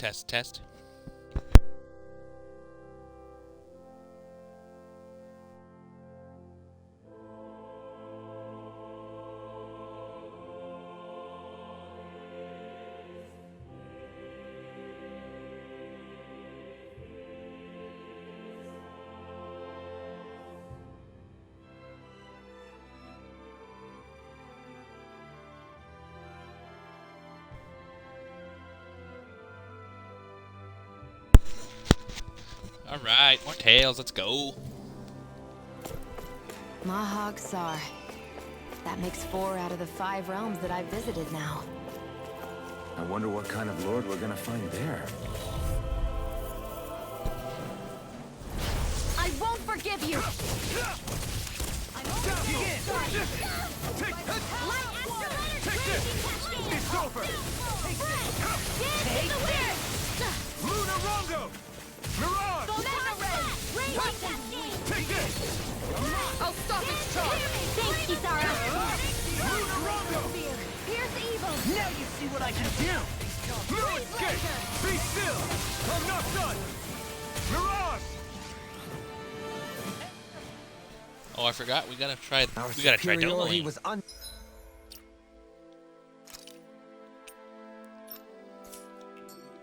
Test, test. Alright, more tails, let's go. Mahag Sar. That makes 4 out of the 5 realms that I've visited now. I wonder what kind of lord we're gonna find there. I won't forgive you! Take this! It's over! Take this! Luna Rongo! Mirage! Take this! I'll stop its charge! Thanks, Kisara! Luna Rongo! Here's evil! Now you see what I can do! No escape! Be still! I'm not done! Mirage! Oh, I forgot. We gotta try. Our We gotta try superiority Domain. was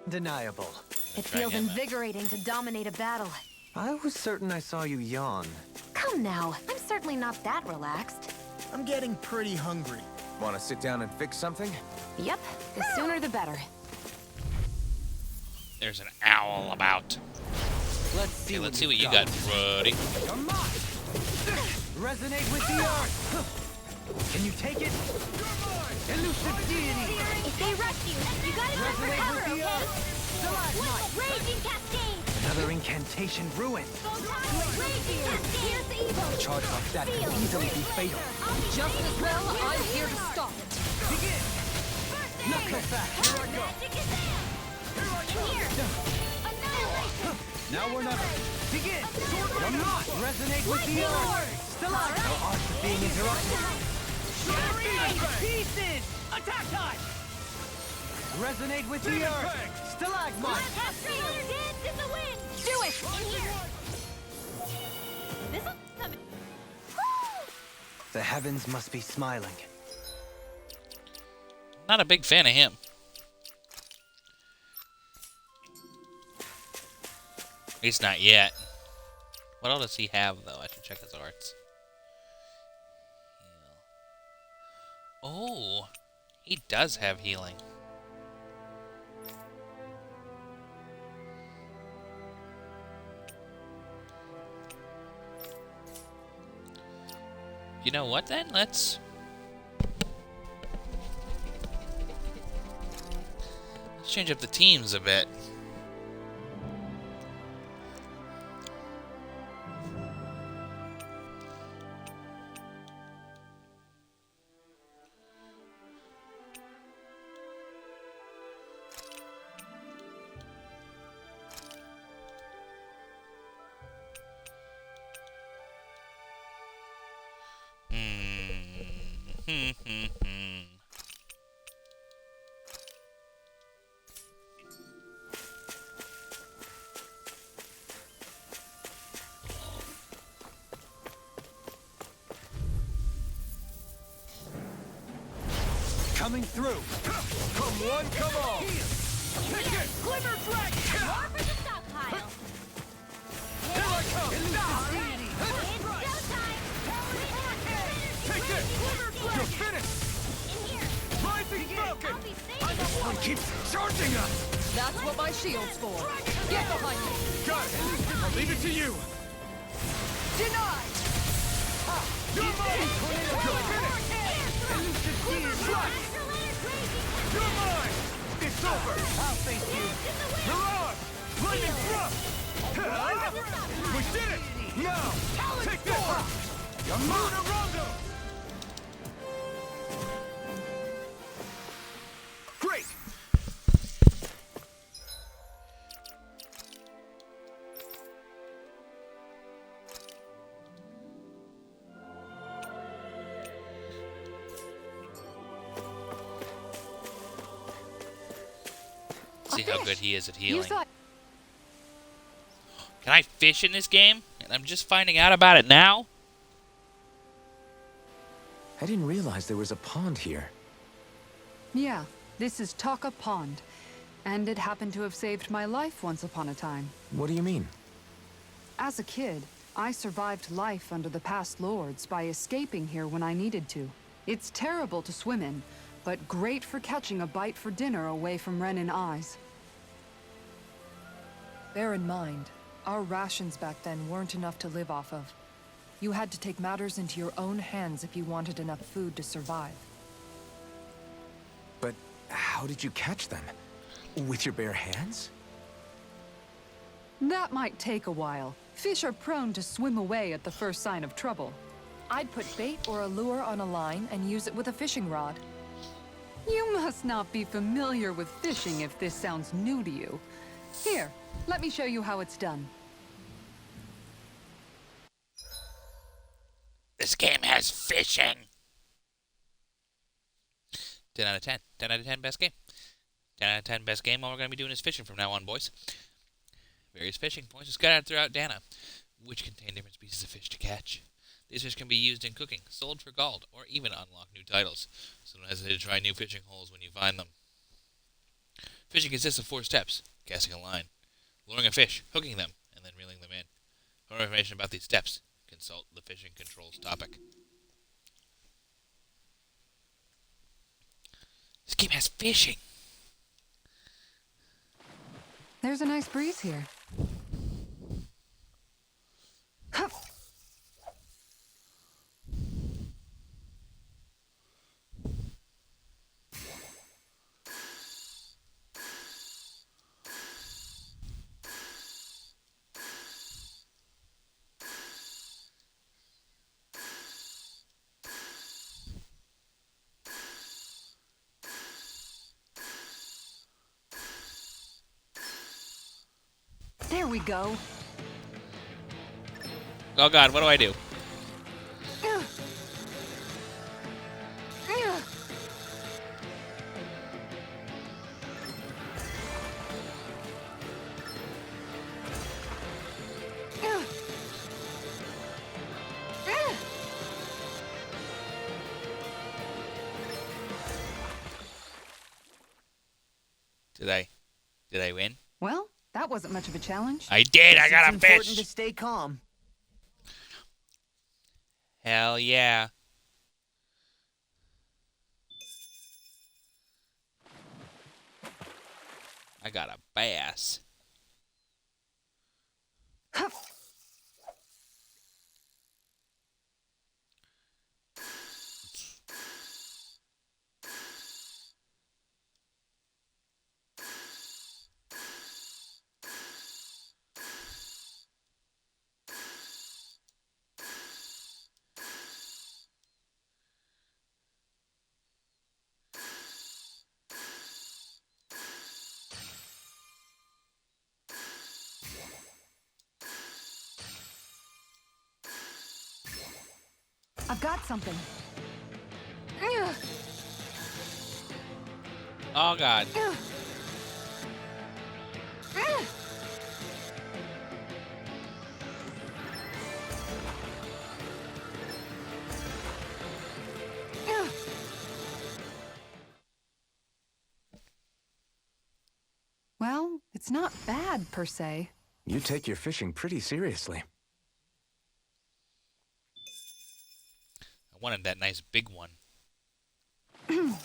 undeniable. It Try feels him out. invigorating to dominate a battle. I was certain I saw you yawn. Come now, I'm certainly not that relaxed. I'm getting pretty hungry. Want to sit down and fix something? Yep, the sooner the better. There's an owl about. Let's see. Okay, let's see what you got, buddy. Come on! Resonate with the earth! Can you take it? Elusive deity! If they rush you, you gotta run for Resonate cover, with the okay? earth! Raging Cascade! Another incantation ruined. Raging Cascade! Here's evil! A charge like that could easily be fatal. Just as well, I'm here to stop it. Begin! Knuckle back! Here I go! Here! Annihilation! Now we're not. Begin! Come on! Resonate with the earth! Still out! No art of being interrupted. Pieces! Attack time! Resonate with the earth! Stalagmite! Cascade! Dance in the wind! Do it! In here! This'll come in. The heavens must be smiling. Not a big fan of him. At least not yet. What else does he have, though? I should check his arts. Oh, he does have healing. You know what, then? Let's change up the teams a bit. Coming through! Come one, come all! Take it! Glimmer Dragon! More for the stockpile! Here I come! It's showtime! Take this! You're finished! In here! Rising Falcon! I'll be safe! This one keeps charging us! That's what my shield's for. Get behind me. Got it! I'll leave it to you! Denied! You're mine! You're finished! Strike! You're mine! It's over! I'll face you! Mirage! Lightning thrust! We did it! Now! Take this! You're Luna Rondo! Great! see how good he is at healing. saw. Can I fish in this game? And I'm just finding out about it now? I didn't realize there was a pond here. Yeah, this is Taka Pond. And it happened to have saved my life once upon a time. What do you mean? As a kid, I survived life under the past lords by escaping here when I needed to. It's terrible to swim in, but great for catching a bite for dinner away from Renin eyes. Bear in mind, our rations back then weren't enough to live off of. You had to take matters into your own hands if you wanted enough food to survive. But how did you catch them? With your bare hands? That might take a while. Fish are prone to swim away at the first sign of trouble. I'd put bait or a lure on a line and use it with a fishing rod. You must not be familiar with fishing if this sounds new to you. Here, let me show you how it's done. This game has fishing. 10 out of 10. 10 out of 10 best game. 10 out of 10 best game. All we're going to be doing is fishing from now on, boys. Various fishing points are scattered throughout Dana, which contain different species of fish to catch. These fish can be used in cooking, sold for gold, or even unlock new titles. So don't hesitate to try new fishing holes when you find them. Fishing consists of 4 steps: casting a line, luring a fish, hooking them, and then reeling them in. For more information about these steps, consult the fishing controls topic. This game has fishing. There's a nice breeze here. Huff. There we go. Oh god, what do I do? Did I win? Well, that wasn't much of a challenge. I did! I got a It's important fish! to stay calm. Hell yeah. I got a bass. Huff. I've got something. Oh god. Well, it's not bad per se. You take your fishing pretty seriously. I wanted that nice big one. Oh,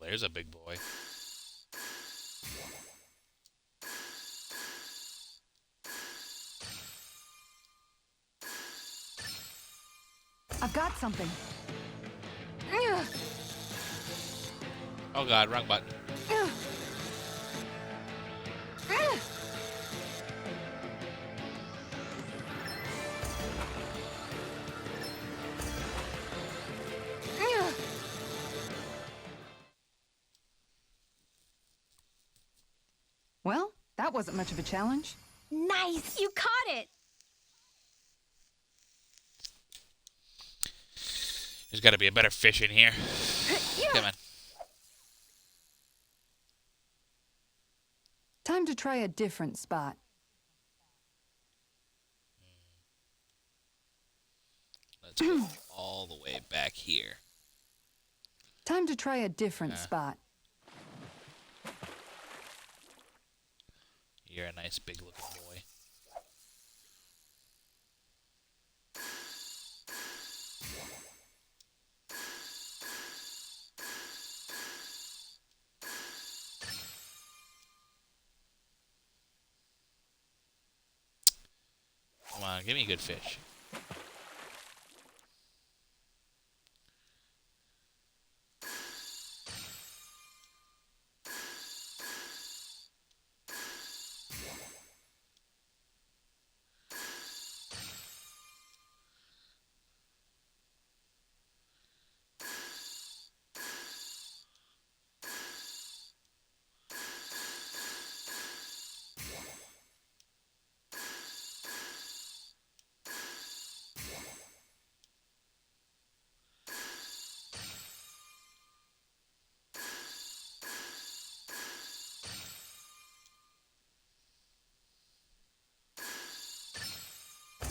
there's a big boy. I've got something. Oh god, wrong button. Well, that wasn't much of a challenge. Nice! You caught it! There's gotta be a better fish in here. Come on. Time to try a different spot. Let's go all the way back here. Time to try a different spot. You're a nice big looking boy. Come on, give me a good fish.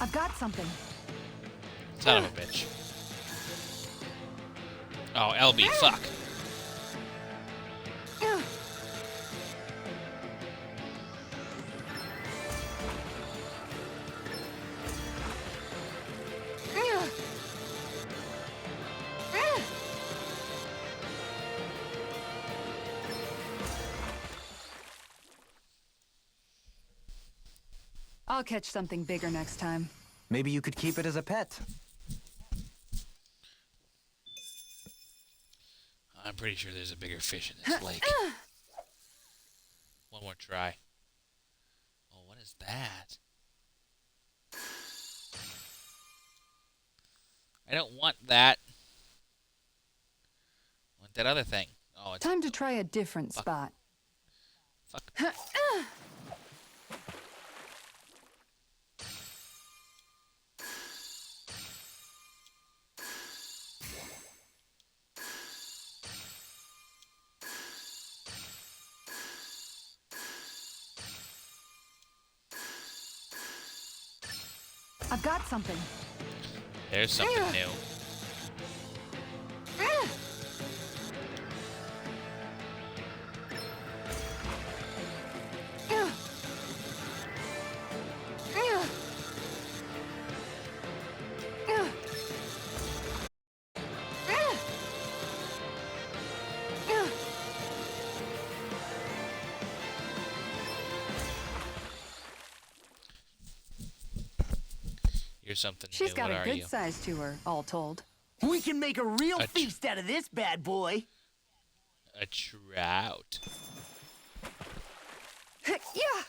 I've got something. Son of a bitch. Oh, LB, fuck. I'll catch something bigger next time. Maybe you could keep it as a pet. I'm pretty sure there's a bigger fish in this lake. One more try. Oh, what is that? I don't want that. I want that other thing. Oh, it's Time to try a different spot. fuck. I've got something. There's something new. You're something She's new. got What a are good you? size to her, all told. We can make a real A feast out of this bad boy. A trout. Yeah.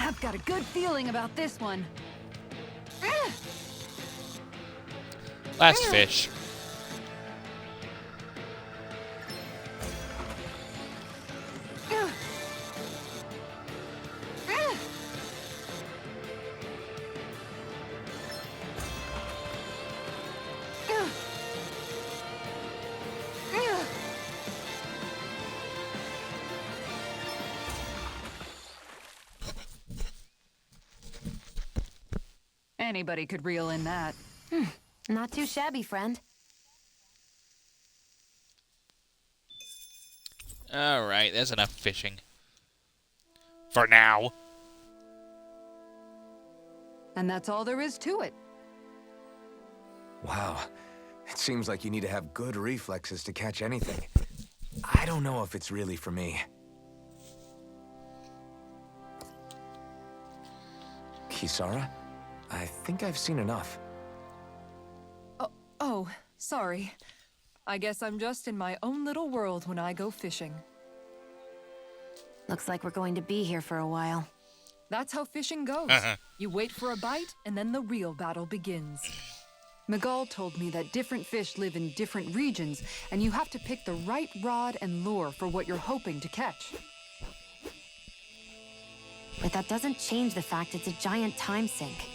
I've got a good feeling about this one. Last fish. Anybody could reel in that. Not too shabby, friend. Alright, that's enough fishing. For now. And that's all there is to it. Wow. It seems like you need to have good reflexes to catch anything. I don't know if it's really for me. Kisara? I think I've seen enough. Oh, sorry. I guess I'm just in my own little world when I go fishing. Looks like we're going to be here for a while. That's how fishing goes. You wait for a bite, and then the real battle begins. Miguel told me that different fish live in different regions, and you have to pick the right rod and lure for what you're hoping to catch. But that doesn't change the fact it's a giant time sink.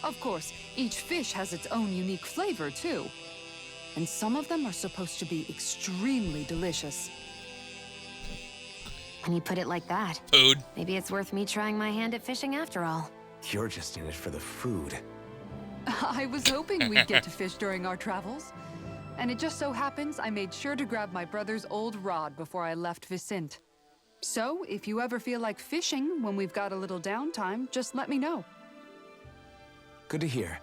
Of course, each fish has its own unique flavor, too. And some of them are supposed to be extremely delicious. When you put it like that, Food. maybe it's worth me trying my hand at fishing after all. You're just in it for the food. I was hoping we'd get to fish during our travels. And it just so happens I made sure to grab my brother's old rod before I left Vicente. So, if you ever feel like fishing when we've got a little downtime, just let me know. Good to hear.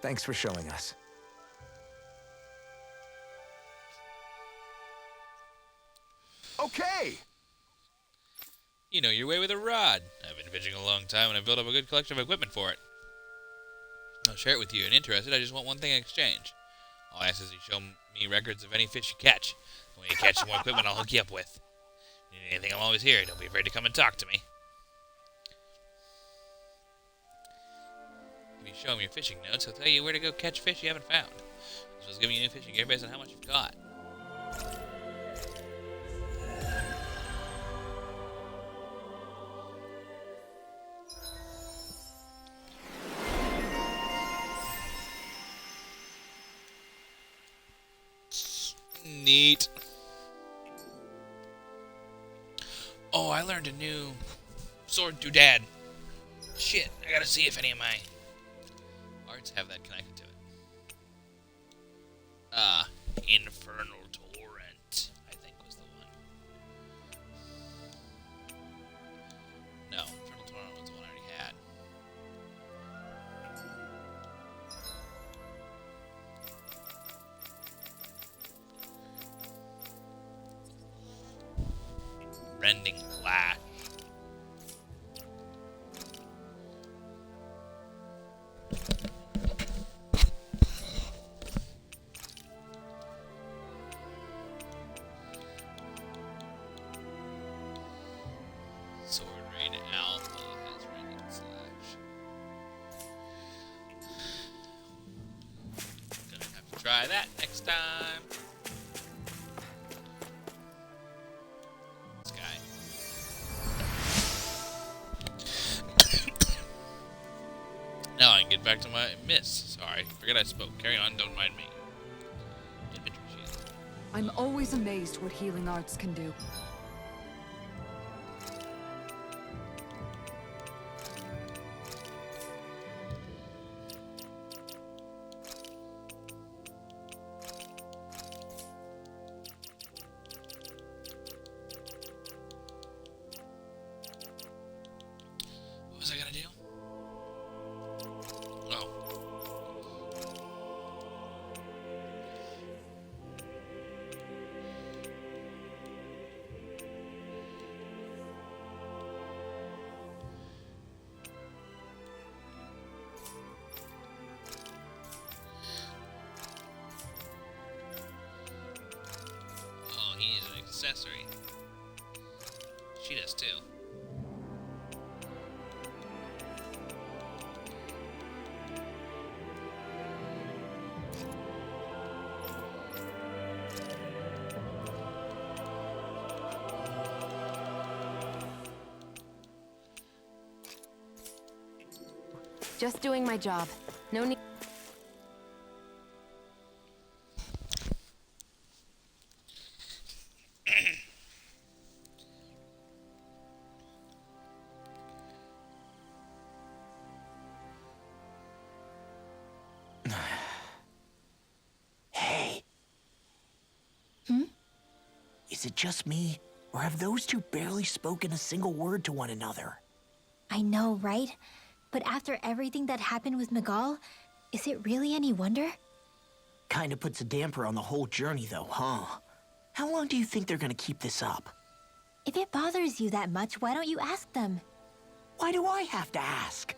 Thanks for showing us. Okay! You know your way with a rod. I've been fishing a long time and I've built up a good collection of equipment for it. I'll share it with you and interested. I just want one thing in exchange. All I ask is you show me records of any fish you catch. And when you catch some more equipment, I'll hook you up with. If you need anything, I'm always here. Don't be afraid to come and talk to me. If you show him your fishing notes, he'll tell you where to go catch fish you haven't found. As well as giving you new fishing gear based on how much you've caught. Neat. Oh, I learned a new sword doodad. Shit, I gotta see if any of my arts have that connected to it. Infernal Torrent, I think was the one. No, Infernal Torrent was the one I already had. Rending Lash. Sword Raid Alpha has Rending Slash. Gonna have to try that next time. This guy. Now I can get back to my miss. Sorry, forget I spoke. Carry on, don't mind me. Inventory shield. I'm always amazed what healing arts can do. What was I gonna do? Oh. Oh, he needs an accessory. She does too. Just doing my job. No need. Hey. Is it just me, or have those two barely spoken a single word to one another? I know, right? But after everything that happened with Miguel, is it really any wonder? Kinda puts a damper on the whole journey, though, huh? How long do you think they're gonna keep this up? If it bothers you that much, why don't you ask them? Why do I have to ask?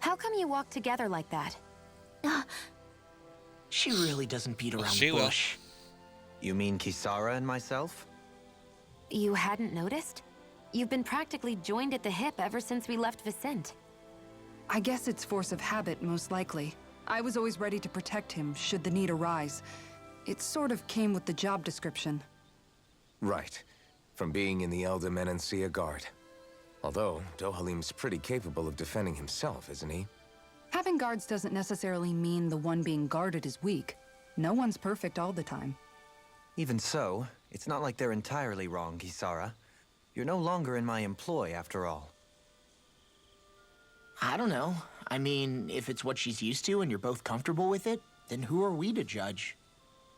How come you walk together like that? She really doesn't beat around she the will. bush. You mean Kisara and myself? You hadn't noticed? You've been practically joined at the hip ever since we left Vicente. I guess it's force of habit, most likely. I was always ready to protect him, should the need arise. It sort of came with the job description. Right. From being in the Elder Menancia Guard. Although, Dohalim's pretty capable of defending himself, isn't he? Having guards doesn't necessarily mean the one being guarded is weak. No one's perfect all the time. Even so, it's not like they're entirely wrong, Kisara. You're no longer in my employ, after all. I don't know. I mean, if it's what she's used to and you're both comfortable with it, then who are we to judge?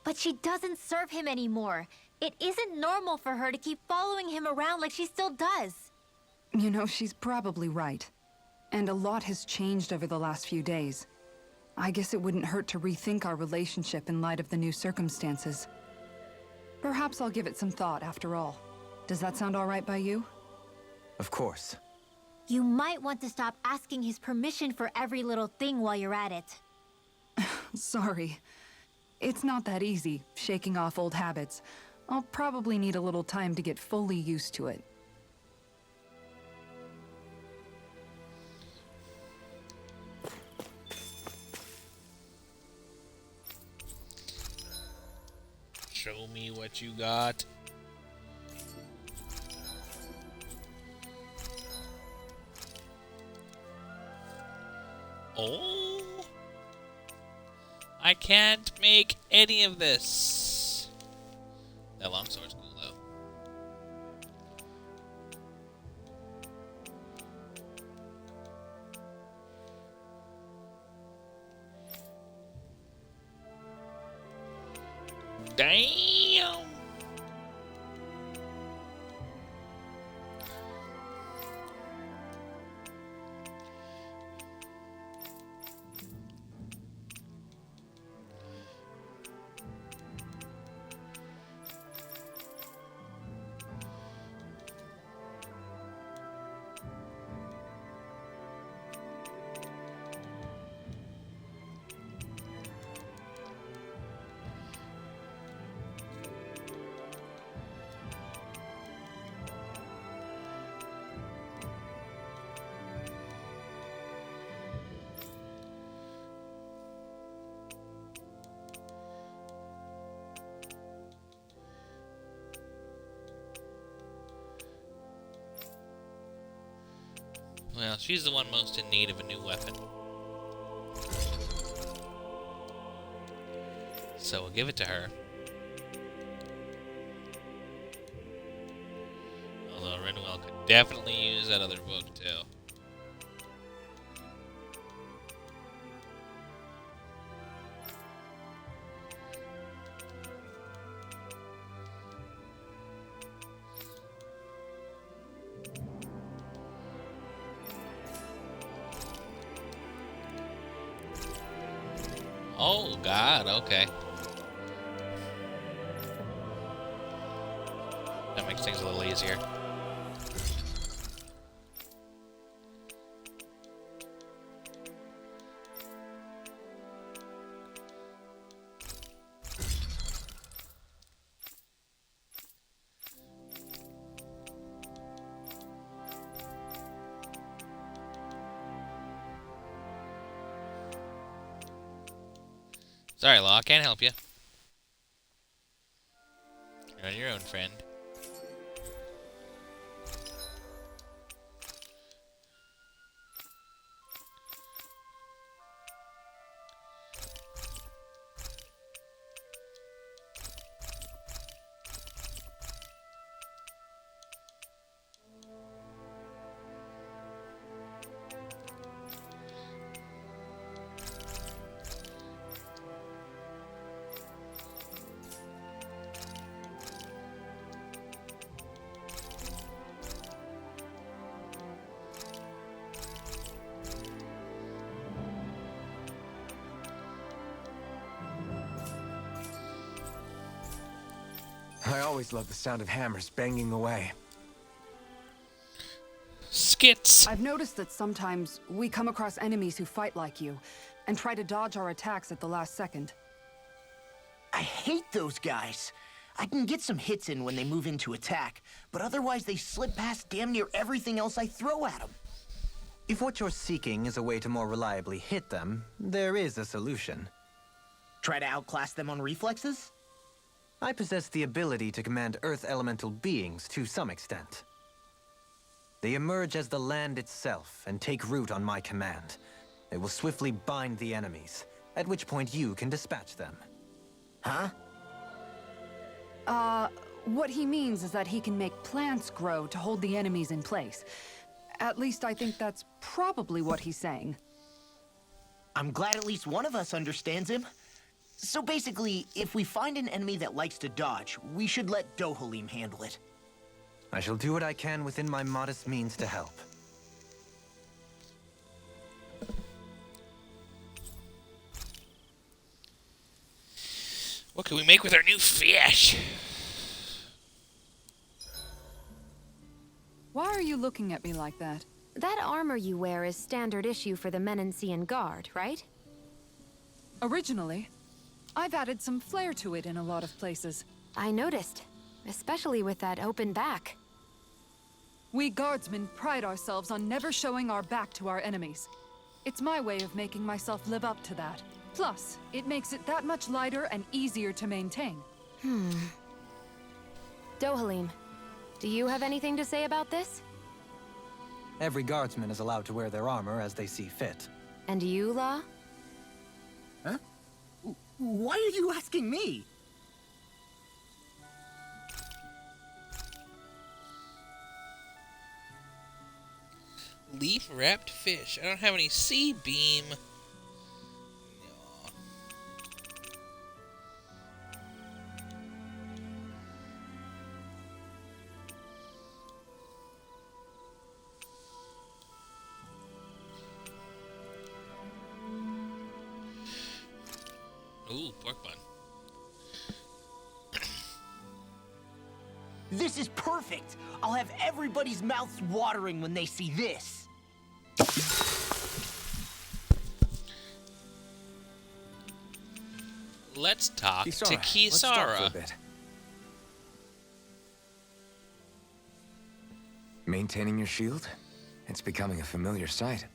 But she doesn't serve him anymore. It isn't normal for her to keep following him around like she still does. You know, she's probably right. And a lot has changed over the last few days. I guess it wouldn't hurt to rethink our relationship in light of the new circumstances. Perhaps I'll give it some thought after all. Does that sound all right by you? Of course. You might want to stop asking his permission for every little thing while you're at it. Sorry. It's not that easy, shaking off old habits. I'll probably need a little time to get fully used to it. Show me what you got. Oh, I can't make any of this. That longsword's cool though. Damn. Well, she's the one most in need of a new weapon. So we'll give it to her. Although Rinwell could definitely use that other book too. Oh, God, okay. That makes things a little easier. Sorry, Law, can't help you. You're on your own, friend. I always love the sound of hammers banging away. Skits! I've noticed that sometimes we come across enemies who fight like you, and try to dodge our attacks at the last second. I hate those guys. I can get some hits in when they move in to attack, but otherwise they slip past damn near everything else I throw at them. If what you're seeking is a way to more reliably hit them, there is a solution. Try to outclass them on reflexes? I possess the ability to command Earth elemental beings to some extent. They emerge as the land itself and take root on my command. They will swiftly bind the enemies, at which point you can dispatch them. Huh? What he means is that he can make plants grow to hold the enemies in place. At least I think that's probably what he's saying. I'm glad at least one of us understands him. So basically, if we find an enemy that likes to dodge, we should let Dohalim handle it. I shall do what I can within my modest means to help. What can we make with our new fish? Why are you looking at me like that? That armor you wear is standard issue for the Menancian Guard, right? Originally, I've added some flair to it in a lot of places. I noticed, especially with that open back. We guardsmen pride ourselves on never showing our back to our enemies. It's my way of making myself live up to that. Plus, it makes it that much lighter and easier to maintain. Dohalim, do you have anything to say about this? Every guardsman is allowed to wear their armor as they see fit. And you, Law? Huh? Why are you asking me? Leaf-wrapped fish. I don't have any sea beam. Ooh, pork bun. This is perfect! I'll have everybody's mouths watering when they see this. Let's talk to Let's talk for a Kisara. bit. Maintaining your shield? It's becoming a familiar sight.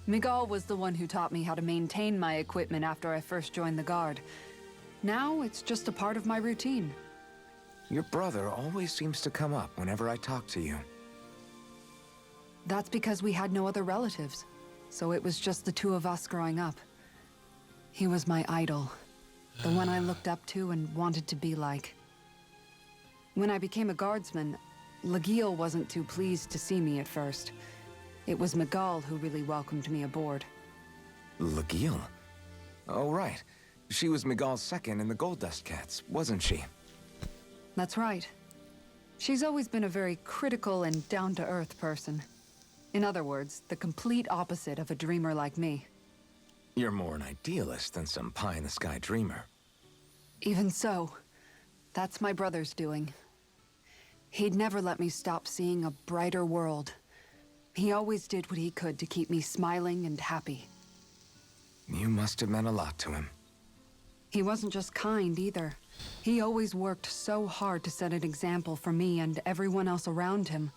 Miguel was the one who taught me how to maintain my equipment after I first joined the Guard. Now, it's just a part of my routine. Your brother always seems to come up whenever I talk to you. That's because we had no other relatives, so it was just the two of us growing up. He was my idol, the one I looked up to and wanted to be like. When I became a guardsman, Lagiel wasn't too pleased to see me at first. It was Miguel who really welcomed me aboard. Lagiel? Oh, right. She was Miguel's second in the Gold Dust Cats, wasn't she? That's right. She's always been a very critical and down-to-earth person. In other words, the complete opposite of a dreamer like me. You're more an idealist than some pie-in-the-sky dreamer. Even so, that's my brother's doing. He'd never let me stop seeing a brighter world. He always did what he could to keep me smiling and happy. You must have meant a lot to him. He wasn't just kind either. He always worked so hard to set an example for me and everyone else around him.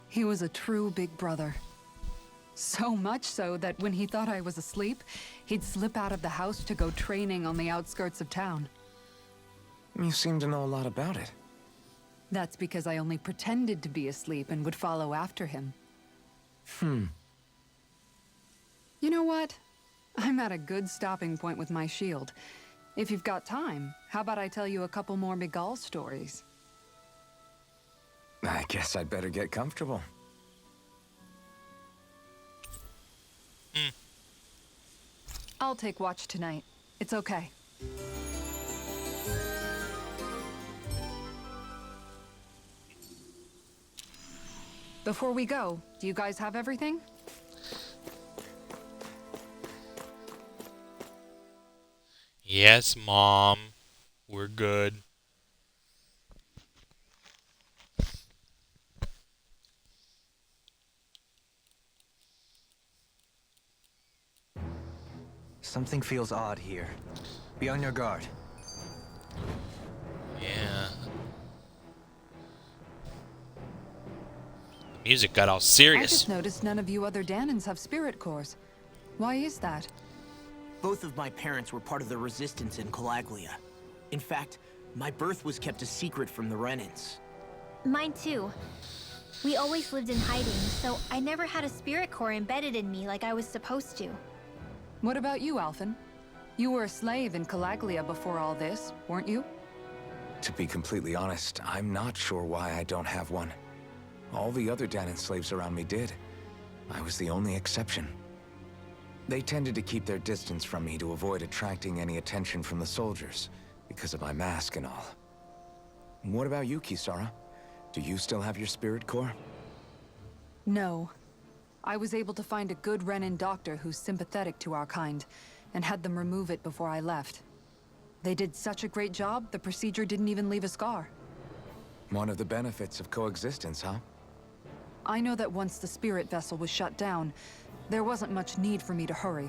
He was a true big brother. So much so that when he thought I was asleep, he'd slip out of the house to go training on the outskirts of town. You seem to know a lot about it. That's because I only pretended to be asleep and would follow after him. You know what? I'm at a good stopping point with my shield. If you've got time, how about I tell you a couple more Miguel stories? I guess I'd better get comfortable. I'll take watch tonight. It's okay. Before we go, do you guys have everything? Yes, Mom. We're good. Something feels odd here. Be on your guard. Music got all I serious. just noticed none of you other Danans have spirit cores. Why is that? Both of my parents were part of the resistance in Calaglia. In fact, my birth was kept a secret from the Renans. Mine too. We always lived in hiding, so I never had a spirit core embedded in me like I was supposed to. What about you, Alphen? You were a slave in Calaglia before all this, weren't you? To be completely honest, I'm not sure why I don't have one. All the other Danan slaves around me did. I was the only exception. They tended to keep their distance from me to avoid attracting any attention from the soldiers, because of my mask and all. What about you, Kisara? Do you still have your spirit core? No. I was able to find a good Renan doctor who's sympathetic to our kind, and had them remove it before I left. They did such a great job, the procedure didn't even leave a scar. One of the benefits of coexistence, huh? I know that once the spirit vessel was shut down, there wasn't much need for me to hurry.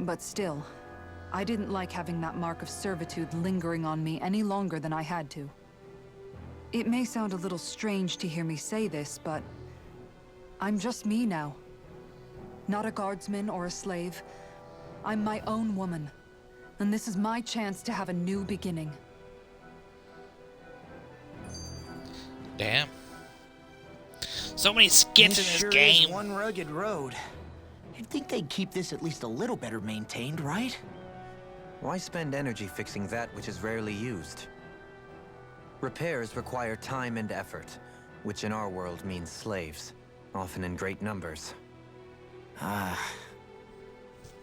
But still, I didn't like having that mark of servitude lingering on me any longer than I had to. It may sound a little strange to hear me say this, but I'm just me now. Not a guardsman or a slave. I'm my own woman. And this is my chance to have a new beginning. Damn. So many skits in this sure game. Is one rugged road. You'd think they'd keep this at least a little better maintained, right? Why spend energy fixing that which is rarely used? Repairs require time and effort, which in our world means slaves, often in great numbers.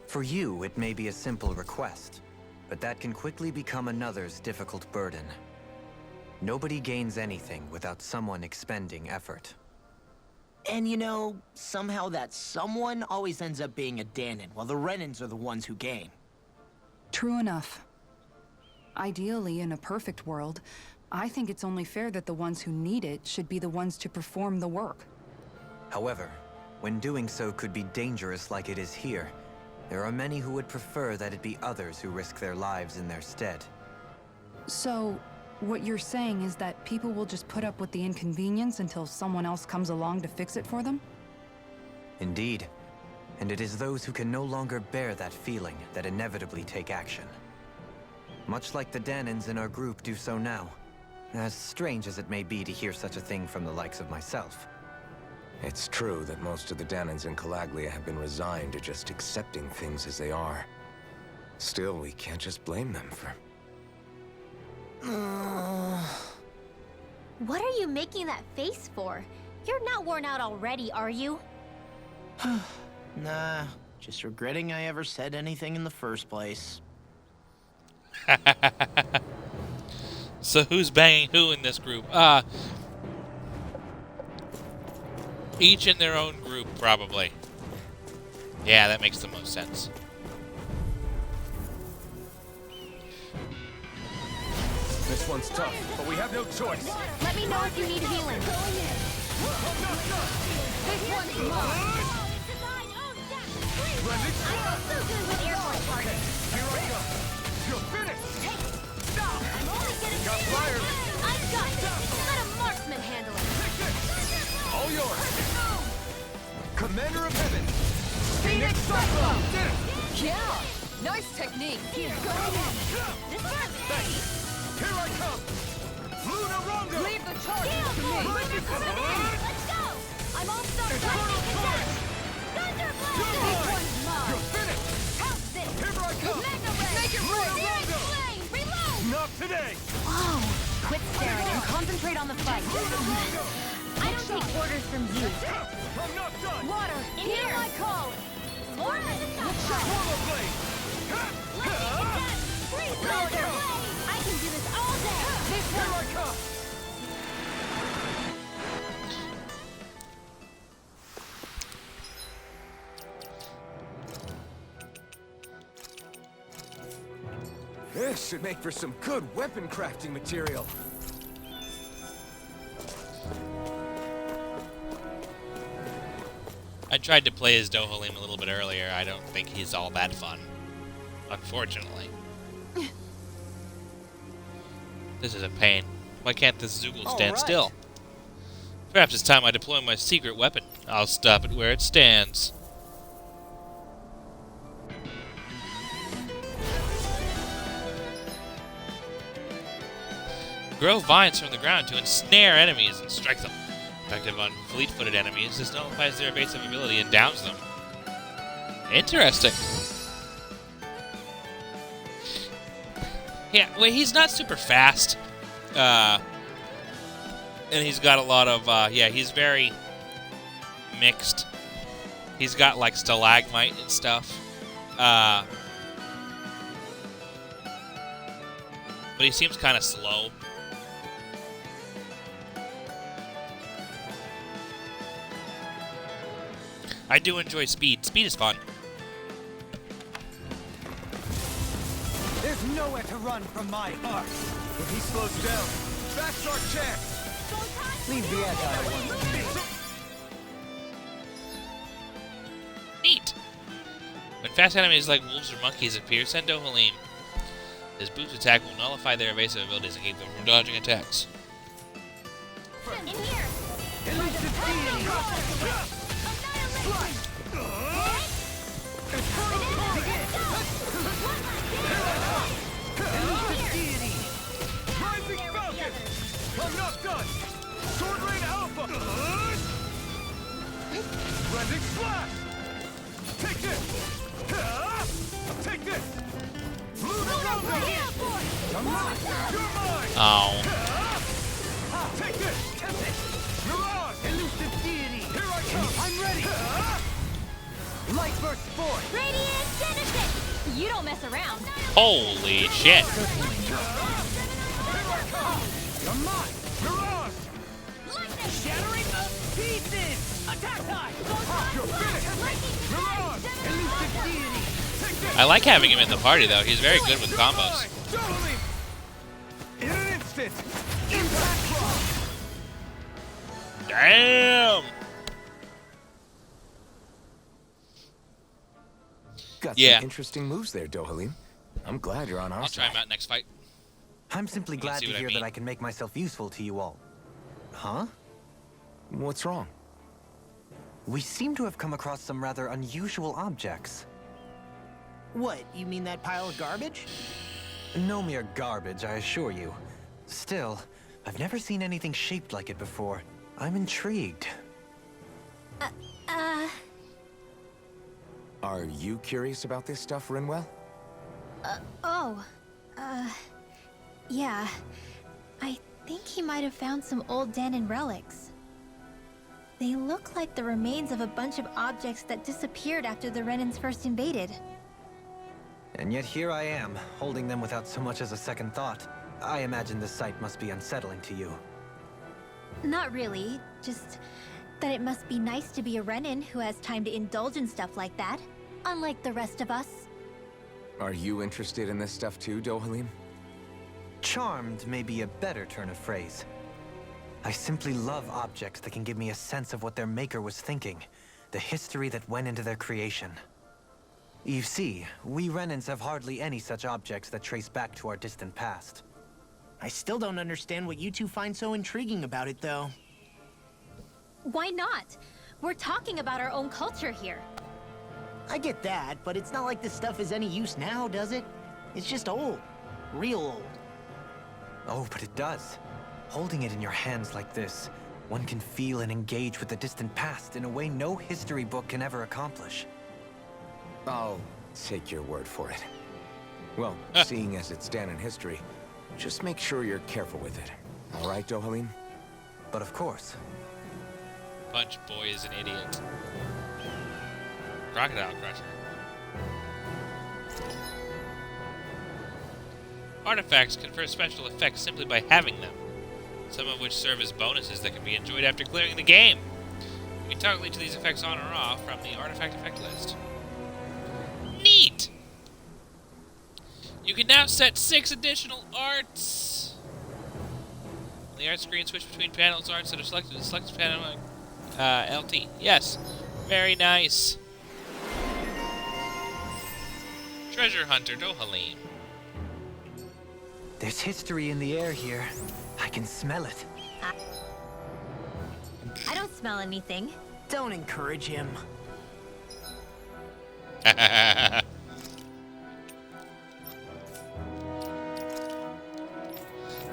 For you, it may be a simple request, but that can quickly become another's difficult burden. Nobody gains anything without someone expending effort. And you know, somehow that someone always ends up being a Danan, while the Renans are the ones who gain. True enough. Ideally, in a perfect world, I think it's only fair that the ones who need it should be the ones to perform the work. However, when doing so could be dangerous like it is here, there are many who would prefer that it be others who risk their lives in their stead. So, what you're saying is that people will just put up with the inconvenience until someone else comes along to fix it for them? Indeed. And it is those who can no longer bear that feeling that inevitably take action. Much like the Danans in our group do so now. As strange as it may be to hear such a thing from the likes of myself. It's true that most of the Danans in Calaglia have been resigned to just accepting things as they are. Still, we can't just blame them for... What are you making that face for? You're not worn out already, are you? Nah, just regretting I ever said anything in the first place. So who's banging who in this group? Each in their own group, probably. Yeah, that makes the most sense. This one's tough, but we have no choice. Let me know if you need healing. This one's mine. I'm so good with airport parties. Here I go. You're finished. Stop. I'm only getting Got flyers. I've got this. Let a marksman handle it. Take this. All yours. Commander of Heaven. Phoenix Cyclone. Did it. Yeah! Nice technique! Here, go ahead. This one's Thanks. Here I come. Luna Rondo. Leave the charges to me! Let's go. I'm all started. Thunder blast. You're This one's mine. You're finished. How's this? Here I come. Mega ray. Make it Luna rain! Rondo. Flame. Reload. Not today. Whoa. Quit staring and concentrate on the fight. I don't take orders from you. I'm not done. Water. In here. I call. Sword. Turbo blade. Freeze laser. I can do this all day. Here I come. This should make for some good weapon crafting material. I tried to play as Dohalim a little bit earlier. I don't think he's all that fun. Unfortunately. This is a pain. Why can't this Zoogle stand right. still? Perhaps it's time I deploy my secret weapon. I'll stop it where it stands. Grow vines from the ground to ensnare enemies and strike them. Effective on fleet-footed enemies, this nullifies their evasive ability and downs them. Interesting. Yeah, well, he's not super fast. And he's got a lot of, yeah, he's very mixed. He's got, like, stalagmite and stuff. But he seems kind of slow. I do enjoy speed. Speed is fun. There's nowhere to run from my heart. If he slows down, that's our chance. Leave the agile one. Neat. When fast enemies like wolves or monkeys appear, send Dohalim. His boost attack will nullify their evasive abilities and keep them from dodging attacks. In here! Rising Falcon! I'm not done! Sword Rain Alpha! Blending Slash! Take this! Take this! Lunar Roundhouse! You're mine! Oh. Take this! Mirage! Elusive Deity! Here I come! I'm ready! Light Burst Force! Radiant Genesis! You don't mess around. Holy shit. You're mine! Mirage! Shattering of pieces! Attack time! You're finished! Mirage! Elusive Deity! Take this! I like having him in the party, though. He's very good with combos. Totally! In an instant! Impact Claw! Damn! Got Yeah. some interesting moves there, Dohalim. I'm glad you're on our I'll try him side. out next fight. I'm simply You can glad see to what I hear mean. that I can make myself useful to you all. Huh? What's wrong? We seem to have come across some rather unusual objects. What, you mean that pile of garbage? No mere garbage, I assure you. Still, I've never seen anything shaped like it before. I'm intrigued. Are you curious about this stuff, Rinwell? Yeah. I think he might have found some old Danon relics. They look like the remains of a bunch of objects that disappeared after the Renans first invaded. And yet here I am, holding them without so much as a second thought. I imagine this sight must be unsettling to you. Not really, just that it must be nice to be a Renan who has time to indulge in stuff like that, unlike the rest of us. Are you interested in this stuff too, Dohalim? Charmed may be a better turn of phrase. I simply love objects that can give me a sense of what their maker was thinking, the history that went into their creation. You see, we Renans have hardly any such objects that trace back to our distant past. I still don't understand what you two find so intriguing about it, though. Why not? We're talking about our own culture here. I get that, but it's not like this stuff is any use now, does it? It's just old. Real old. Oh, but it does. Holding it in your hands like this, one can feel and engage with the distant past in a way no history book can ever accomplish. I'll take your word for it. Well, seeing as it's Danon history, just make sure you're careful with it. All right, Dohalim? But of course. Punch Boy is an idiot. Crocodile Crusher. Artifacts confer special effects simply by having them, some of which serve as bonuses that can be enjoyed after clearing the game. You can toggle each of these effects on or off from the artifact effect list. Neat! You can now set 6 additional arts. On the art screen, switch between panels arts that are selected. The selected panel LT. Yes. Very nice. Treasure Hunter Dohalim. There's history in the air here. I can smell it. I don't smell anything. Don't encourage him.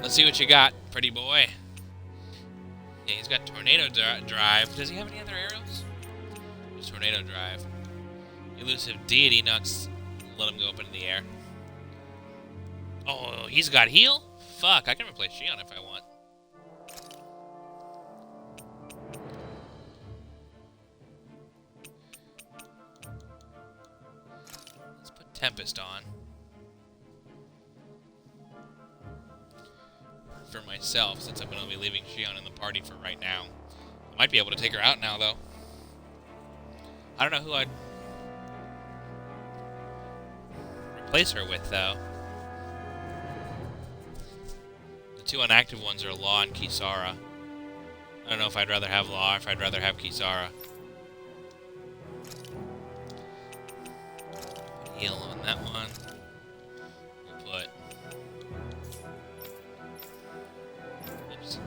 Let's see what you got, pretty boy. Yeah, he's got Tornado Drive. Does he have any other arrows? Just Tornado Drive. Elusive Deity knocks. Let him go up into the air. Oh, he's got Heal? Fuck, I can replace Shion if I want. Let's put Tempest on. For myself, since I'm going to be leaving Shion in the party for right now. I might be able to take her out now, though. I don't know who I'd replace her with, though. The two inactive ones are Law and Kisara. I don't know if I'd rather have Law or if I'd rather have Kisara. Heal on that one. We'll put... Oops.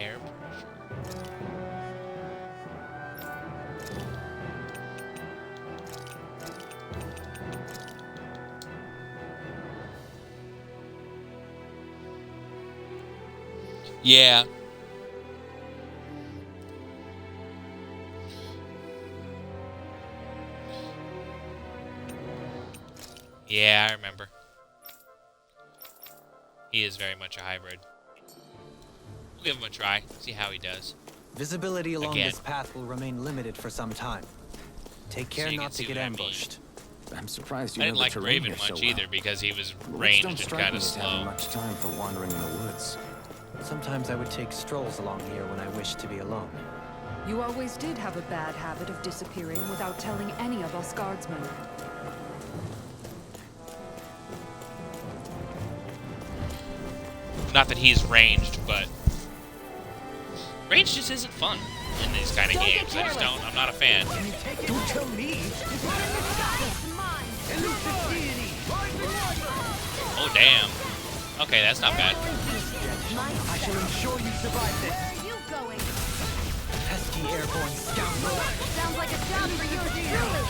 Air pressure. Yeah. Yeah, I remember. He is very much a hybrid. We'll give him a try, see how he does. Visibility along Again. this path will remain limited for some time. Take care So you not can to see get what I mean. ambushed. I'm surprised you I know didn't the like terrain Raven here so much well. either because he was Woods ranged don't and strike kind me of as having slow. much time for wandering in the woods. Sometimes I would take strolls along here when I wished to be alone. You always did have a bad habit of disappearing without telling any of us guardsmen. Not that he's ranged, but range just isn't fun in these kind of games. I just don't. I'm not a fan. Don't tell me. Oh damn. Okay, that's not bad. I shall ensure you survive this. Where are you going? Pesky airborne scoundrel! Sounds like a job for you truly.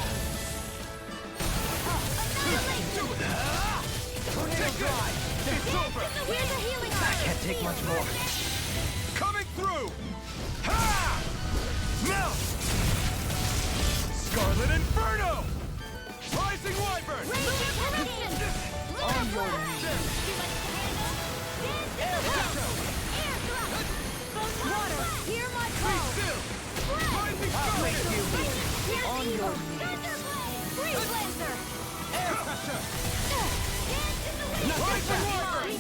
Tornado Drive! It's over! Here's a healing Can't take much more. Coming through! Ha! Melt! Scarlet Inferno! Rising Wyvern! On your knees! Water, hear my call. Still! Rising Scarlet! On your knees. Freeze laser. Air pressure! Rising Wyvern!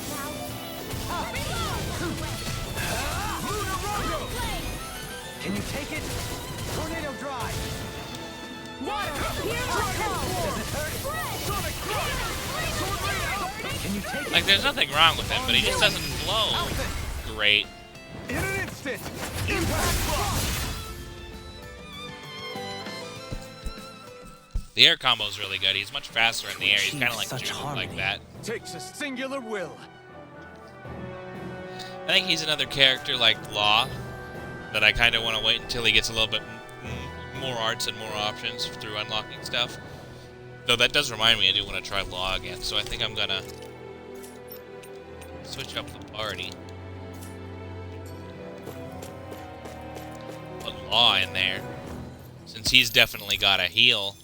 Lunar Rondo! Can you take it? Tornado Drive! Water, hear my call. Sonic Crush! Tornado! Can you take it? Like, there's nothing wrong with him, but he just doesn't blow great. In an instant! Impact Block! The air combo's really good. He's much faster in the air. He's kind of like Such June harmony. like that. Takes a singular will. I think he's another character like Law that I kind of want to wait until he gets a little bit more arts and more options through unlocking stuff. Though that does remind me, I do want to try Law again, so I think I'm gonna switch up the party. Put Law in there, since he's definitely got a heal.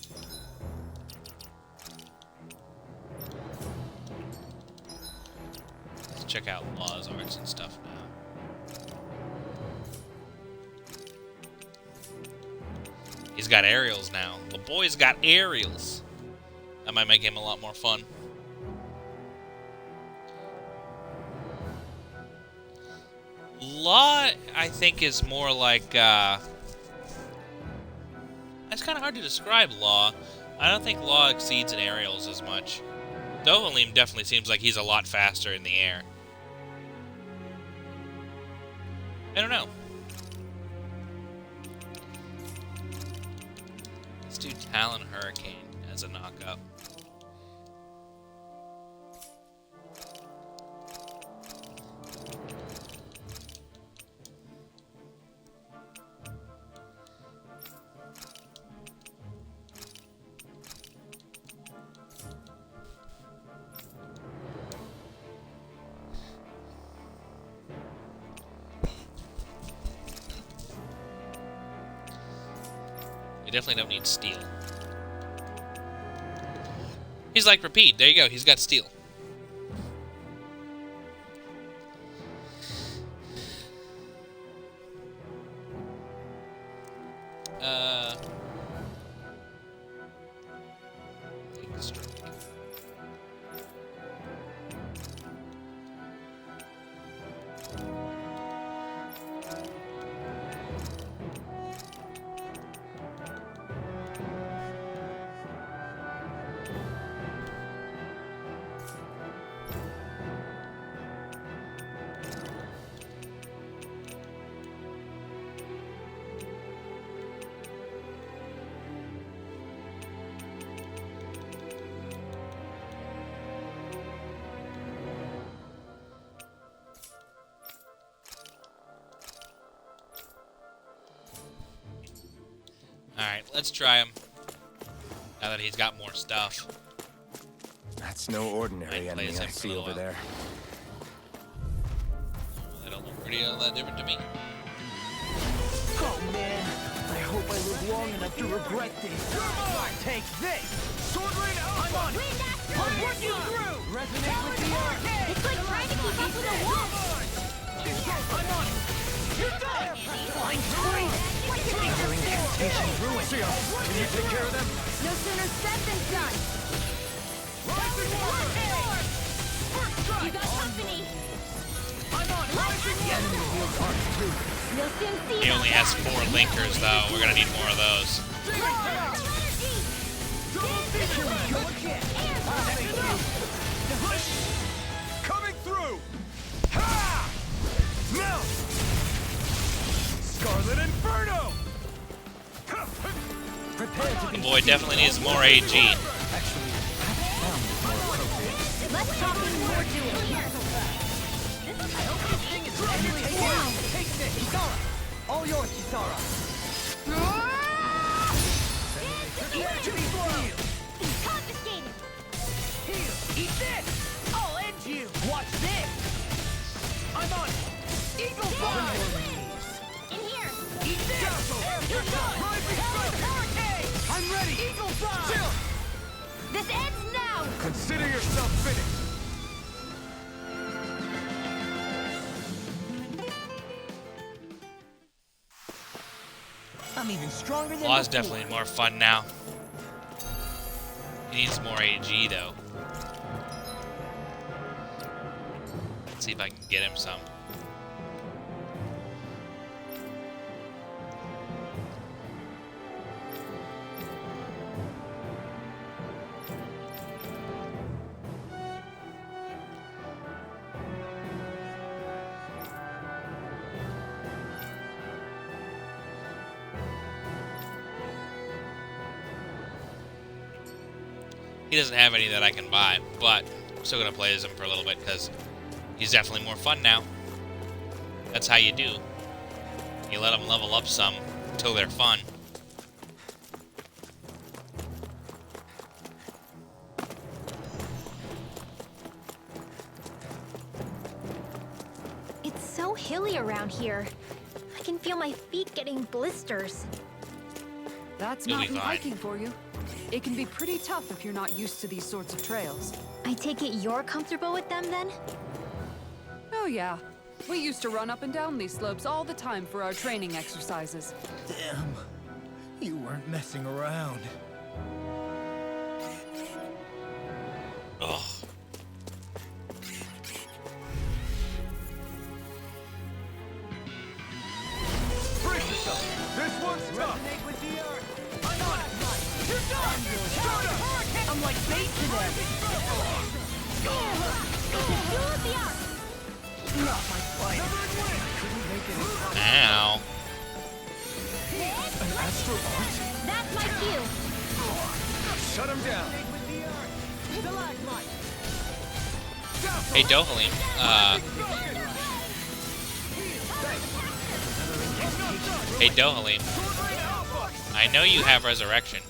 Let's check out Law's arts and stuff now. He's got aerials now. The boy's got aerials. That might make him a lot more fun. Law, I think, is more like, it's kind of hard to describe Law. I don't think Law exceeds in aerials as much. Dovalim definitely seems like he's a lot faster in the air. I don't know. Let's do Talon Hurricane as a knockup. definitely don't need steel. He's like Rapide. There you go. He's got steel. Alright, let's try him. Now that he's got more stuff. That's no ordinary Might play enemy as I him for a see little over while. there. They don't look pretty all that different to me. Oh man, I hope I live long enough to regret this. Take this! Sword Rain Alpha! I'll work you through! Resonate with the earth! It's like trying to keep up with a wolf. I'm on it! You're done! Flying tree! Lucio, can you take care of them? No sooner said than done. Rising water! First strike! You got company. I'm on it! Rising water! You'll soon see. He only has 4 linkers, though. We're gonna need more of those. Coming through! Ha! Now! Scarlet Inferno! Prepare to The be boy definitely needs more AG. Let's talk more doing here. Take this! Kisara! All yours, Kisara! Energy flow! Confiscated. Heal! Eat this! I'll end you! Watch this! I'm on it! Eagle Fly! In here. Eat this! You're done! Rising Strike! Hurricane! I'm ready! Eagle Fly! Chill! This ends now. Consider yourself finished! I'm even stronger than Law's before. definitely more fun now. He needs more AG, though. Let's see if I can get him some. He doesn't have any that I can buy, but I'm still going to play as him for a little bit because he's definitely more fun now. That's how you do. You let them level up some until they're fun. It's so hilly around here. I can feel my feet getting blisters. That's You'll be mountain fine. hiking for you. It can be pretty tough if you're not used to these sorts of trails. I take it you're comfortable with them then? Oh yeah. We used to run up and down these slopes all the time for our training exercises. Damn. You weren't messing around. Ugh. Brace yourself! This one's tough! Resonate with the earth! I'm on it! You're done! Shoot him! Hurricane! I'm like bait to them! Not my fight. Couldn't make it. Ow. An Astro Art? That's my cue. Shut him down! Hey, Dohalim. Hey, Dohalim. I know you have Resurrection.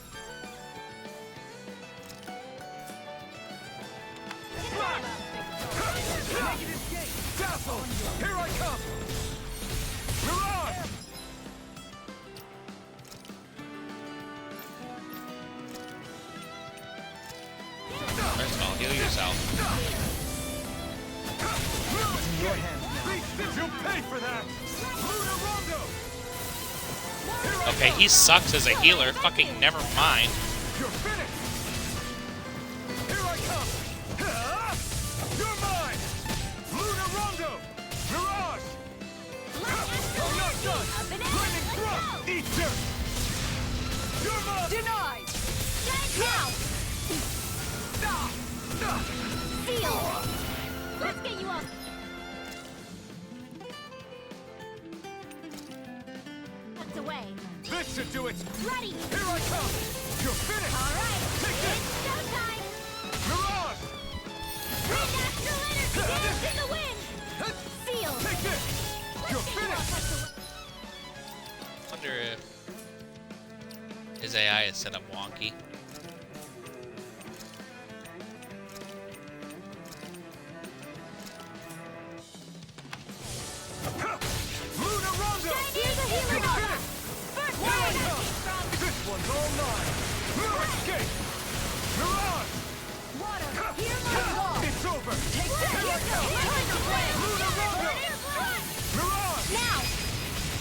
Dazzle! Here I come! You're on! Well, heal yourself. In your hands now. You'll pay for that! Luna Rondo! Okay, he sucks as a healer. Fucking never mind. You're finished! Here I come! You're mine! Luna Rondo! Mirage! I'm not done! Lightning thrust! Eat dirt! You're mine! Denied! Now! Seal! Let's get you up! That's away. This should do it! Ready! Here I come! You're finished! Alright! Take this! It's showtime! Mirage! Bring astral energy dance in the wind! Seal! Take this! You're finished! Wonder if his AI is set up wonky. Luna Rondo! Here's a healer You're node! finished! First Here I one! come! This one's all mine! Escape! Mirage! Water! Hear my wall! It's over! Take that! Here I come! Tiger flame! Luna Rondo! Mirage! Now!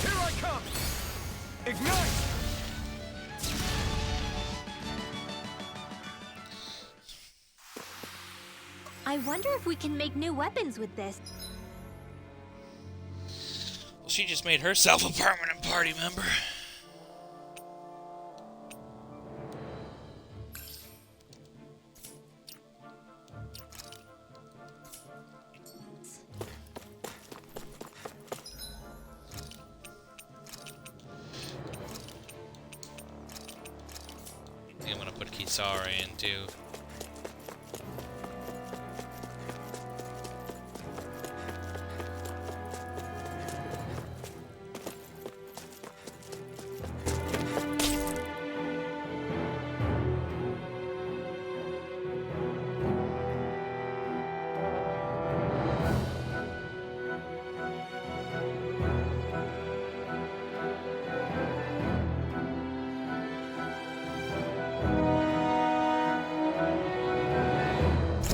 Here I come! Ignite! I wonder if we can make new weapons with this. Well, she just made herself a permanent party member. I think I'm gonna put Kisara in too.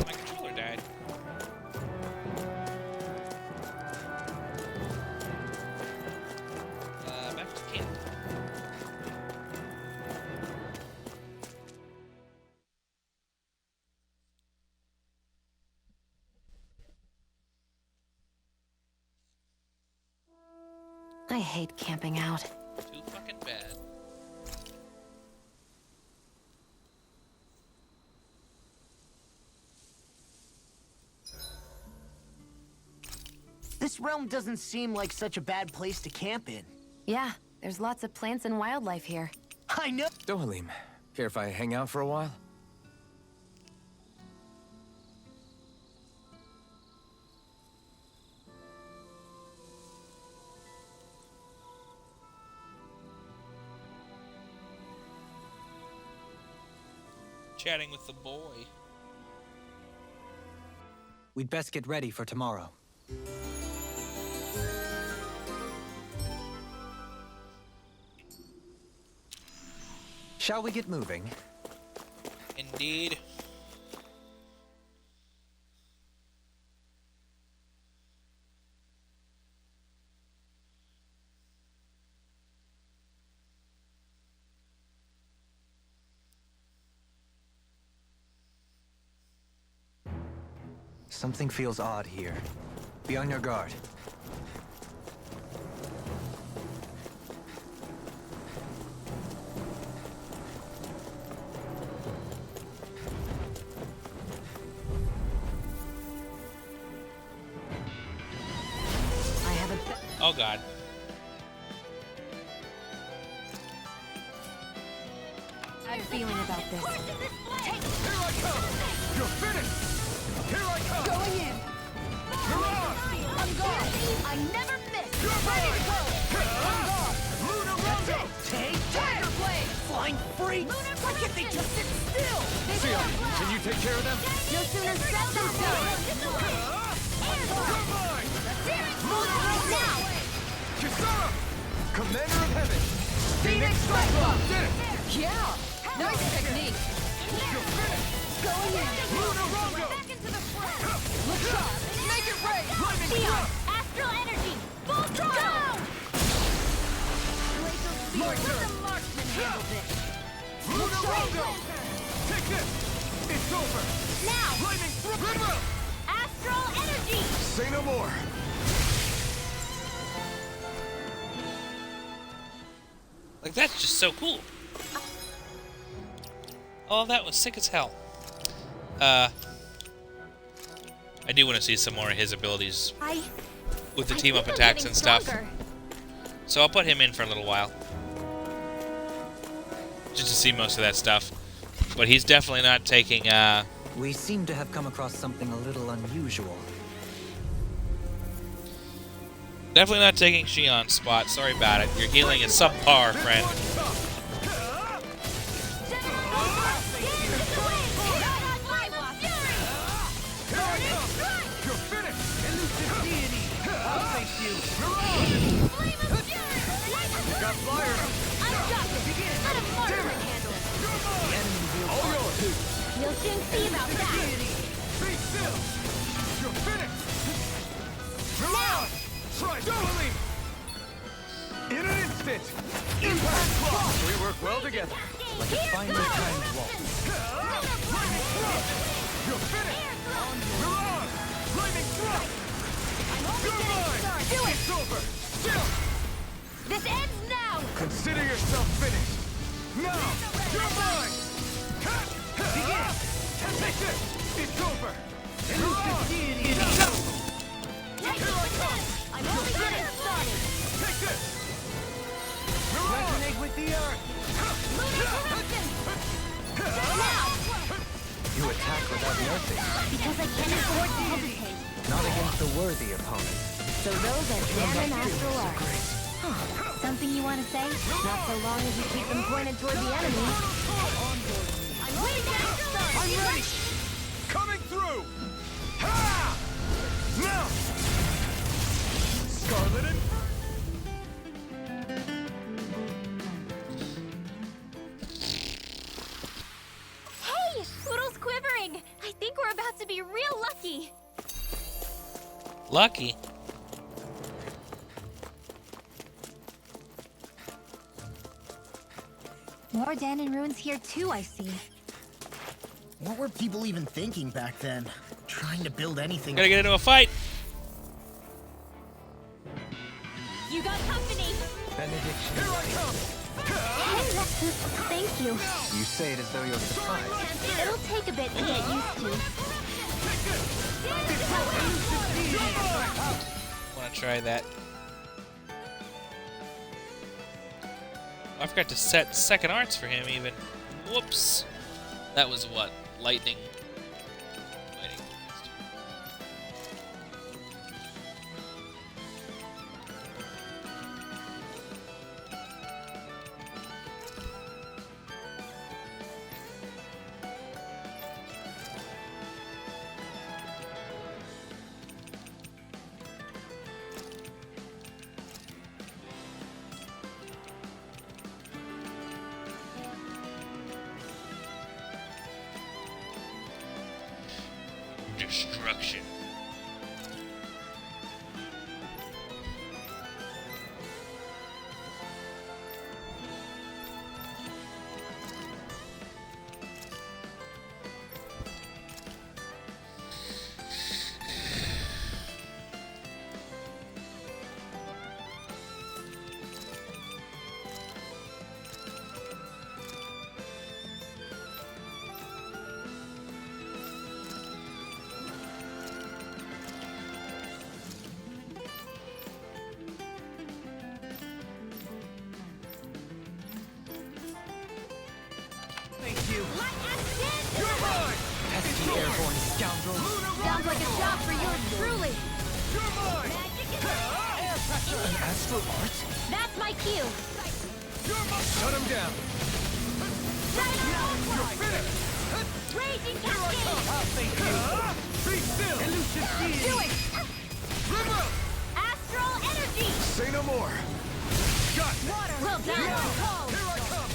My controller died. Back to camp. I hate camping out. Too fucking bad. This realm doesn't seem like such a bad place to camp in. Yeah, there's lots of plants and wildlife here. I know. Dohalim, care if I hang out for a while? Chatting with the boy. We'd best get ready for tomorrow. Shall we get moving? Indeed. Something feels odd here. Be on your guard. I haven't... Oh god. I'm feeling about this. Here I come! You're finished! Here I come! Going in! Mirage! On guard! I never miss! You're Ready to mine! go! On guard! Luna Rondo! Take Tiger blade! flying freaks! Why can't they just sit still? Seal, can you take care of them? No sooner said than done! You're mine! Now! Kisara! Commander of Heaven! Phoenix Cyclone! Did it! Yeah! Nice technique! You're finished! Going in. Luna Rongo! Back into the fray. Look sharp! Make it rain! Lightning Theon, strike! astral energy. Full throttle. Glacial speed. My Let turn. the marksman handle this. Luna Rongo! Take this! It's over! Now, Lightning strike! astral energy. Say no more! Like, that's just so cool. Oh, that was sick as hell. I do want to see some more of his abilities with the team-up think I'm attacks getting and stuff. stronger. So I'll put him in for a little while. Just to see most of that stuff. But he's definitely not taking, We seem to have come across something a little unusual. definitely not taking Shion's spot. Sorry about it. Your healing is subpar, friend. You're finished! Elusive deity! I'll face you! Got fire! All yours! You'll soon see about that. Be still! You're finished! Milan! Try dueling! In an instant! Impact block! We work well together. Like a finely timed waltz. You're finished! Milan! Lightning thrust! You're mine! It's over! Still! This ends now. Consider yourself finished! Now! You're mine! Begin! Take this! It's over! Elusive deity! Here I come! I'm only getting started. Take this! Resonate with the earth! Now, You attack without mercy. because I can't afford to hesitate. Not against a worthy opponent. So those are Dan and Astral Arts. Something you want to say? Not so long as you keep them pointed toward the enemy. I'm waiting to get started. I'm ready! Coming through! Ha! Now! Scarlet and... Hey, Poodle's quivering. I think we're about to be real lucky. Lucky. More Danon ruins here too, I see. What were people even thinking back then? Trying to build anything. Gotta get into a fight. You got company. Benediction. Here I come! Thank you. You say it as though you're surprised. It'll take a bit to get used to. Want to try that? I forgot to set second arts for him even. Whoops. That was what? Lightning. Lightning. Destruction. Thank you! You're mine! Pesky airborne scoundrel. Sounds like a job for yours truly. You're mine! An astral art? That's my cue. You're mine! Shut him down! You're finished! Raging cascade. I'll thank you! Be still! Elusive deity! Do it. River! Astral energy. Say no more! Got it! Well done. Here I come!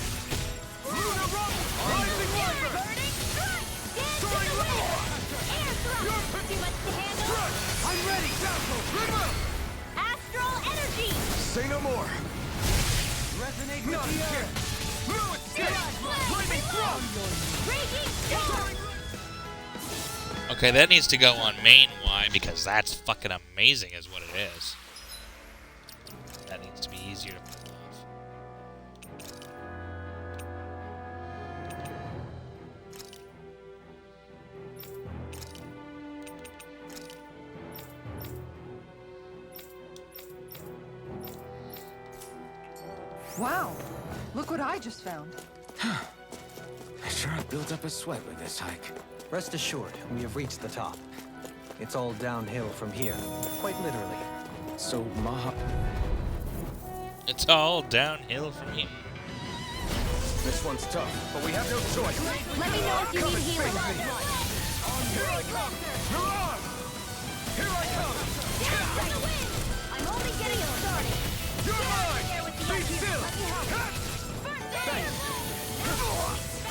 Luna Rock! Rising Wyvern! Too much to handle. I'm ready! Astral energy. Say no more! Resonate with the earth! Lightning Raging storm. Okay, that needs to go on main Y because that's fucking amazing is what it is. That needs to be easier to pull off. Wow! Look what I just found. I sure have built up a sweat with this hike. Rest assured, we have reached the top. It's all downhill from here, quite literally. So, It's all downhill from here. This one's tough, but we have no choice. Let me know if you need healing. Here I come! Mirage! Here I come! I'm only getting started. You're mine! Be still!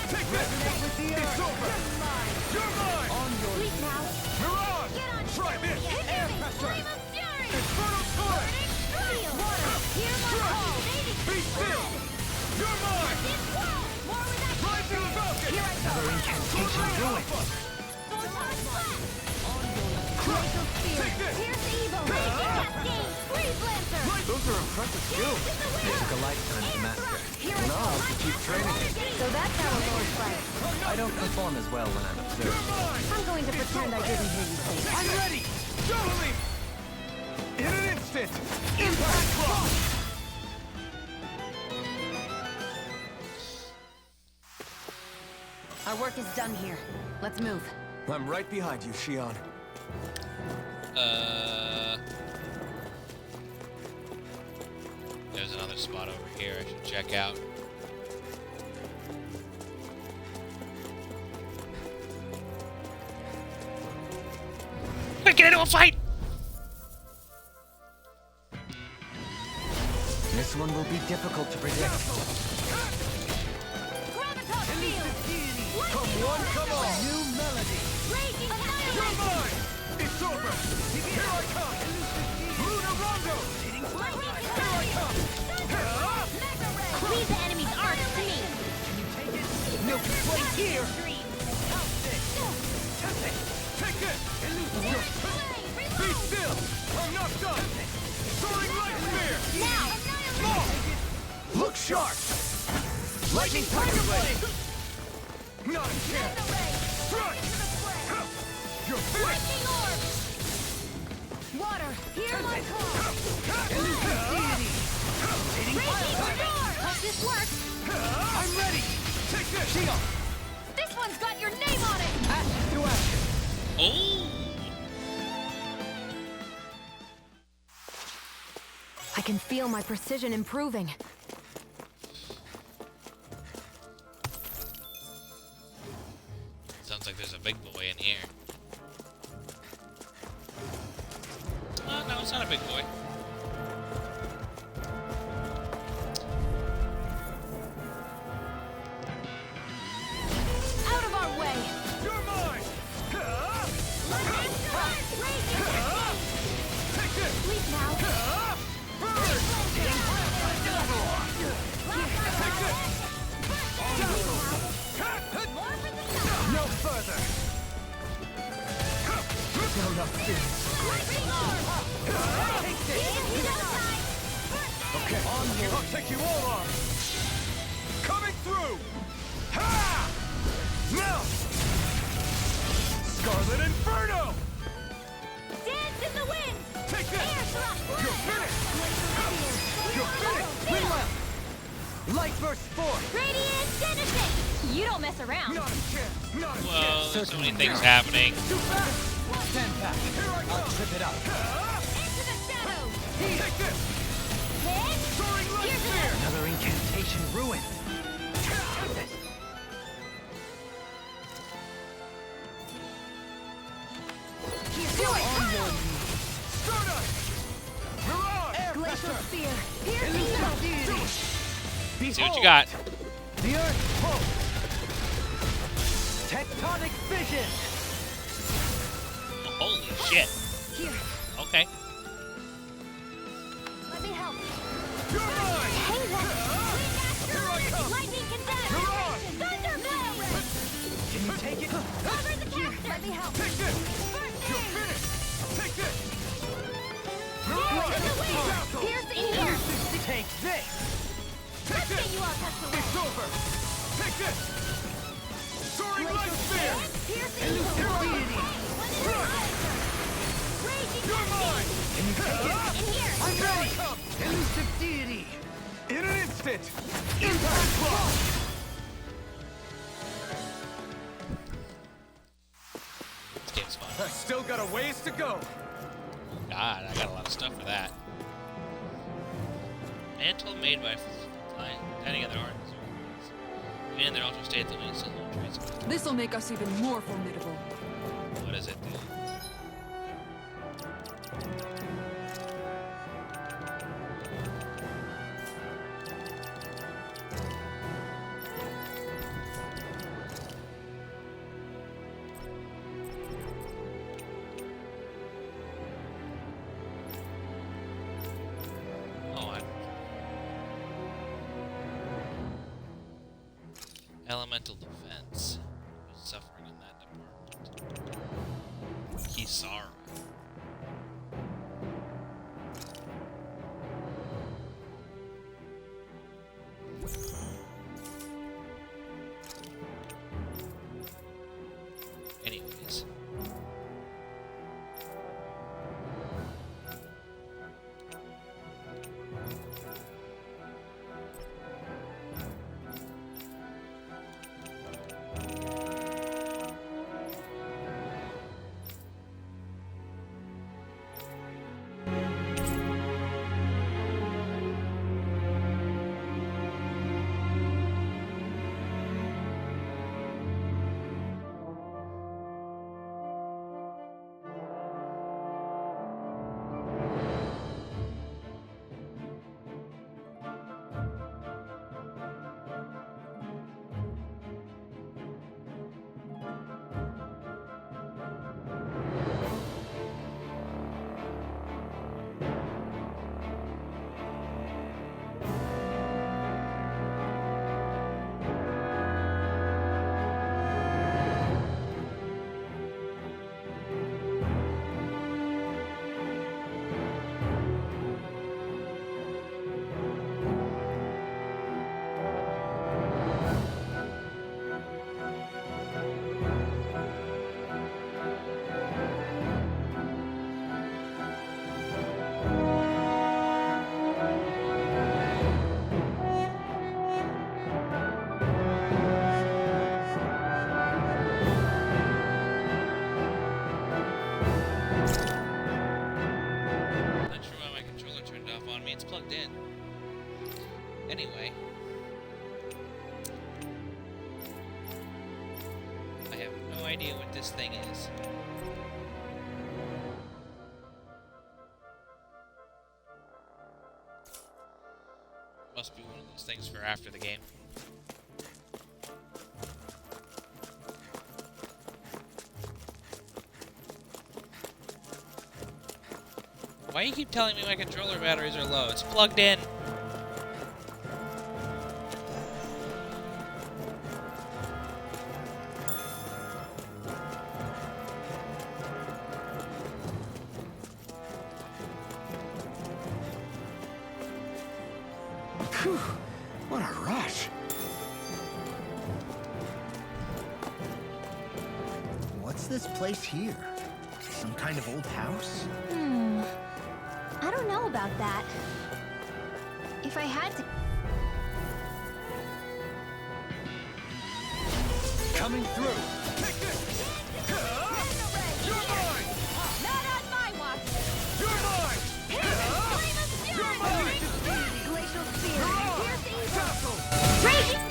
Take this! It's over! You're mine! Sleep now. Mirage! Get on. Try this! Air pressure. Flame of fury. Infernal Torrent! Steel. Water. Hear my call. Be still! You're mine! More with that. Ride to the Falcon! Here I go. Incantation ruined. Take this! Here's evil. Raging cascade. Freeze lancer. Those are impressive skills. It took a lifetime to master. And I'll have to keep training. So that's how a lord fights. I don't perform as well when I'm observed. I'm going to pretend I didn't hear you say that. I'm ready! Totally! In an instant! Impact clock! Our work is done here. Let's move. I'm right behind you, Shion. There's another spot over here I should check out. Quick, get into a fight! This one will be difficult to predict. Gravitas field. Come one, come all! New melody. Raging You're annihilation. mine! It's over! Here I come! Luna Rondo! Here I come! Leave the enemy's arc to me. No complaints here! Take this! Be still! I'm not done! Soaring Light Spear! Now. More! Look sharp! Lightning Tiger Blade! Not a chance! Strike! You're finished! Lightning orb. Water. Hear my call. Raging roar. Hope this works. I'm ready! Take this! Shion! This one's got your name on it. Action to action! Oh! I can feel my precision improving. Sounds like there's a big boy in here. No, it's not a big boy. Out of our way. You're mine! Lightning strike. Raging cascade. Take this! Sleep now. Burn! Take this! More for the sun. No further! No, no, this! Lightning orb. Take this! Showtime. Okay, I'll take you all on! Coming through! Ha! Now! Scarlet Inferno! Dance in the wind. Take this! Air thrust. You're finished! You're finished! Meanwhile! Light burst forth! Radiant Genesis. You don't mess around. Not a chance! Not a Whoa, chance! there's so many things happening. Too fast! Stand back! Here I go! Trip it up. Into the shadows. Take this! Hit. Soaring Light Spear! Another incantation ruined. Stardust! Mirage! Air Glacial pressure! spear. Piercing mouth. See what you got. The Earth pulse! Tectonic vision! Holy shit. Here, Okay. let me help. You're mine! Hey, what? Here I come! Lightning You're on! Thunderblade! Can you take it? Cover the caster! Let me help. Take this! First You're aid! finished! Take this! Fire to the wings! Tackle! Pierce in here! Take this! Take Let's get this! you all tucked away! It's over! Take this! Soaring light spear! Pierce in here! Elucidity! Raging You're mine! Cascade! Can you take it? In here! I'm ready! Elusive deity! In an instant! Impact block! This game's fun. I still got a ways to go. God, I got a lot of stuff for that. Mantle made by tying together arms. And there also stayed the wings alone traits. This'll make us even more formidable. What does it do? Oh, elemental defense. Who's suffering in that department? Kisara. Anyways. Not sure why my controller turned off on me. It's plugged in. Anyway. I have no idea what this thing is. Must be one of those things for after the game. Why do you keep telling me my controller batteries are low? It's plugged in. Phew, what a rush. What's this place here? Some kind of old house? I don't know about that. If I had to... Coming through. Take this! You're mine! Not on my watch! You're mine! Flame of Fury! Glacial Spear! Pierce evil! Tackle! Raging...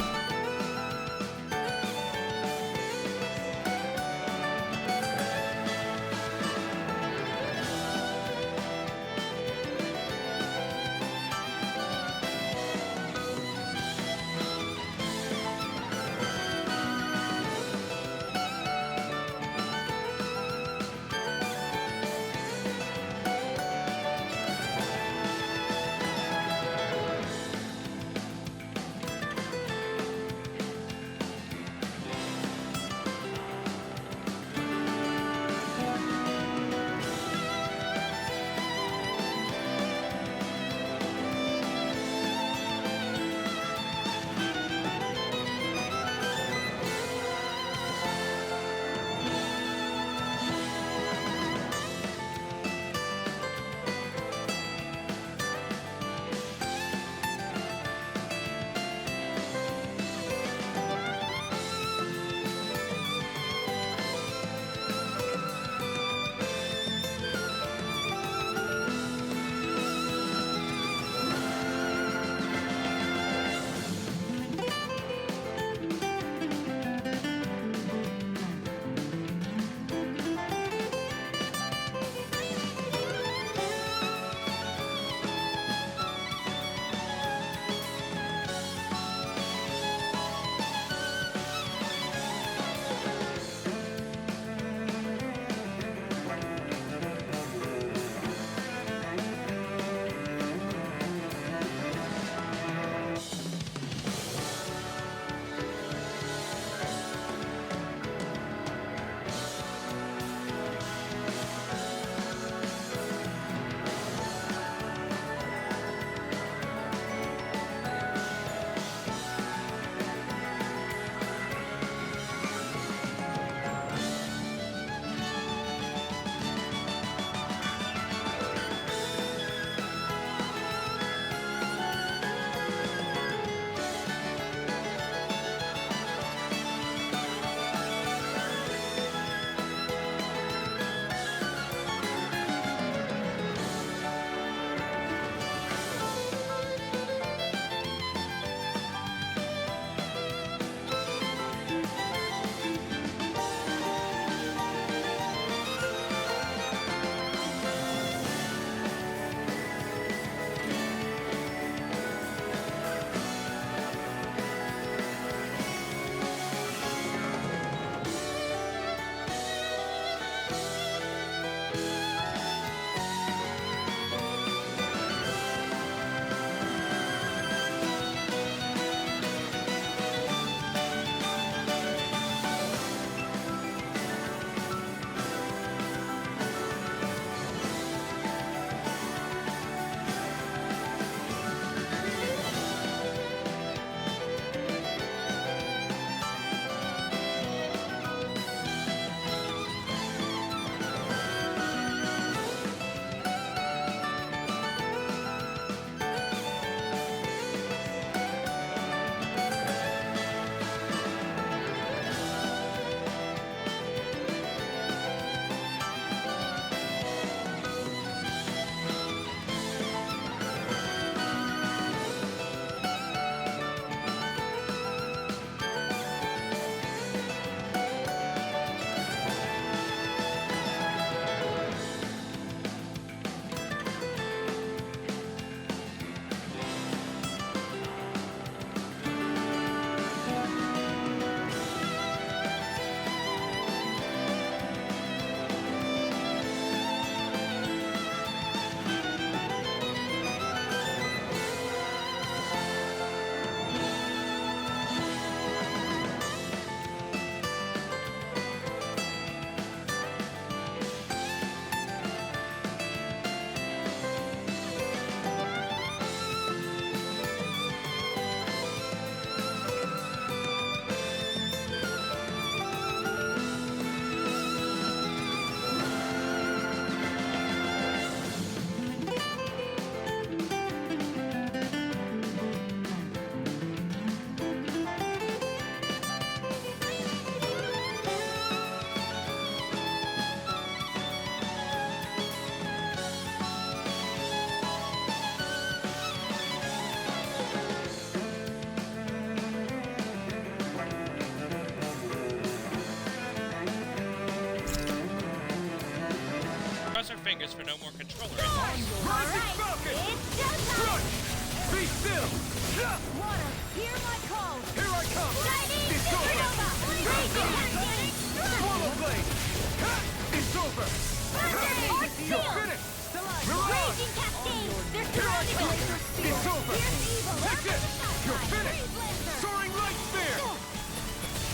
triggers for no more controller. Rising Falcon! Crush! Be still! Water, hear my call! Here I come! Chinese It's over! Swallow Blade! Ha! It's over! You're finished! Mirage! Raging Cascade! They're Here I surrounding come! us! It's over! Here's evil! Take this! You're finished! Soaring Light Spear!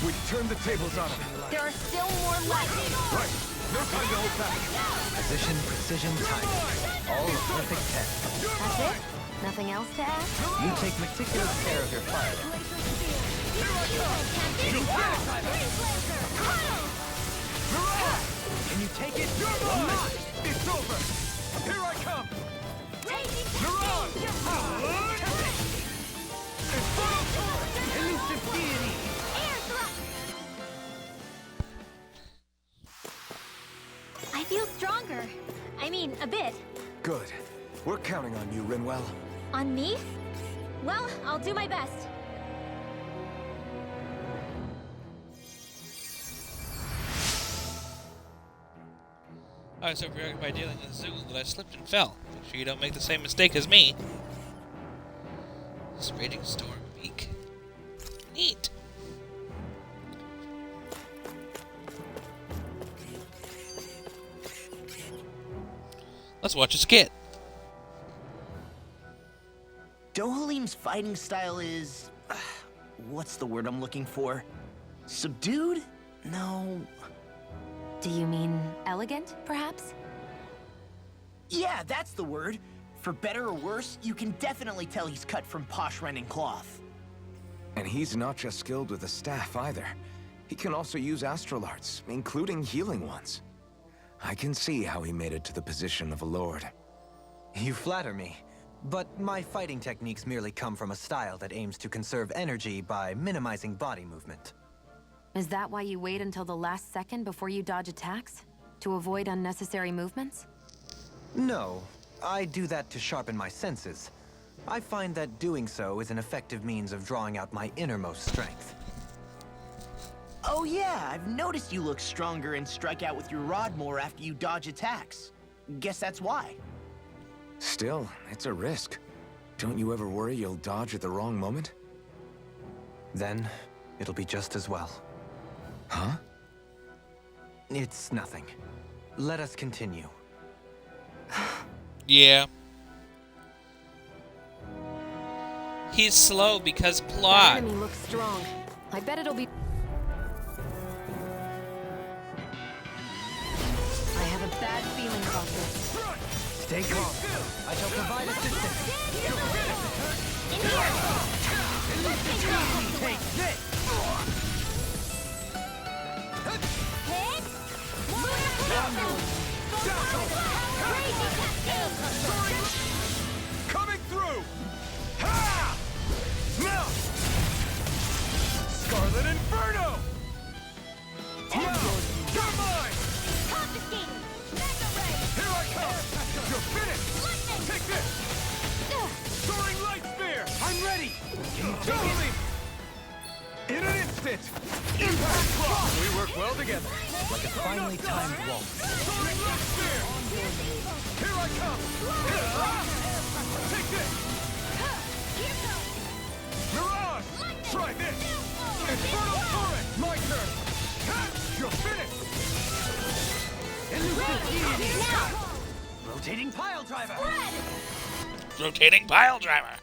We turned the tables on him. There are still more lights! Right. No time to hold back. Position, precision, timing. All a perfect 10. That's it? Nothing else to add? You take meticulous care of your fire. Can you take it? You're mine! It's over! Here I come! Mirage! Infernal Torrent! Elusive Deity! I feel stronger. I mean, a bit. Good. We're counting on you, Rinwell. On me? Well, I'll do my best. I was so preoccupied dealing with Zool that I slipped and fell. Make sure you don't make the same mistake as me. This raging storm peak. Neat. Let's watch a skit. Dohalim's fighting style is... what's the word I'm looking for? Subdued? No... Do you mean elegant, perhaps? Yeah, that's the word. For better or worse, you can definitely tell he's cut from posh Renin cloth. And he's not just skilled with the staff either. He can also use astral arts, including healing ones. I can see how he made it to the position of a lord. You flatter me. But my fighting techniques merely come from a style that aims to conserve energy by minimizing body movement. Is that why you wait until the last second before you dodge attacks? To avoid unnecessary movements? No, I do that to sharpen my senses. I find that doing so is an effective means of drawing out my innermost strength. Oh yeah, I've noticed you look stronger and strike out with your rod more after you dodge attacks. Guess that's why. Still, it's a risk. Don't you ever worry you'll dodge at the wrong moment? Then, it'll be just as well. Huh? It's nothing. Let us continue. Yeah. He's slow because plot. The enemy looks strong. I bet it'll be... I have a bad feeling about this. Stay calm. I shall provide assistance. Take this! Coming through! Ha! Now! Scarlet Inferno! Now! You're mine! Here I come! You're finished! Take this! Soaring Light Spear! I'm ready! Totally! In an instant! Impact Claw! We work well together. Like a finely timed waltz. Soaring Light Spear! Here I come! Take this! Mirage! Try this! Infernal Torrent! My turn! You're finished! Rotating pile driver. Rotating pile driver.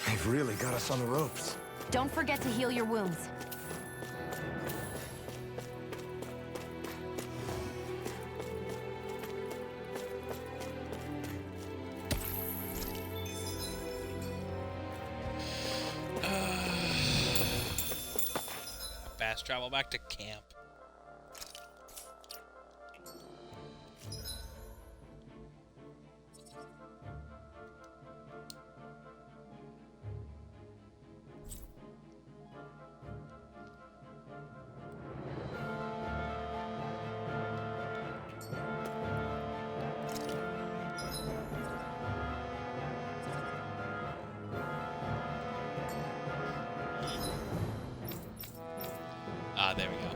They've really got us on the ropes. Don't forget to heal your wounds. Fast travel back to camp. Ah, there we go.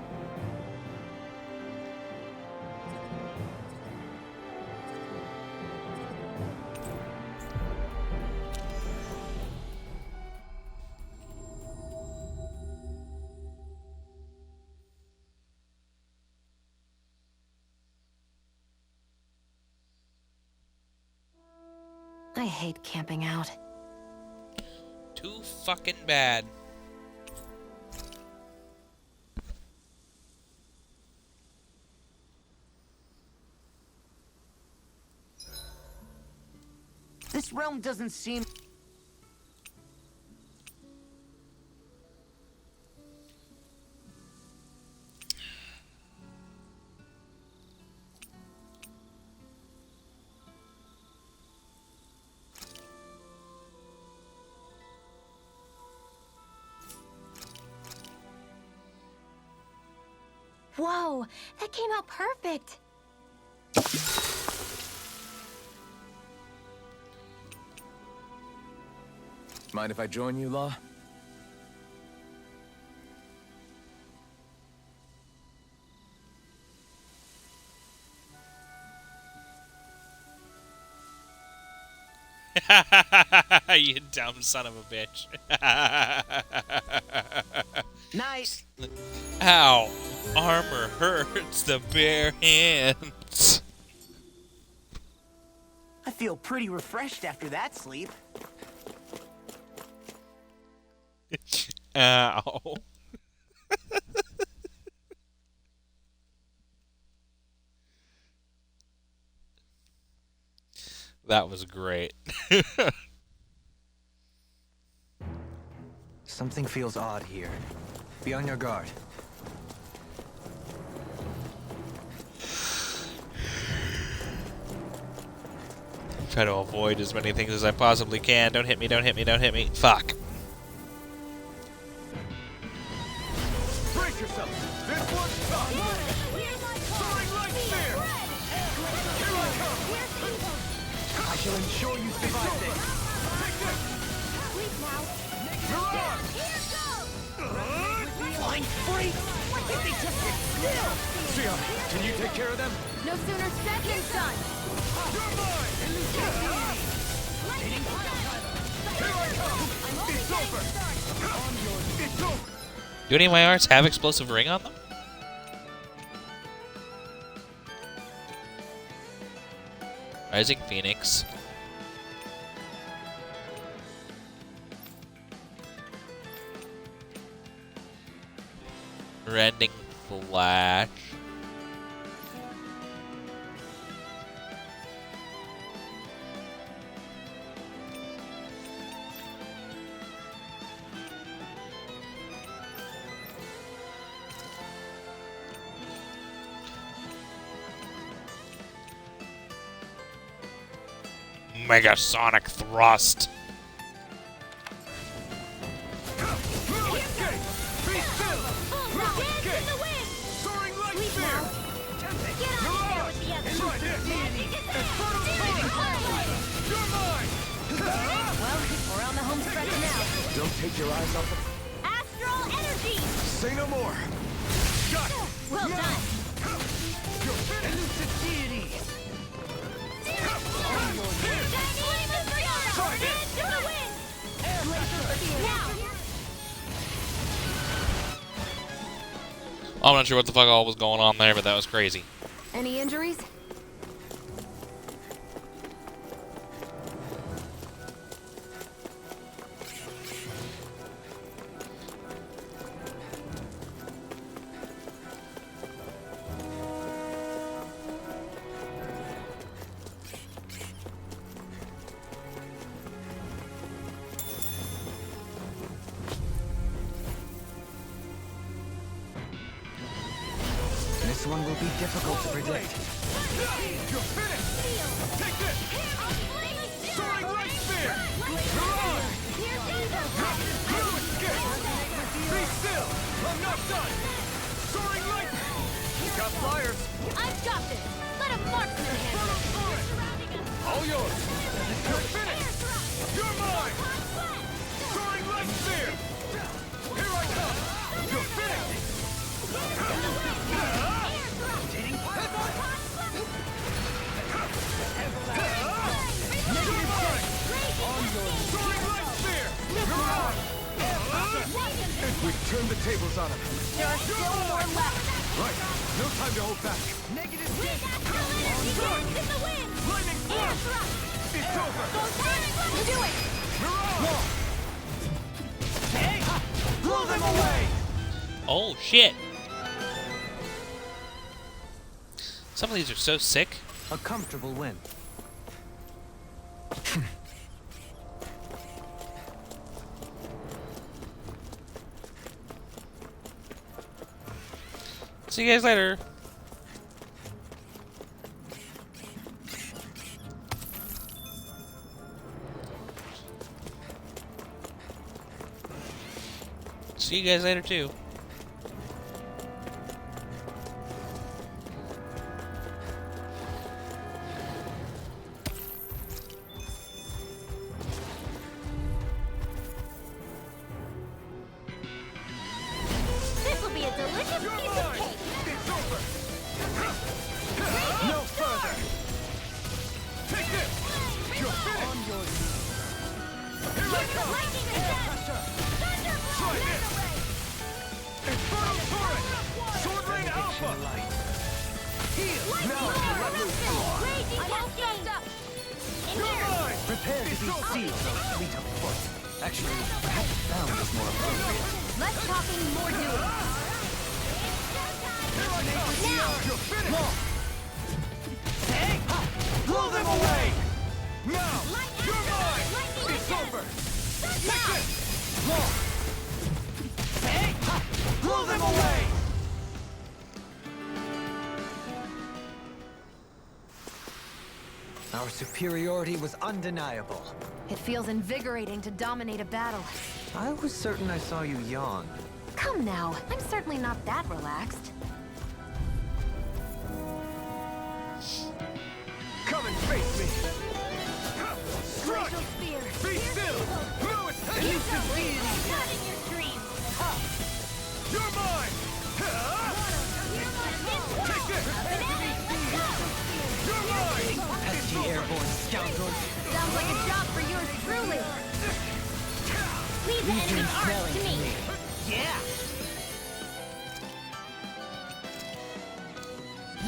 I hate camping out. Too fucking bad. This realm doesn't seem... Whoa, that came out perfect. Mind if I join you, Law? You dumb son of a bitch. Nice. Ow. Armor hurts the bare hands. I feel pretty refreshed after that sleep. Ow. That was great. Something feels odd here. Be on your guard. Try to avoid as many things as I possibly can. Don't hit me, don't hit me, don't hit me. Fuck. Brace yourself. This one's tough. Soaring light spear. Here I come. I shall ensure you survive this. Take this. Mirage. Flying free! What did they just sit still? Sia, can you take care of them? No sooner said than done. You're mine. Here I come. It's over. It's over. Do any of my arts have explosive ring on them? Rising Phoenix. Rending Flash. Megasonic Thrust. Be still. Soaring light spear. Mirage. Try this. Infernal Torrent. You're mine. Well, we're on the home stretch now. Don't take your eyes off it. Astral energy. Say no more. Got it. Well done. You're finished. Deity. Try this. I'm not sure what the fuck all was going on there, but that was crazy. Any injuries? This one will be difficult to predict. You're finished. Take this. Soaring light spear. Mirage. No escape. Be still. I'm not done. Soaring light. Got flyers. I've got this. Let him march to the Infernal Torrent. All yours. You're finished. You're mine. Soaring light spear. Here I come. You're finished. We turn the tables on him. There are still more left. Right. No time to hold back. Negative. In the wind. Lightning thrust. It's over. Do it! Mirage! Hey! Blow them away! Oh shit! Some of these are so sick. A comfortable win. See you guys later. See you guys later too. This will be a delicious You're piece of mine! cake. It's over! No further! Take this! You're finished! Here I come! Lightning Air attack! pressure! Thunderblow! Try this! Laser ray! Inferno turret! Sword Rain Alpha! Heal! Now let loose! Raging cascade! In You're here! mine! Prepare to be sealed, fleet of foot. Actually, perhaps bound is more appropriate. Less talking, more doing. Here I come! You're finished! Hey! Blow them away! Now! You're mine! It's over! Take this! Hey! Blow them away! Our superiority was undeniable. It feels invigorating to dominate a battle. I was certain I saw you yawn. Come now, I'm certainly not that relaxed. Come and face me! Strike! Glacial spear. Be still! No escape! Elusive deity! Not in your dreams! You're mine! Take this! You're mine! Pesky airborne scoundrel. Sounds like a job for yours truly. Leave the end of art to me! Yeah!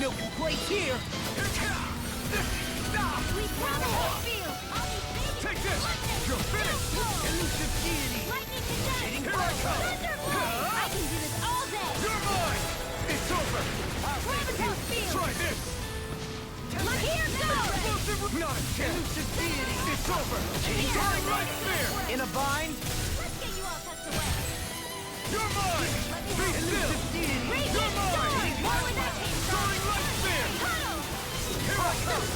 No complaints here! We promise the field! Take this! You're finished! Elusive deity! Lightning attack! Here I come! Thunderblow! I can do this all day! You're mine! It's over! Gravitas field! Try this! Look here, go! Explosive! Not a chance! It's over! Soaring Light Spear! In a bind? Let's get you all tucked away! You're mine! Be still! Raging You're mine! storm! More where that came from! Soaring Light Spear! Tunnel! Here I come!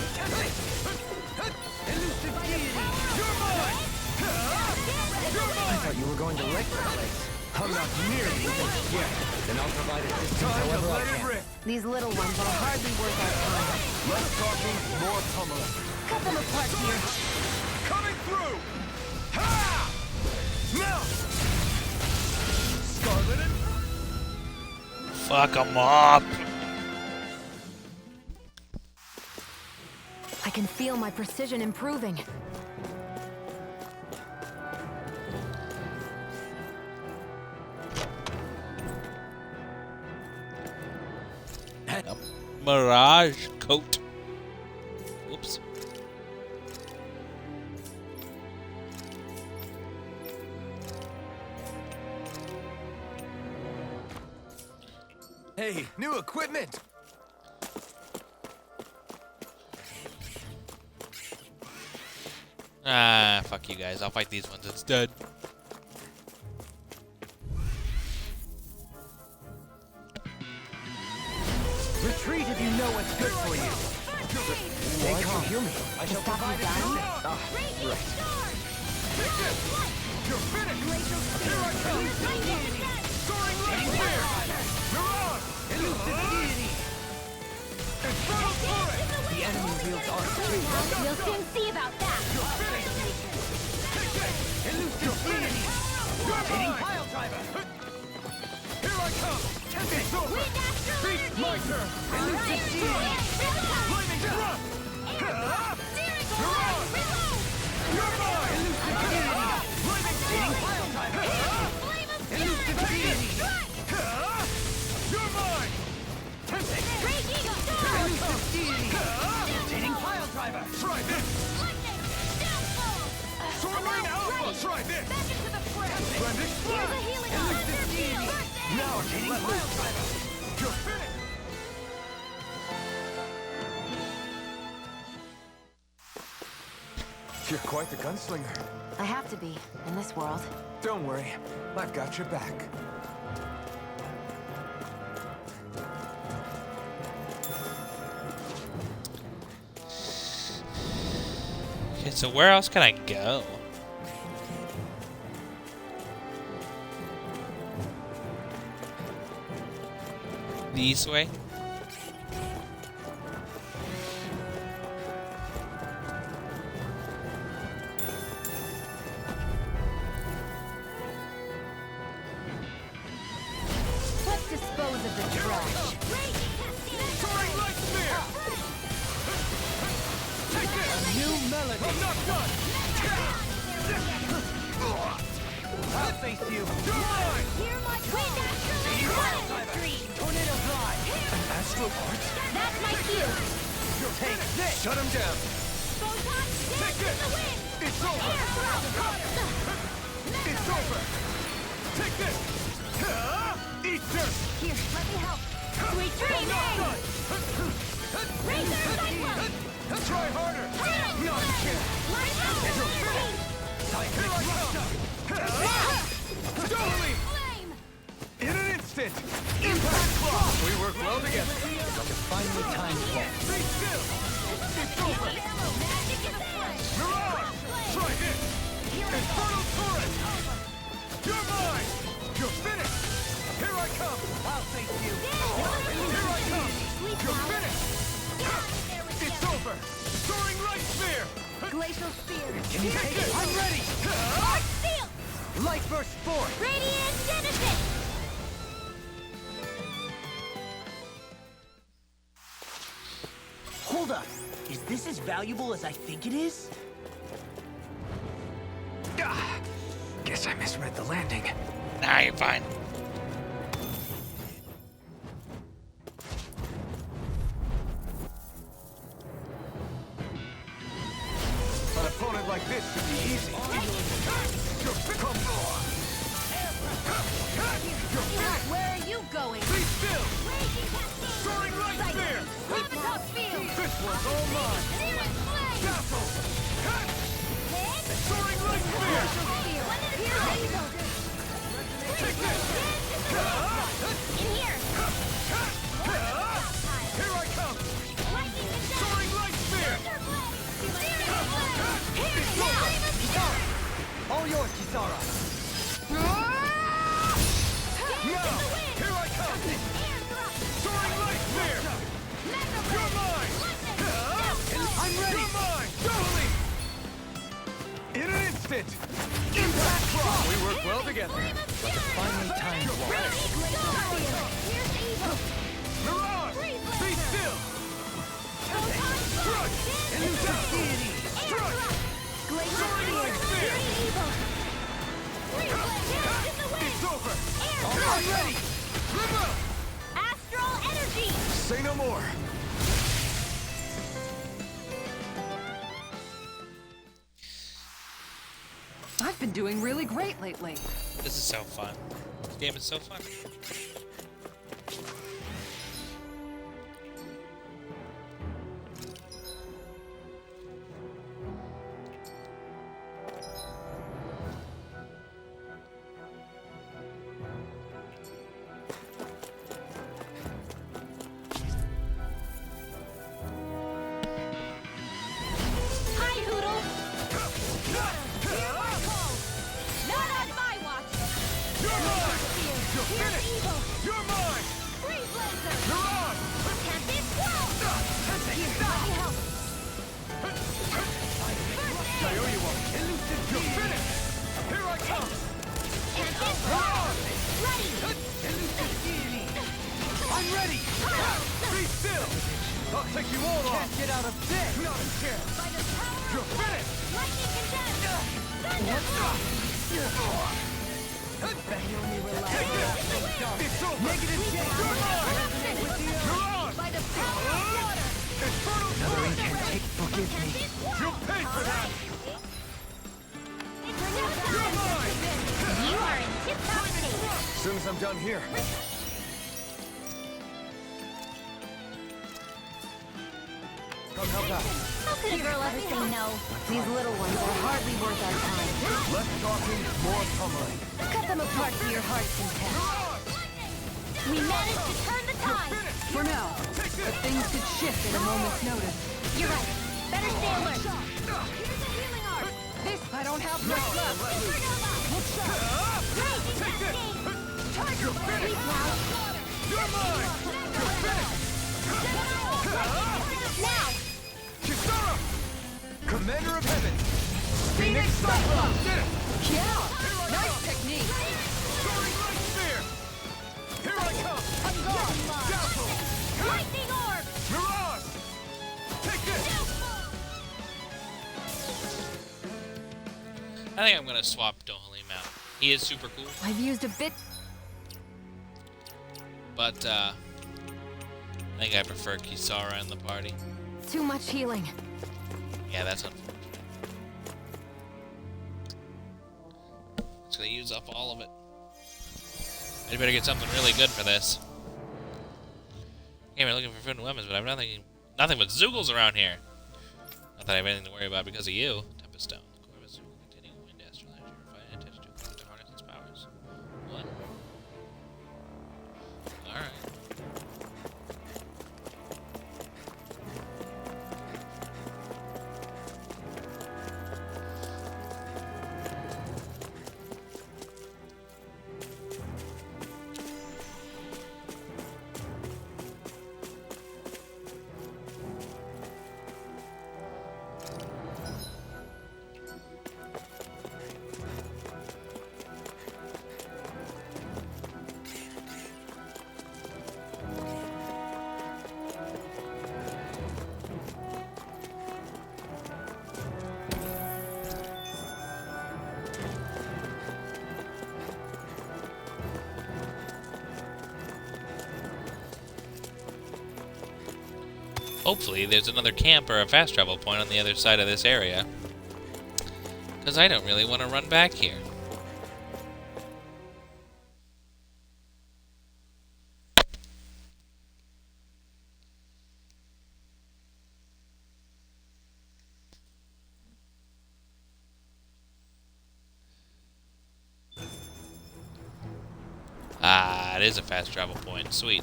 Elusive deity! You're mine! You're I mine! thought you were going to wreck the place. I'm not nearly finished yet. Then I'll provide assistance Time to however I let it can. rip! These little ones are hardly worth our time. Less talking, more pummeling. Cut them apart here. Coming through! Ha! Now! Scarlet and... Fuck 'em up. I can feel my precision improving. A mirage coat. Oops. Hey, new equipment! Ah, fuck you guys. I'll fight these ones instead. Retreat if you know what's good for you. Stay calm. Heal me. I shall Stop provide you dying? assistance. Raging storm! Take this! You're finished! Here I come! Lightning attack! Soaring Light Spear! Mirage! Elusive deity! Infernal Turret! The enemy wields our strength. You'll soon see about that! Take this! Elusive deity! You're mine! Pile driver! Here I come! It's over! Wind astral Beast energy! my turn! Elusive deity! Lightning thrust! Steering Mirage! reload! You're mine! Lightning thrust! Flame of fury! Strike! You're mine! Raging storm! Elusive deity! Rotating pile driver! Try this! Lightning! Downfall! Try this! Back into the fray! Splendid Here's splash! a healing Thunder Field! Now I'm hitting loose! You're finished! You're quite the gunslinger. I have to be, in this world. Don't worry, I've got your back. Okay, so where else can I go? This way? Let's dispose of the trash. Soaring light spear! Take this! New melody. I'm not done! I'll face you. You're mine! Hear my Tornado fly. An astral art? That's my cue. Take this. Shut him down. Photon Take dance in this! the wind. It's over! It's over! Take this! Eat dirt! Here, let me help. Sweet I'm not dreaming. done! Razor cyclone. Try harder! Not a chance! Light out. Here I come! Totally! Flame. In an instant! Impact block! We work well together! Finally time for. Be still! It's over! Magic in the flesh. Mirage! Try this! Infernal Torrent! You're mine! You're finished! Here I come! I'll face you. Here I come! You're finished! There we It's go. over! Soaring Light Spear! Glacial spear. Can you take it? I'm ready. Arc seal. Light burst forth. Radiant Genesis. Hold up. Is this as valuable as I think it is? Ah, guess I misread the landing. Nah, you're fine. An opponent like this should be easy. You're come on! You're finished! Where are you going? Be still! Soaring Light Spear! Sweep the top field. This one's all mine! Searing flame. Dazzle! Hit. Soaring Light Spear! Spear. Here's Angel. Take this! In here. Here I come! Lightning and death. Soaring Light Spear! Searing flame. Here now. All yours, Kisara. Now! Here I come! Soaring Light Spear! You're mine! I'm ready. You're mine! Totally! In an instant! Impact block! We work well together. Finally time for. Here's evil. Mirage! Be still! Strut! Elusive deity. Strut! Soaring Light Spear! It's over! I'm ready. River! Astral energy. Say no more! I've been doing really great lately. This is so fun. This game is so fun. Hi, Hoodle. Not on my watch. You're mine! Spear. You're Here's finished! evil. You're mine! Freeze laser. Mirage! Tempest swirl. Here, let me help. I owe you one. You're finished! Here I come! Tempest swirl. Ready. I'm ready. Be still! I'll take you all on! Get out of this. Not a chance! By the power You're of finished! lightning condensed. Thunderbolt. Take this! It's over! Negative J. You're mine! Mirage! By the power of water. Infernal Nothing Torrent! can take forgive me. You'll pay for that! It's You're done here. Come help out. How could a girl ever say no? These little ones are hardly worth our time. Less talking, more pummeling. Cut them apart to your heart's content. We managed to turn the tide! For now, but things could shift at a moment's notice. You're right. Better stay alert. This I don't have much left. Take this! You're finished! Sleep now. You're mine! You're finished! Now! Kisara! Commander of Heaven! Phoenix Cyclops! Did it! Yeah! Nice technique! Soaring Light Spear! Here I come! I'm gone. Dazzle! Lightning orb! Mirage! Take this! I think I'm gonna swap Dohalim out. He is super cool, I've used a bit. but I think I prefer Kisara in the party. Too much healing. Yeah, that's unfortunate. It's gonna use up all of it. I better get something really good for this. Came here looking for food and weapons, but I have nothing but Zoogles around here. Not that I have anything to worry about because of you. Tempest Stone. The core of a Zoogle containing wind, astral energy, refined and attached to harness its powers. What? Alright. Hopefully, there's another camp or a fast travel point on the other side of this area. Because I don't really want to run back here. Ah, it is a fast travel point. Sweet.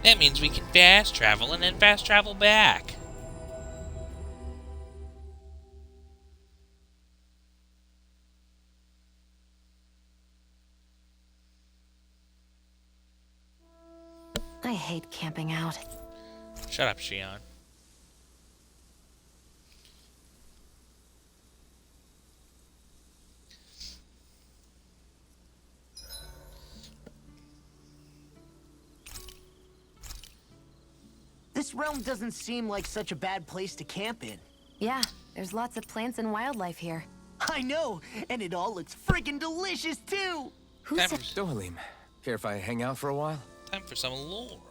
That means we can fast travel and then fast travel back. I hate camping out. Shut up, Shion. This realm doesn't seem like such a bad place to camp in. Yeah, there's lots of plants and wildlife here. I know, and it all looks freaking delicious too! Who Time said... for, Dohalim, care if I hang out for a while? time for some lore.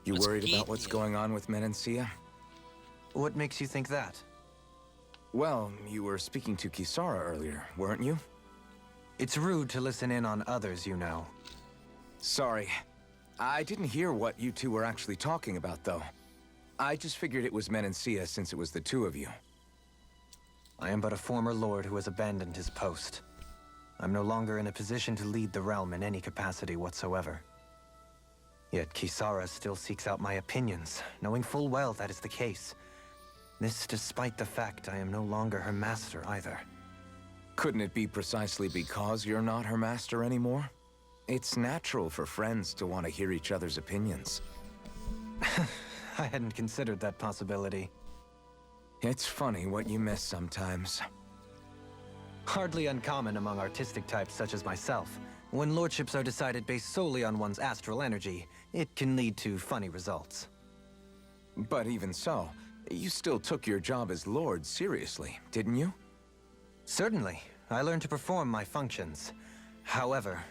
You What's worried about keeping what's you? going on with Menancia? What makes you think that? Well, you were speaking to Kisara earlier, weren't you? It's rude to listen in on others, you know. Sorry. I didn't hear what you two were actually talking about, though. I just figured it was Menancia since it was the two of you. I am but a former lord who has abandoned his post. I'm no longer in a position to lead the realm in any capacity whatsoever. Yet Kisara still seeks out my opinions, knowing full well that is the case. This despite the fact I am no longer her master either. Couldn't it be precisely because you're not her master anymore? It's natural for friends to want to hear each other's opinions. I hadn't considered that possibility. It's funny what you miss sometimes. Hardly uncommon among artistic types such as myself. When lordships are decided based solely on one's astral energy, it can lead to funny results. But even so, you still took your job as lord seriously, didn't you? Certainly. I learned to perform my functions. However,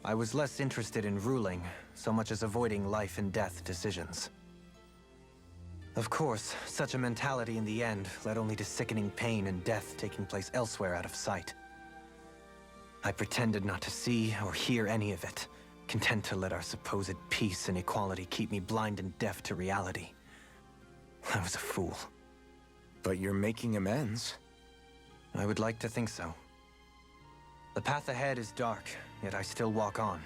I was less interested in ruling, so much as avoiding life and death decisions. Of course, such a mentality in the end led only to sickening pain and death taking place elsewhere out of sight. I pretended not to see or hear any of it, content to let our supposed peace and equality keep me blind and deaf to reality. I was a fool. But you're making amends. I would like to think so. The path ahead is dark, yet I still walk on.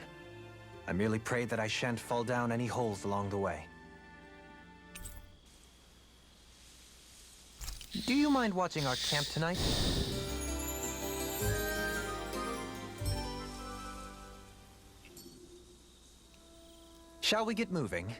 I merely pray that I shan't fall down any holes along the way. Do you mind watching our camp tonight? Shall we get moving?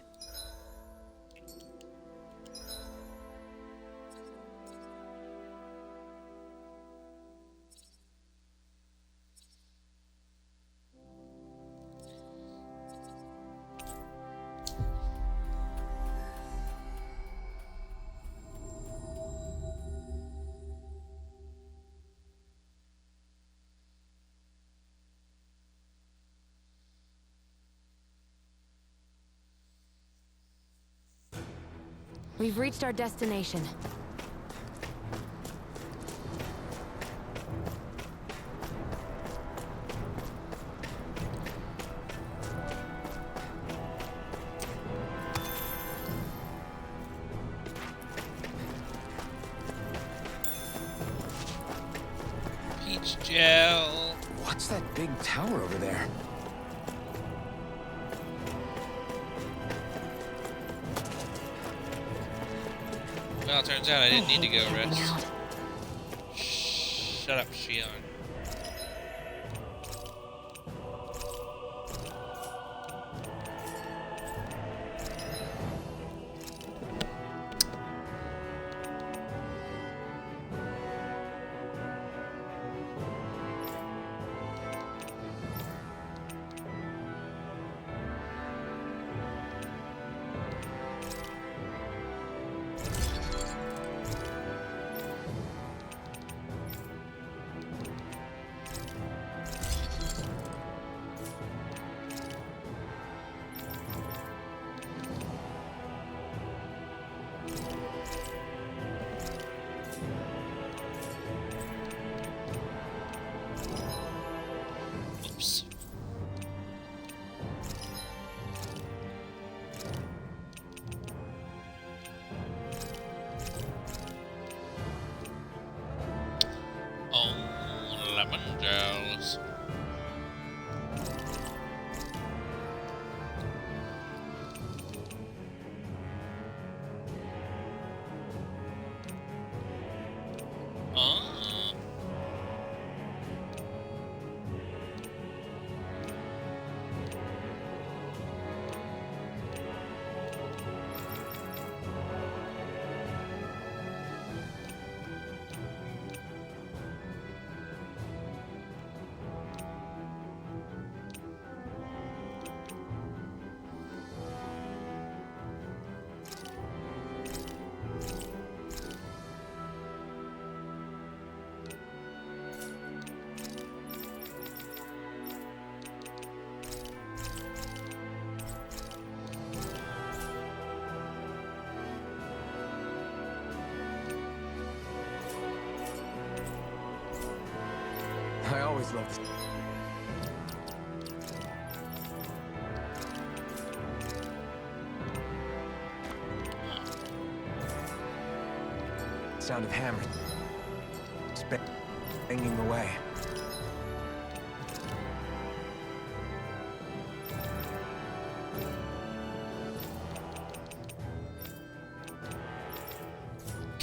We've reached our destination. Peach gel. What's that big tower over there? Well, it turns out I didn't need to go rest. Shut up, Shion. Oops. Oh, lemon gels. Oh. I always loved it. Sound of hammers. Banging away.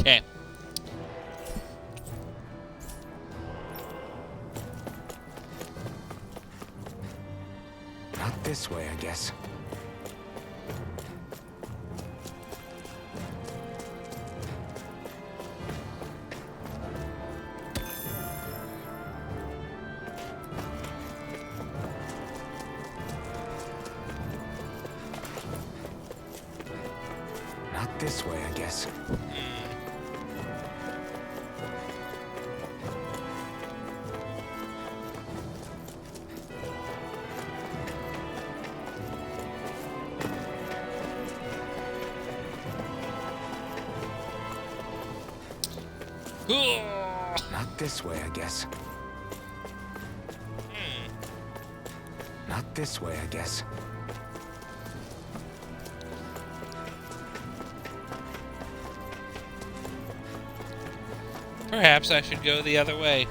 Okay. Not this way, I guess. Not this way, I guess. Not this way, I guess. Not this way, I guess. Perhaps I should go the other way.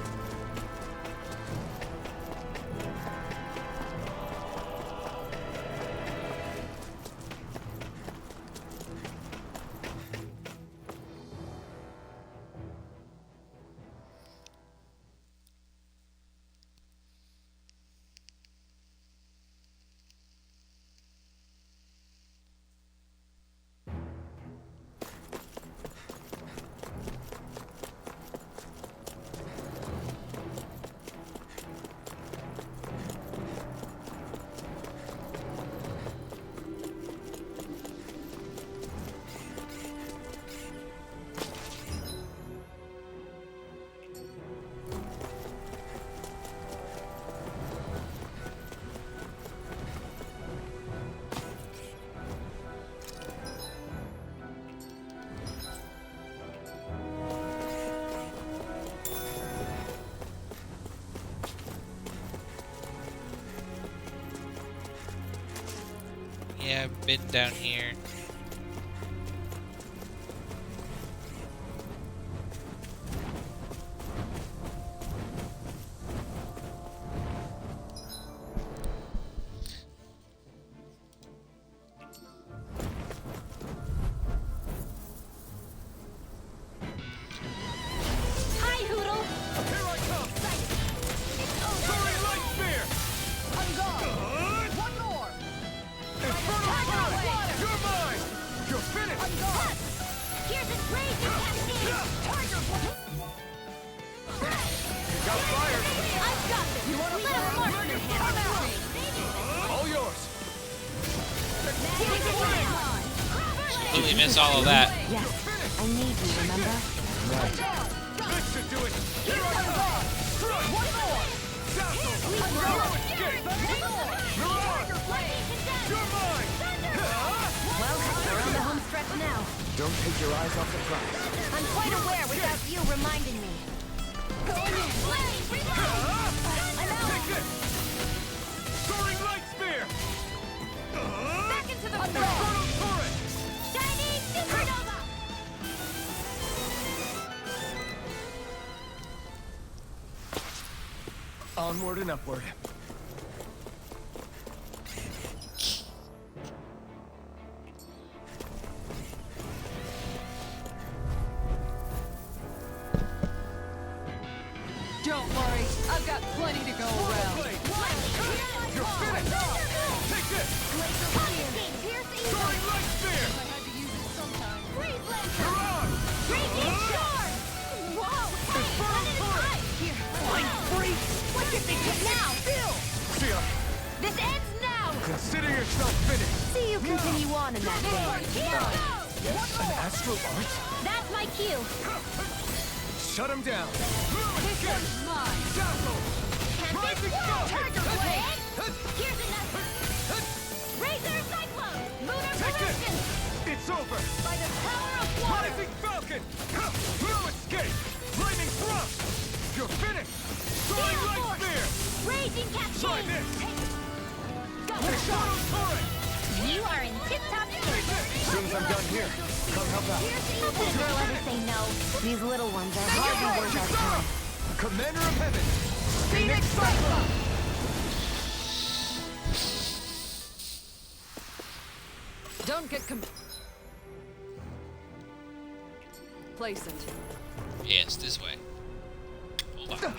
Yeah, I've been down here. Hi, Hoodle! Here I come! Soaring light spear! One more! Infernal strike! You're mine! You're finished! Here's a raging cascade! Got fired! I've got this! You want to mark your hand? All yours! Completely miss all of that. Yes, I need you, remember? This should do it! Here I come! Strike! Dazzle! No escape! Mirage! You're mine! Well, we're on the home stretch now. Don't take your eyes off the prize. I'm quite aware without you reminding me. Take this! Soaring light spear! Back into the Infernal turret! Shining supernova! Onward and upward. Don't worry, I've got plenty to go around. You're finished! Take this! Soaring light spear! I had to use it sometime. Mirage! What did they do now? See ya! This ends now! Consider yourself finished! See you continue on in that vein. An astral art? That's my cue. Shut him down! This one's mine! Dazzle! Rising sun! Tiger Blade! Here's another. Razor Cyclone! Lunar Take this! Corruption! It's over! By the power of water! Rising Falcon! No escape! Lightning thrust! You're finished! Soaring Steel light Force! spear! Raging Cascade! Try this! Go! Infernal turret! You are in tip-top shape! Soon as I'm done here, come help out. How could a girl ever say no? These little ones are hardly worth our time. Commander of Heaven! Phoenix Cyclone! Don't get complacent. Yes, this way. Hold on.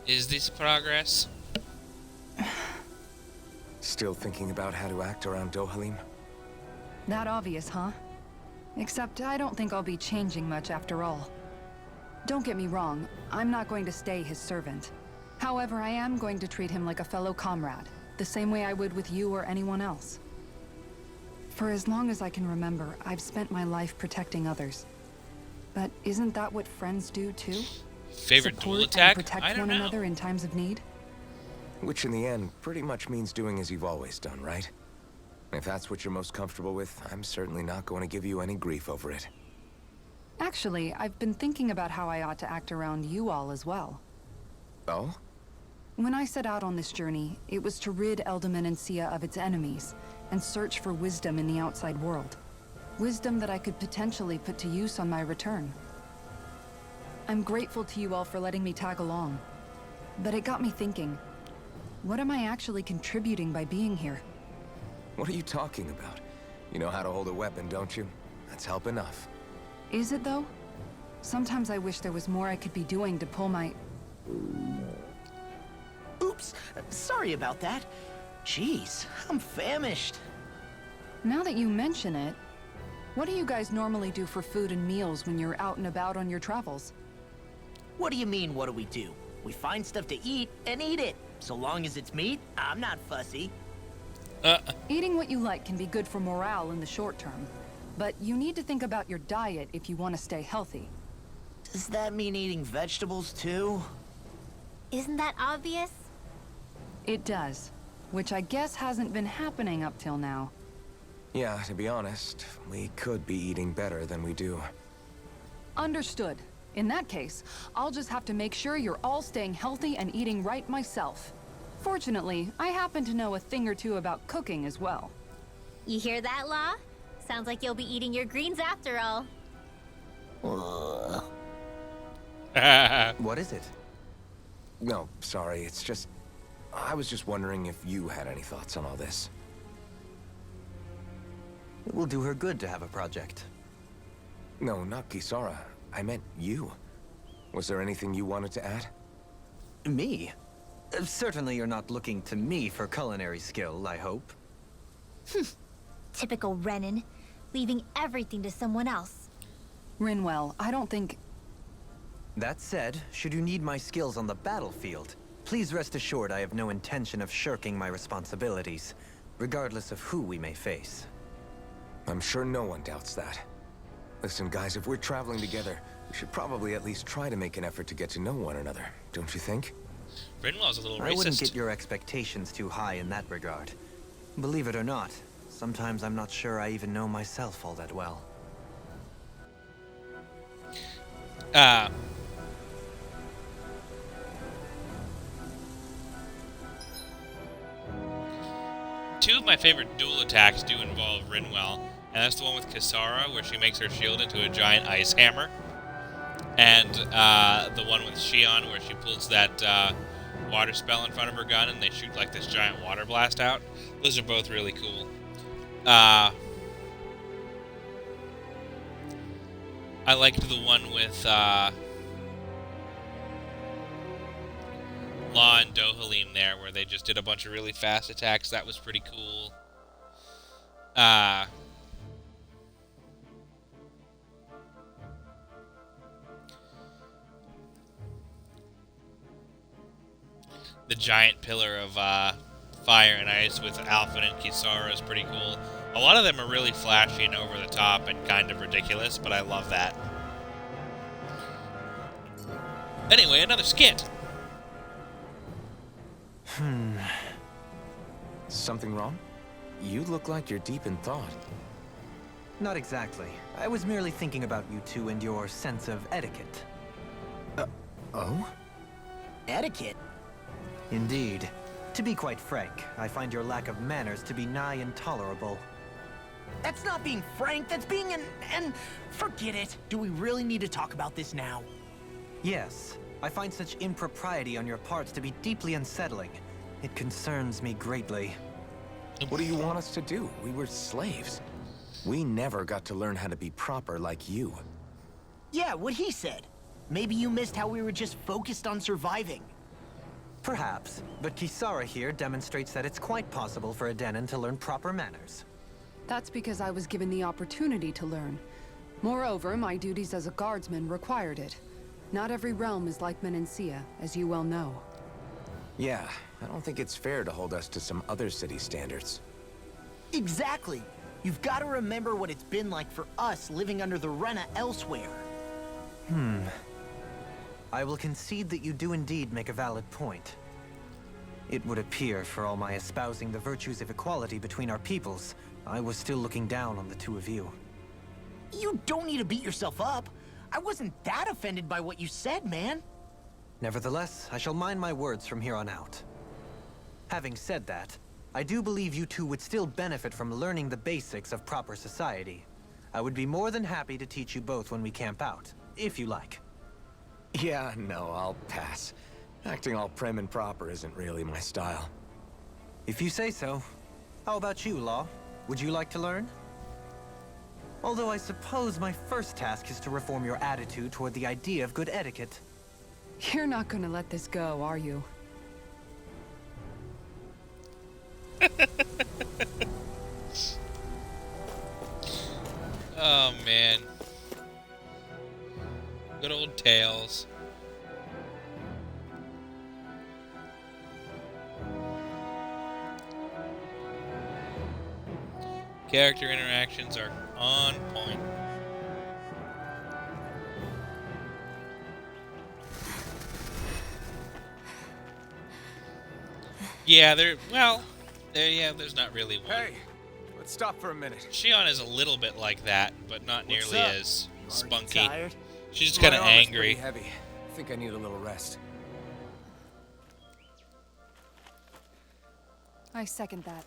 Is this progress? Still thinking about how to act around Dohalim? That obvious, huh? Except I don't think I'll be changing much after all. Don't get me wrong, I'm not going to stay his servant. However, I am going to treat him like a fellow comrade, the same way I would with you or anyone else. For as long as I can remember, I've spent my life protecting others. But isn't that what friends do too? Favorite Support dual and attack? protect I don't one know. another in times of need? Which in the end, pretty much means doing as you've always done, right? If that's what you're most comfortable with, I'm certainly not going to give you any grief over it. Actually, I've been thinking about how I ought to act around you all as well. Oh? When I set out on this journey, it was to rid Eldaman and Sia of its enemies, and search for wisdom in the outside world. Wisdom that I could potentially put to use on my return. I'm grateful to you all for letting me tag along. But it got me thinking, what am I actually contributing by being here? What are you talking about? You know how to hold a weapon, don't you? That's help enough. Is it though? Sometimes I wish there was more I could be doing to pull my... Oops, sorry about that. Jeez, I'm famished. Now that you mention it, what do you guys normally do for food and meals when you're out and about on your travels? What do you mean, what do we do? We find stuff to eat and eat it. So long as it's meat, I'm not fussy. Eating what you like can be good for morale in the short term, but you need to think about your diet if you want to stay healthy. Does that mean eating vegetables too? Isn't that obvious? It does, which I guess hasn't been happening up till now. Yeah, to be honest, we could be eating better than we do. Understood. In that case, I'll just have to make sure you're all staying healthy and eating right myself. Fortunately, I happen to know a thing or two about cooking as well. You hear that, Law? Sounds like you'll be eating your greens after all. What is it? No, sorry, it's just... I was just wondering if you had any thoughts on all this. It will do her good to have a project. No, not Kisara. I meant you. Was there anything you wanted to add? Me? Certainly you're not looking to me for culinary skill, I hope. Typical Renan, leaving everything to someone else. Rinwell, I don't think... That said, should you need my skills on the battlefield, please rest assured I have no intention of shirking my responsibilities, regardless of who we may face. I'm sure no one doubts that. Listen, guys, if we're traveling together, we should probably at least try to make an effort to get to know one another, don't you think? Rinwell's a little racist. I wouldn't get your expectations too high in that regard. Believe it or not, sometimes I'm not sure I even know myself all that well. Two of my favorite dual attacks do involve Rinwell, and that's the one with Kisara, where she makes her shield into a giant ice hammer, and the one with Shion, where she pulls that water spell in front of her gun, and they shoot like this giant water blast out. Those are both really cool. I liked the one with Law and Dohalim there, where they just did a bunch of really fast attacks. That was pretty cool. The giant pillar of fire and ice with Alphen and Kisara is pretty cool. A lot of them are really flashy and over the top and kind of ridiculous, but I love that. Anyway, another skit. Something wrong? You look like you're deep in thought. Not exactly. I was merely thinking about you two and your sense of etiquette. Oh? Etiquette? Indeed. To be quite frank, I find your lack of manners to be nigh intolerable. That's not being frank, that's being an... Forget it. Do we really need to talk about this now? Yes. I find such impropriety on your parts to be deeply unsettling. It concerns me greatly. What do you want us to do? We were slaves. We never got to learn how to be proper like you. Yeah, what he said. Maybe you missed how we were just focused on surviving. Perhaps, but Kisara here demonstrates that it's quite possible for a Denon to learn proper manners. That's because I was given the opportunity to learn. Moreover, my duties as a guardsman required it. Not every realm is like Menancia, as you well know. Yeah, I don't think it's fair to hold us to some other city standards. Exactly. You've got to remember what it's been like for us living under the Rena elsewhere. I will concede that you do indeed make a valid point. It would appear, for all my espousing the virtues of equality between our peoples, I was still looking down on the two of you. You don't need to beat yourself up. I wasn't that offended by what you said, man. Nevertheless, I shall mind my words from here on out. Having said that, I do believe you two would still benefit from learning the basics of proper society. I would be more than happy to teach you both when we camp out, if you like. Yeah, no, I'll pass. Acting all prim and proper isn't really my style. If you say so. How about you, Law? Would you like to learn? Although I suppose my first task is to reform your attitude toward the idea of good etiquette. You're not gonna let this go, are you? Oh, man. Good old Tails. Character interactions are on point. Yeah, there's not really one. Hey, let's stop for a minute. Shion is a little bit like that, but not What's nearly up? as You spunky. tired? She's just kind of My arm is angry. pretty heavy. I think I need a little rest. I second that.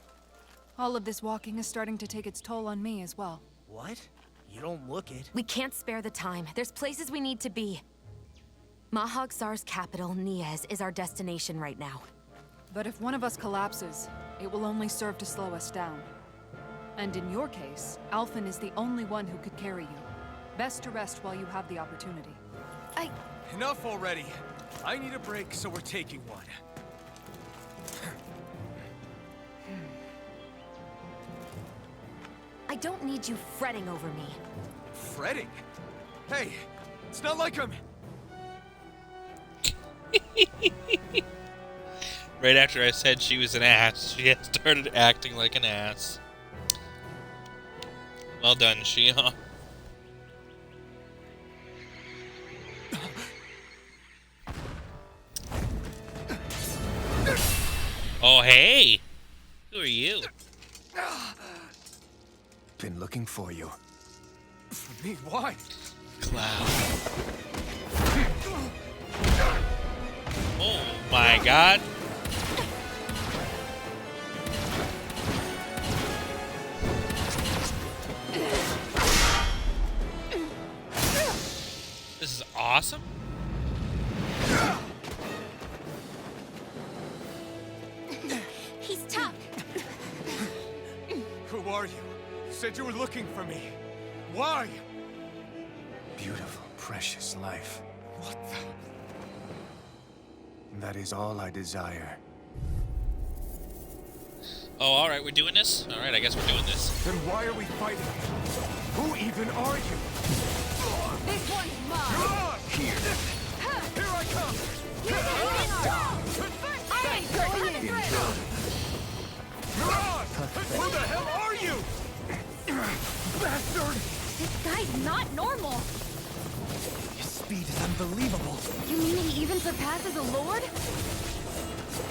All of this walking is starting to take its toll on me as well. What? You don't look it. We can't spare the time. There's places we need to be. Mahag Sar's capital, Niez, is our destination right now. But if one of us collapses, it will only serve to slow us down. And in your case, Alphen is the only one who could carry you. Best to rest while you have the opportunity. Enough already. I need a break, so we're taking one. I don't need you fretting over me. Fretting? Hey, it's not like I'm... Right after I said she was an ass, she had started acting like an ass. Well done, Shion. Oh, hey! Who are you? Been looking for you. For me? Why? Cloud. Oh my god. This is awesome. He's tough. Who are you? You said you were looking for me. Why? Beautiful, precious life. What the... That is all I desire. Oh, alright, we're doing this? Alright, I guess we're doing this. Then why are we fighting? Who even are you? This one's mine. Here I come! I ain't going in. Who the hell are you? Bastard! This guy's not normal. His speed is unbelievable. You mean he even surpasses a lord?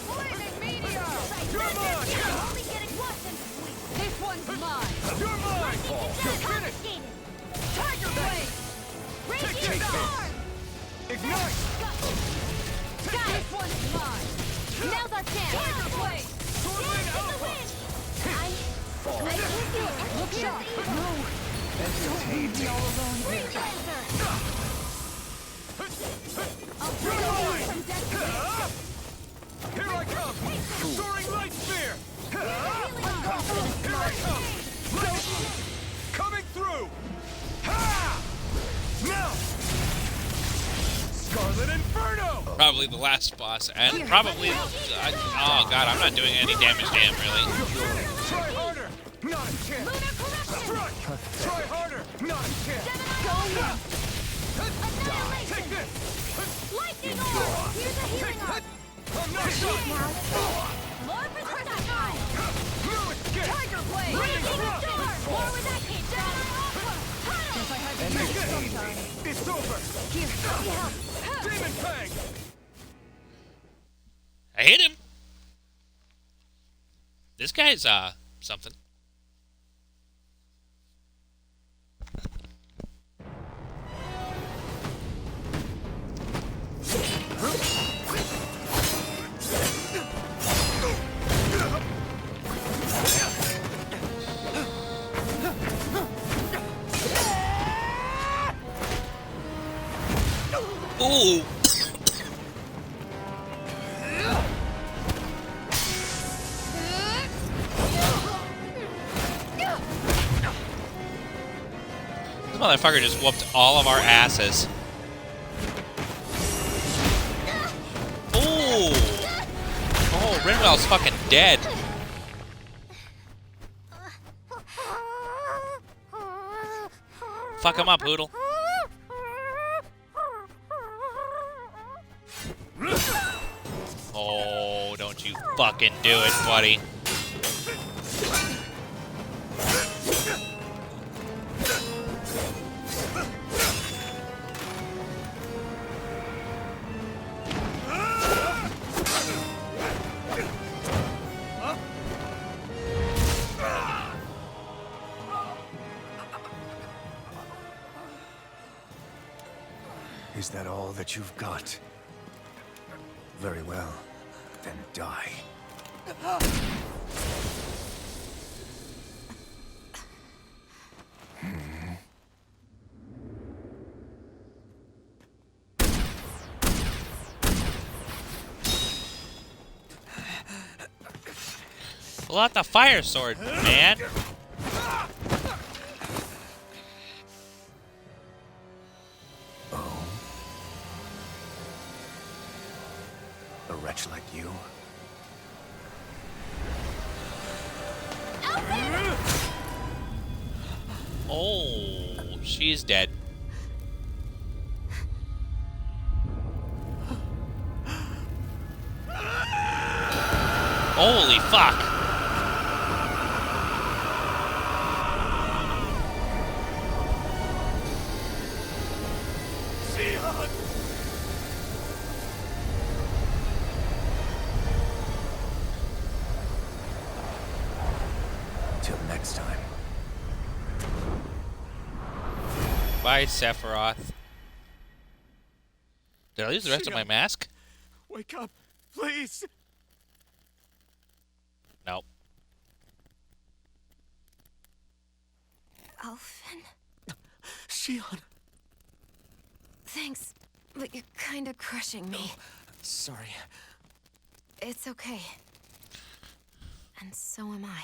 Flaming meteor! You're mine! Only getting worse than sweet. This one's mine. You're mine! You're finished! Confiscated. Tiger blade. Raging storm. Ignite! This one's mine. Now's our chance. Tiger blade. Swordling Dance in the Alpha! wind. I can't do it. Look sharp. No. Don't leave me all alone here. Freelancer. I'll bring you from death. Here I come! Soaring light spear! Here I come! Coming through! Ha! Now! Scarlet Inferno! Probably the last boss, and probably... oh god, I'm not doing any damage to him, really. Try harder! Not a chance! Strike! Try harder! Not a chance! Take this! Lightning orb. Here's a healing arm. I'm not done! Lord projectile. No escape! Tiger blade. Raging storm. More with that kid. Guess I had to use it sometime. It's over! Here, let me help. Demon Fang! I hit him! This guy's, something. Ooh! This motherfucker just whooped all of our asses. Ooh! Oh, Rinwell's fucking dead. Fuck him up, Hoodle. Oh, don't you fucking do it, buddy. Is that all that you've got? Very well. Then die. Pull out the fire sword, man. Oh? A wretch like you? Oh, she's dead. Holy fuck. Till next time. Bye, Sephiroth. Did I lose the rest of my mask? Wake up, please! Nope. Alphen? Shion! Thanks, but you're kinda crushing me. Sorry. It's okay. And so am I.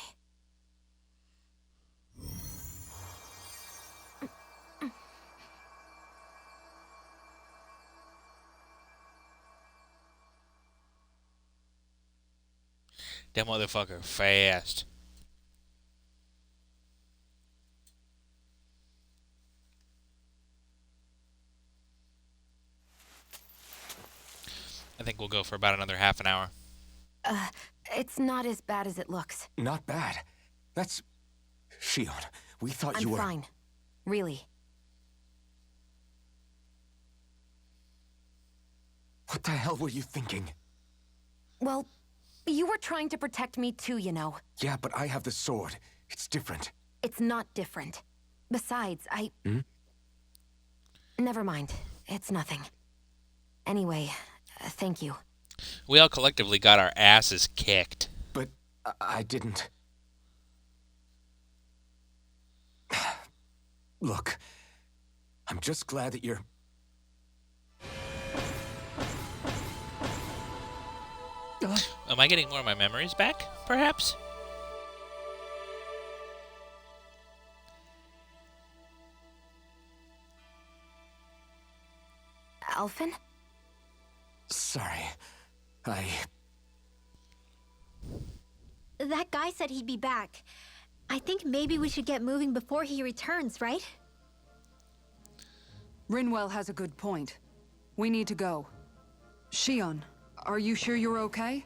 That motherfucker fast. I think we'll go for about another half an hour. It's not as bad as it looks. Not bad. That's... Shion, we thought you I'm were... fine. Really. What the hell were you thinking? Well, you were trying to protect me too, you know. Yeah, but I have the sword. It's different. It's not different. Besides, Never mind. It's nothing. Anyway, thank you. We all collectively got our asses kicked. But I didn't... Look, I'm just glad that you're... Am I getting more of my memories back, perhaps? Alphen? Sorry. That guy said he'd be back. I think maybe we should get moving before he returns, right? Rinwell has a good point. We need to go. Shion, are you sure you're okay?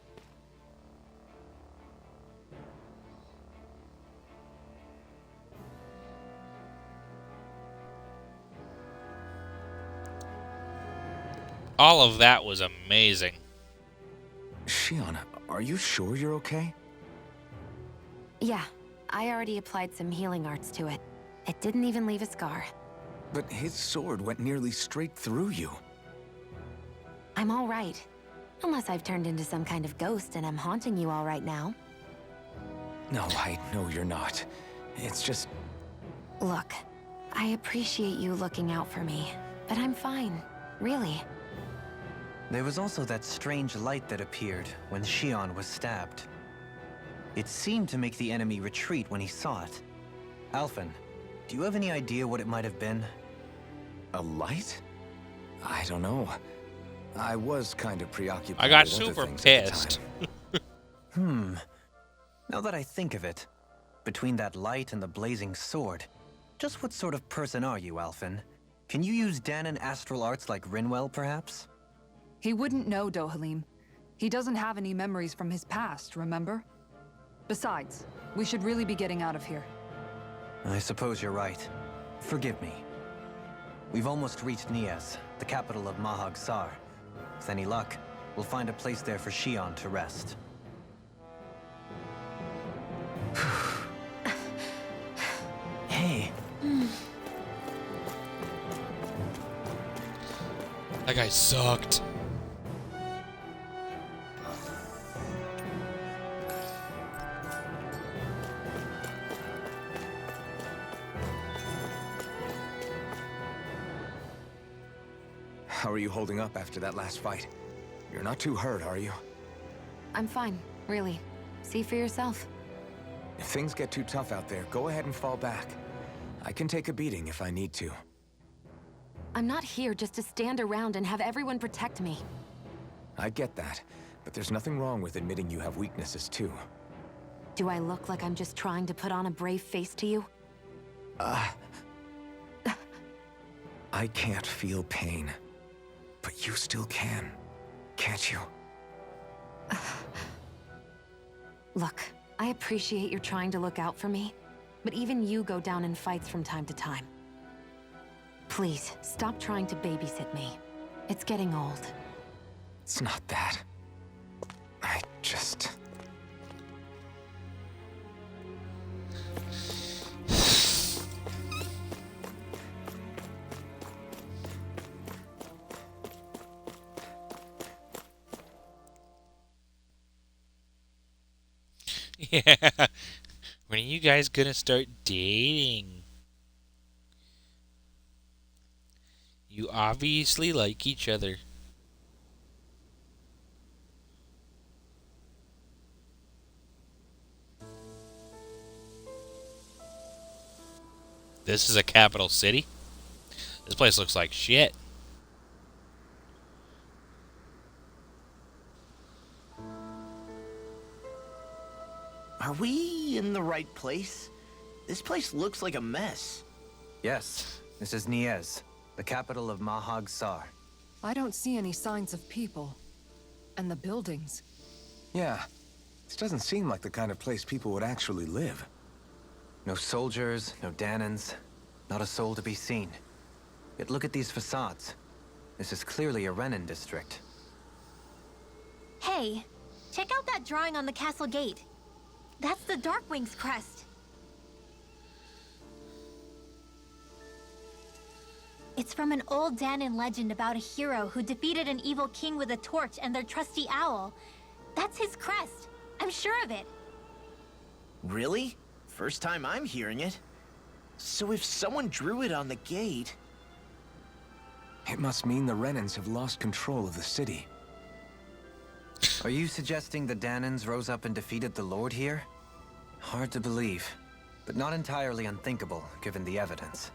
All of that was amazing. Shion, are you sure you're okay? Yeah, I already applied some healing arts to it. It didn't even leave a scar. But his sword went nearly straight through you. I'm all right. Unless I've turned into some kind of ghost and I'm haunting you all right now. No, I know you're not. It's just... Look, I appreciate you looking out for me, but I'm fine, really. There was also that strange light that appeared when Shion was stabbed. It seemed to make the enemy retreat when he saw it. Alphen, do you have any idea what it might have been? A light? I don't know. I was kind of preoccupied. I got with other super things at the pissed. time. Now that I think of it, between that light and the blazing sword, just what sort of person are you, Alphen? Can you use Dahnan astral arts like Rinwell, perhaps? He wouldn't know, Dohalim. He doesn't have any memories from his past, remember? Besides, we should really be getting out of here. I suppose you're right. Forgive me. We've almost reached Niez, the capital of Mahag Saar. With any luck, we'll find a place there for Shion to rest. Hey. That guy sucked. How are you holding up after that last fight? You're not too hurt, are you? I'm fine, really. See for yourself. If things get too tough out there, go ahead and fall back. I can take a beating if I need to. I'm not here just to stand around and have everyone protect me. I get that, but there's nothing wrong with admitting you have weaknesses too. Do I look like I'm just trying to put on a brave face to you? I can't feel pain, but you still can, can't you? Look, I appreciate you're trying to look out for me, but even you go down in fights from time to time. Please, stop trying to babysit me. It's getting old. It's not that. I just... Yeah. When are you guys gonna start dating? You obviously like each other. This is a capital city? This place looks like shit. Are we in the right place? This place looks like a mess. Yes, this is Niez, the capital of Mahag Saar. I don't see any signs of people. And the buildings. Yeah, this doesn't seem like the kind of place people would actually live. No soldiers, no Dahnans, not a soul to be seen. Yet look at these facades. This is clearly a Renan district. Hey, check out that drawing on the castle gate. That's the Darkwing's crest. It's from an old Dahnan legend about a hero who defeated an evil king with a torch and their trusty owl. That's his crest. I'm sure of it. Really? First time I'm hearing it. So if someone drew it on the gate... It must mean the Renans have lost control of the city. Are you suggesting the Dahnans rose up and defeated the Lord here? Hard to believe, but not entirely unthinkable, given the evidence.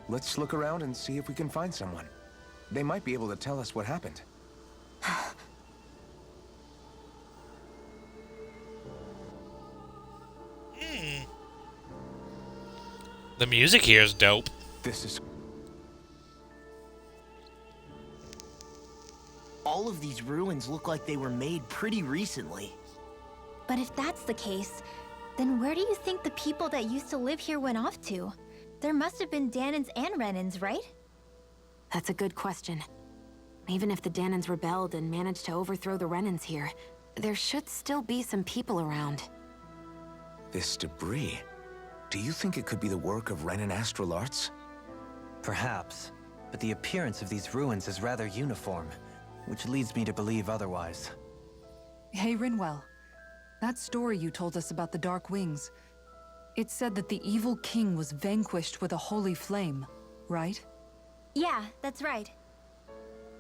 Let's look around and see if we can find someone. They might be able to tell us what happened. The music here is dope. This is... All of these ruins look like they were made pretty recently. But if that's the case, then where do you think the people that used to live here went off to? There must have been Dahnans and Renans, right? That's a good question. Even if the Dahnans rebelled and managed to overthrow the Renans here, there should still be some people around. This debris... Do you think it could be the work of Renan Astral Arts? Perhaps, but the appearance of these ruins is rather uniform, which leads me to believe otherwise. Hey, Rinwell. That story you told us about the Dark Wings. It said that the evil king was vanquished with a holy flame, right? Yeah, that's right.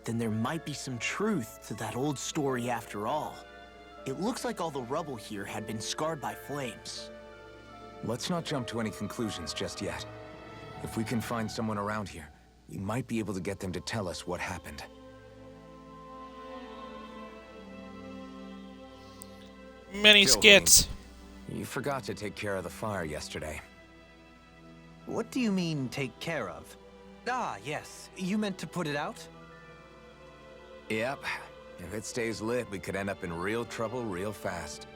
Then there might be some truth to that old story after all. It looks like all the rubble here had been scarred by flames. Let's not jump to any conclusions just yet. If we can find someone around here, we might be able to get them to tell us what happened. Many skits. You forgot to take care of the fire yesterday. What do you mean, take care of? Ah, yes. You meant to put it out? Yep. If it stays lit, we could end up in real trouble real fast.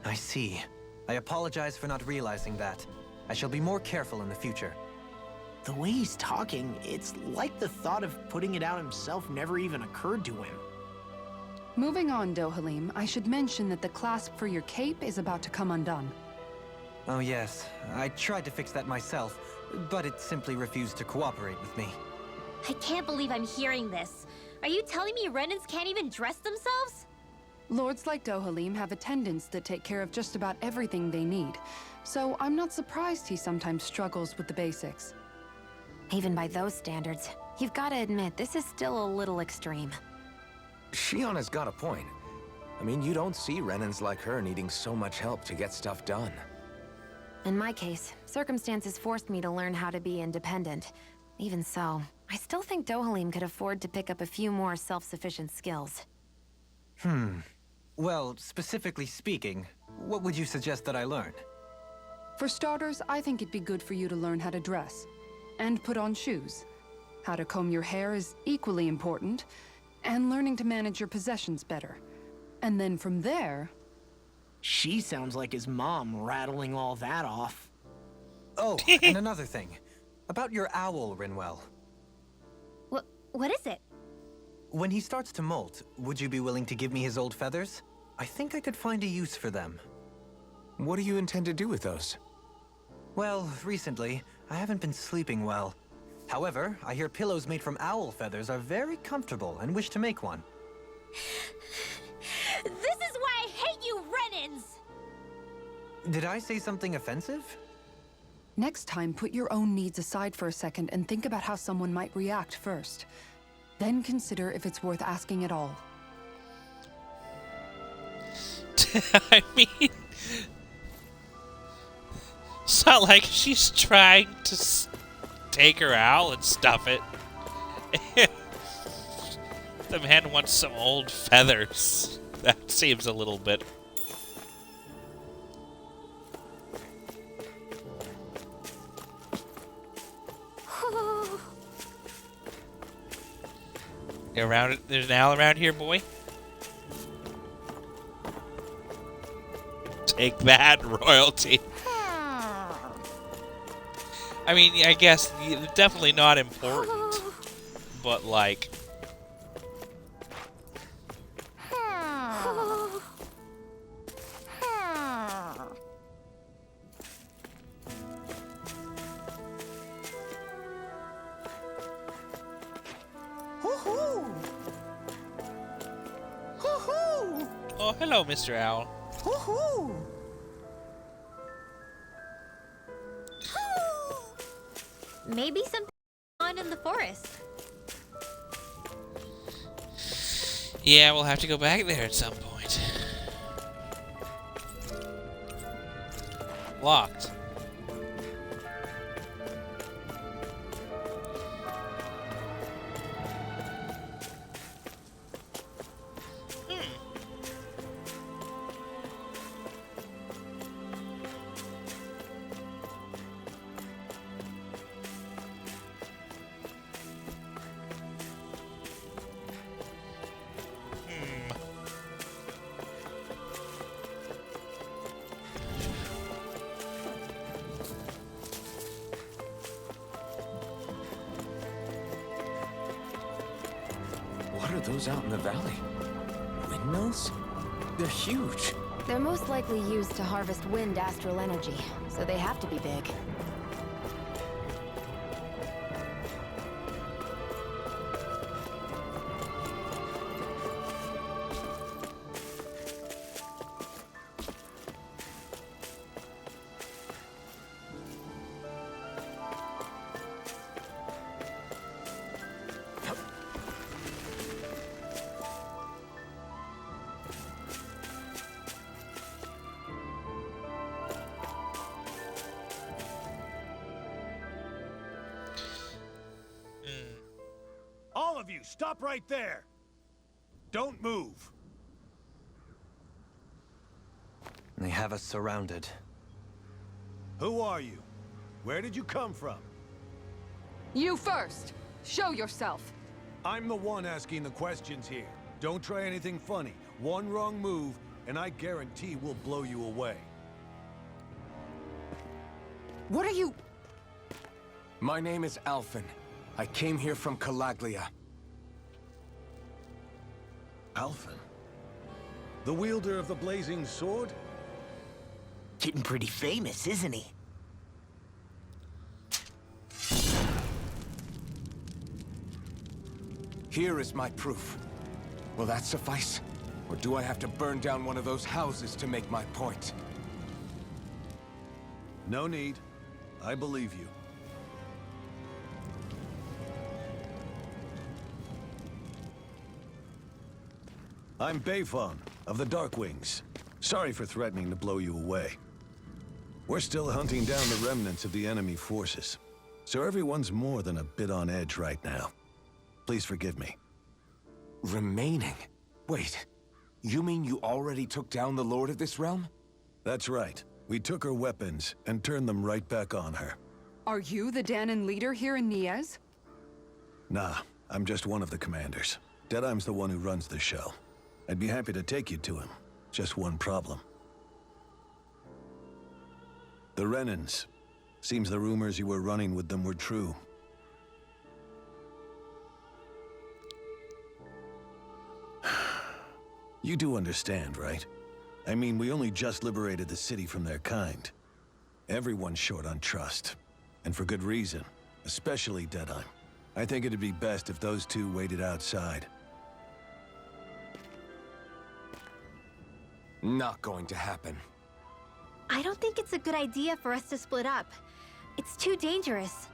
I see. I apologize for not realizing that. I shall be more careful in the future. The way he's talking, it's like the thought of putting it out himself never even occurred to him. Moving on, Dohalim, I should mention that the clasp for your cape is about to come undone. Oh yes, I tried to fix that myself, but it simply refused to cooperate with me. I can't believe I'm hearing this. Are you telling me Renans can't even dress themselves? Lords like Dohalim have attendants that take care of just about everything they need, so I'm not surprised he sometimes struggles with the basics. Even by those standards, you've got to admit this is still a little extreme. Shion has got a point. I mean, you don't see Renans like her needing so much help to get stuff done. In my case, circumstances forced me to learn how to be independent. Even so, I still think Dohalim could afford to pick up a few more self-sufficient skills. Well, specifically speaking, what would you suggest that I learn? For starters, I think it'd be good for you to learn how to dress. And put on shoes. How to comb your hair is equally important. And learning to manage your possessions better. And then from there... She sounds like his mom rattling all that off. Oh, and another thing. About your owl, Rinwell. What is it? When he starts to molt, would you be willing to give me his old feathers? I think I could find a use for them. What do you intend to do with those? Well, recently, I haven't been sleeping well. However, I hear pillows made from owl feathers are very comfortable and wish to make one. This is why I hate you, Renans! Did I say something offensive? Next time, put your own needs aside for a second and think about how someone might react first. Then consider if it's worth asking at all. I mean... It's not like she's trying to take her owl and stuff it. The man wants some old feathers. That seems a little bit... There's an owl around here, boy. Take that, royalty. I mean, I guess definitely not important, but like... Oh, hello, Mr. Owl. Maybe something on in the forest. Yeah, we'll have to go back there at some point. Locked. What are those out in the valley? Windmills? They're huge. They're most likely used to harvest wind astral energy, so they have to be big. All of you, stop right there! Don't move! They have us surrounded. Who are you? Where did you come from? You first! Show yourself! I'm the one asking the questions here. Don't try anything funny. One wrong move, and I guarantee we'll blow you away. What are you... My name is Alphen. I came here from Calaglia. Alphen? The wielder of the blazing sword? Getting pretty famous, isn't he? Here is my proof. Will that suffice? Or do I have to burn down one of those houses to make my point? No need. I believe you. I'm Beifong, of the Darkwings. Sorry for threatening to blow you away. We're still hunting down the remnants of the enemy forces, so everyone's more than a bit on edge right now. Please forgive me. Remaining? Wait, you mean you already took down the Lord of this realm? That's right. We took her weapons and turned them right back on her. Are you the Dahnan leader here in Niez? Nah, I'm just one of the commanders. Deadeye's the one who runs the show. I'd be happy to take you to him. Just one problem. The Renans. Seems the rumors you were running with them were true. You do understand, right? I mean, we only just liberated the city from their kind. Everyone's short on trust. And for good reason. Especially Deadeye. I think it'd be best if those two waited outside. Not going to happen. I don't think it's a good idea for us to split up. It's too dangerous.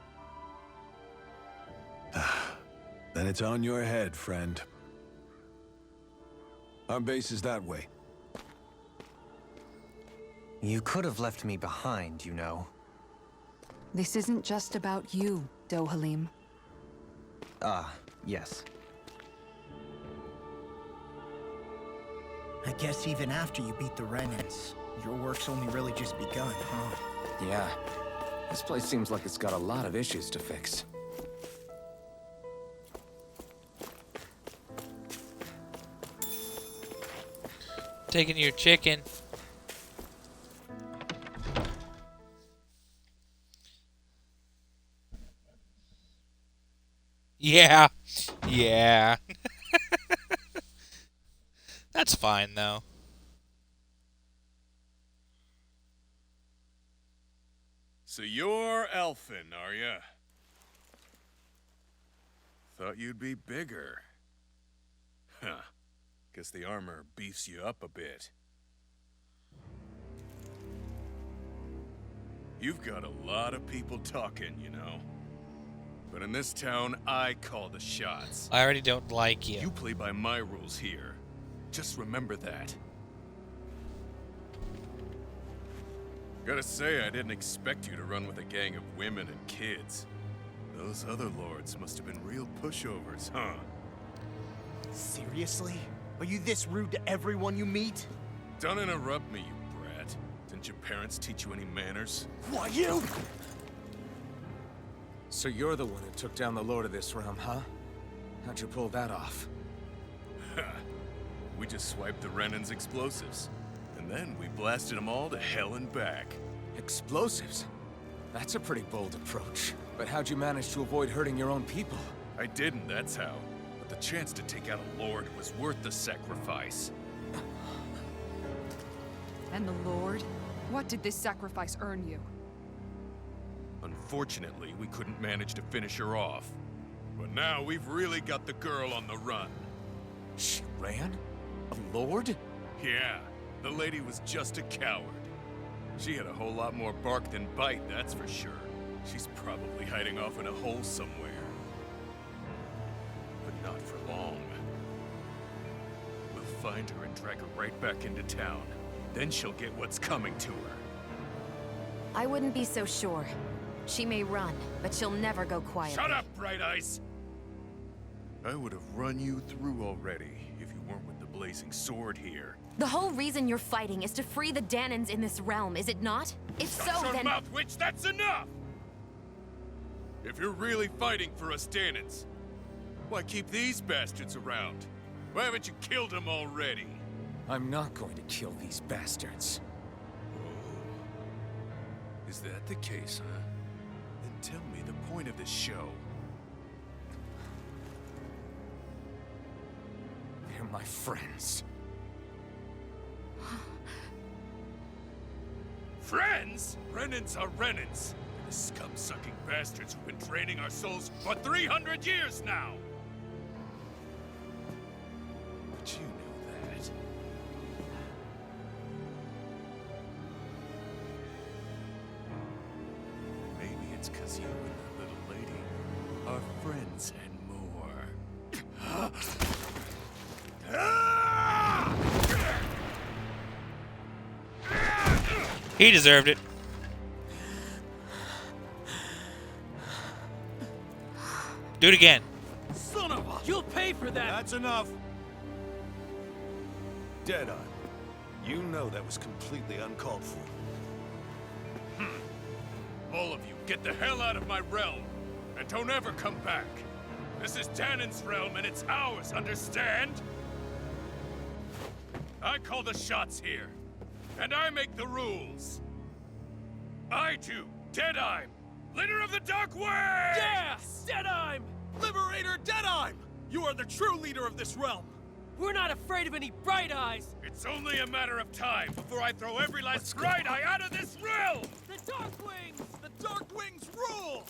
Then it's on your head, friend. Our base is that way. You could have left me behind, you know. This isn't just about you, Dohalim. Ah, yes. I guess even after you beat the Renans, your work's only really just begun, huh? Yeah. This place seems like it's got a lot of issues to fix. Taking your chicken. Yeah. Yeah. That's fine, though. So you're Alphen, are ya? Thought you'd be bigger. Huh. Guess the armor beefs you up a bit. You've got a lot of people talking, you know. But in this town, I call the shots. I already don't like you. You play by my rules here. Just remember that. Gotta say, I didn't expect you to run with a gang of women and kids. Those other lords must have been real pushovers, huh? Seriously? Are you this rude to everyone you meet? Don't interrupt me, you brat. Didn't your parents teach you any manners? Why, you? So you're the one who took down the Lord of this realm, huh? How'd you pull that off? We just swiped the Renan's explosives. And then we blasted them all to hell and back. Explosives? That's a pretty bold approach. But how'd you manage to avoid hurting your own people? I didn't, that's how. But the chance to take out a lord was worth the sacrifice. And the Lord? What did this sacrifice earn you? Unfortunately, we couldn't manage to finish her off. But now we've really got the girl on the run. She ran? A lord? Yeah, the lady was just a coward. She had a whole lot more bark than bite, that's for sure. She's probably hiding off in a hole somewhere. But not for long. We'll find her and drag her right back into town. Then she'll get what's coming to her. I wouldn't be so sure. She may run, but she'll never go quietly. Shut up, Bright Eyes! I would have run you through already if you weren't with the blazing sword here. The whole reason you're fighting is to free the Danans in this realm, is it not? If so, Shut your then... mouth, witch! That's enough! If you're really fighting for us Danans, why keep these bastards around? Why haven't you killed them already? I'm not going to kill these bastards. Oh. Is that the case, huh? Then tell me the point of this show. They're my friends. Friends? Renans are Renans. The scum-sucking bastards who've been draining our souls for 300 years now! But you know that. Maybe it's 'cause you and the little lady are friends and more. He deserved it. Do it again. Son of a... You'll pay for that! That's enough! Deadeye, you know that was completely uncalled for. All of you, get the hell out of my realm! And don't ever come back! This is Danan's realm and it's ours, understand? I call the shots here. And I make the rules. I do, Deadeye, leader of the Dark Way! Yeah! Deadeye! Liberator Deadeye! You are the true leader of this realm! We're not afraid of any Bright Eyes! It's only a matter of time before I throw every last Bright Eye out of this realm! The Dark Wings! The Dark Wings rule!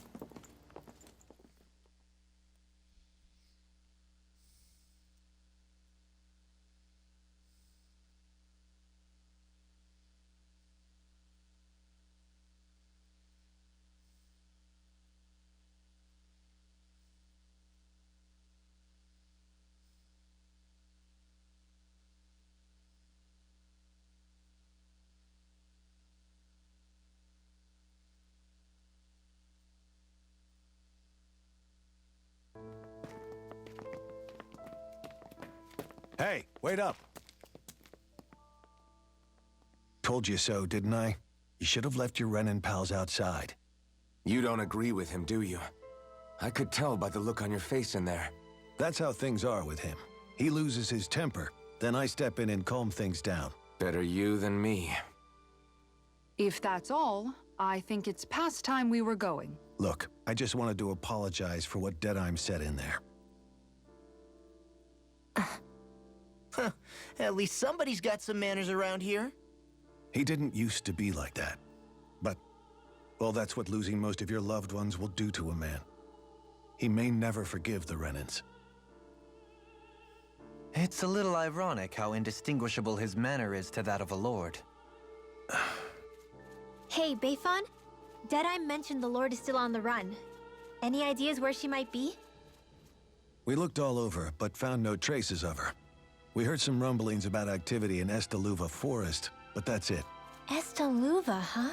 Hey, wait up. Told you so, didn't I? You should have left your Renan pals outside. You don't agree with him, do you? I could tell by the look on your face in there. That's how things are with him. He loses his temper, then I step in and calm things down. Better you than me. If that's all, I think it's past time we were going. Look, I just wanted to apologize for what Deadeye said in there. At least somebody's got some manners around here. He didn't used to be like that. But, well, that's what losing most of your loved ones will do to a man. He may never forgive the Renans. It's a little ironic how indistinguishable his manner is to that of a lord. Hey, Bayfon? Deadeye mentioned the Lord is still on the run. Any ideas where she might be? We looked all over, but found no traces of her. We heard some rumblings about activity in Estaluva Forest, but that's it. Estaluva, huh?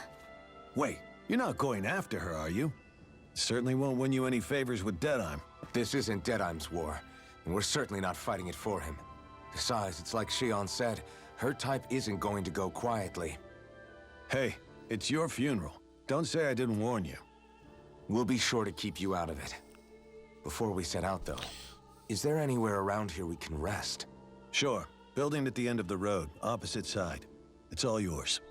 Wait, you're not going after her, are you? Certainly won't win you any favors with Deadeye. This isn't Deadeye's war, and we're certainly not fighting it for him. Besides, it's like Shion said, her type isn't going to go quietly. Hey, it's your funeral. Don't say I didn't warn you. We'll be sure to keep you out of it. Before we set out, though, is there anywhere around here we can rest? Sure. Building at the end of the road, opposite side. It's all yours.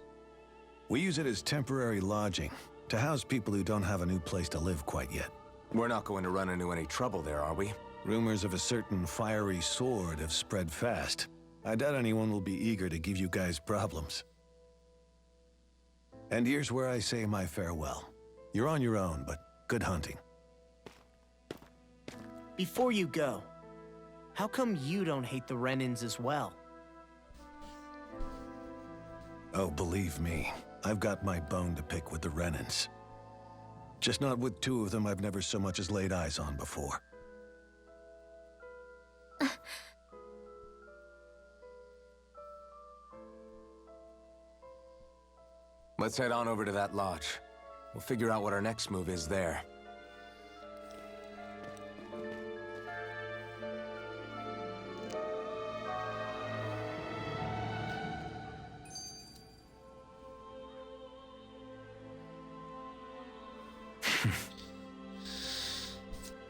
We use it as temporary lodging, to house people who don't have a new place to live quite yet. We're not going to run into any trouble there, are we? Rumors of a certain fiery sword have spread fast. I doubt anyone will be eager to give you guys problems. And here's where I say my farewell. You're on your own, but good hunting. Before you go, how come you don't hate the Renans as well? Oh, believe me, I've got my bone to pick with the Renans. Just not with two of them I've never so much as laid eyes on before. Let's head on over to that lodge. We'll figure out what our next move is there.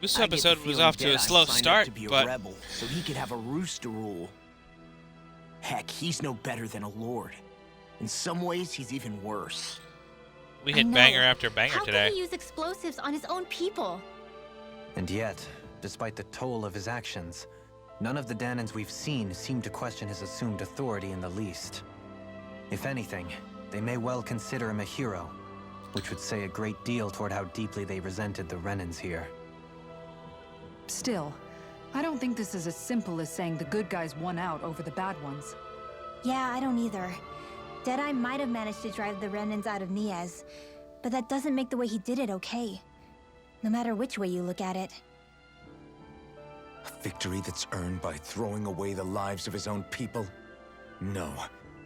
This I get the episode was feeling off to a Deadeye slow signed up start, to be a but rebel, so he could have a roost to rule. Heck, he's no better than a lord. In some ways, he's even worse. we I hit know. banger after banger How today. can he use explosives on his own people? And yet, despite the toll of his actions, none of the Danans we've seen seem to question his assumed authority in the least. If anything, they may well consider him a hero, which would say a great deal toward how deeply they resented the Renans here. Still, I don't think this is as simple as saying the good guys won out over the bad ones. Yeah, I don't either. Deadeye might have managed to drive the Renans out of Niez, but that doesn't make the way he did it okay. No matter which way you look at it. A victory that's earned by throwing away the lives of his own people? No,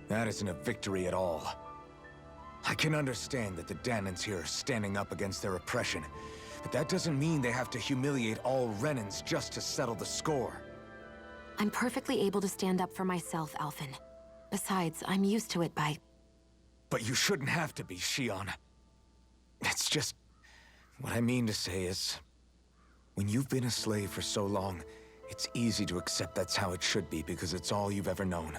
that isn't a victory at all. I can understand that the Danans here are standing up against their oppression, but that doesn't mean they have to humiliate all Renans just to settle the score. I'm perfectly able to stand up for myself, Alphen. Besides, I'm used to it by... But you shouldn't have to be, Shion. It's just... What I mean to say is... When you've been a slave for so long, it's easy to accept that's how it should be because it's all you've ever known.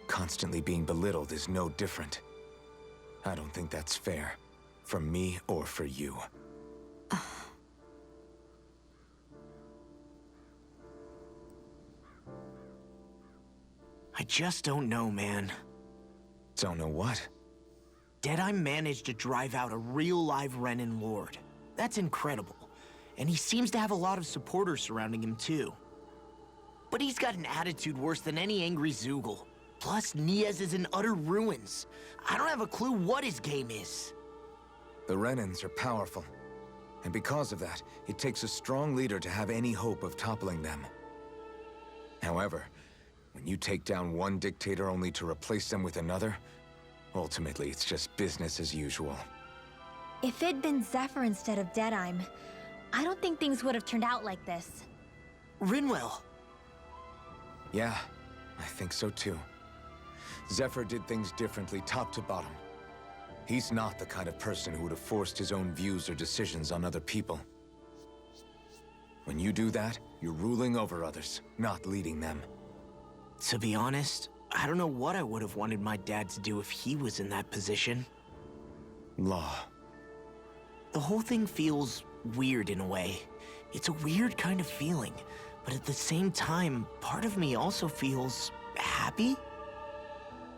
Constantly being belittled is no different. I don't think that's fair. For me or for you. I just don't know, man. Don't know what? Deadeye managed to drive out a real live Renan lord. That's incredible. And he seems to have a lot of supporters surrounding him, too. But he's got an attitude worse than any angry Zoogle. Plus, Niez is in utter ruins. I don't have a clue what his game is. The Renans are powerful. And because of that, it takes a strong leader to have any hope of toppling them. However, when you take down one dictator only to replace them with another, ultimately it's just business as usual. If it'd been Zephyr instead of Deadeye, I don't think things would have turned out like this. Rinwell. Yeah, I think so too. Zephyr did things differently top to bottom. He's not the kind of person who would have forced his own views or decisions on other people. When you do that, you're ruling over others, not leading them. To be honest, I don't know what I would have wanted my dad to do if he was in that position. Law. The whole thing feels weird in a way. It's a weird kind of feeling, but at the same time, part of me also feels happy.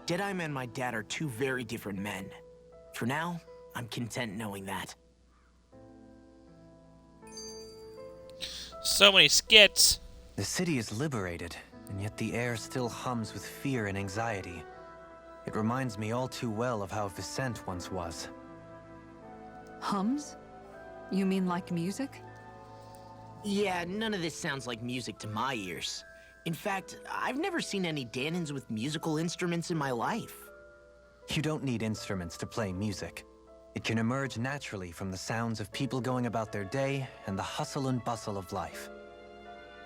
Deadeye and my dad are two very different men. For now, I'm content knowing that. So many skits. The city is liberated, and yet the air still hums with fear and anxiety. It reminds me all too well of how Vicente once was. Hums? You mean like music? Yeah, none of this sounds like music to my ears. In fact, I've never seen any Danans with musical instruments in my life. You don't need instruments to play music. It can emerge naturally from the sounds of people going about their day and the hustle and bustle of life.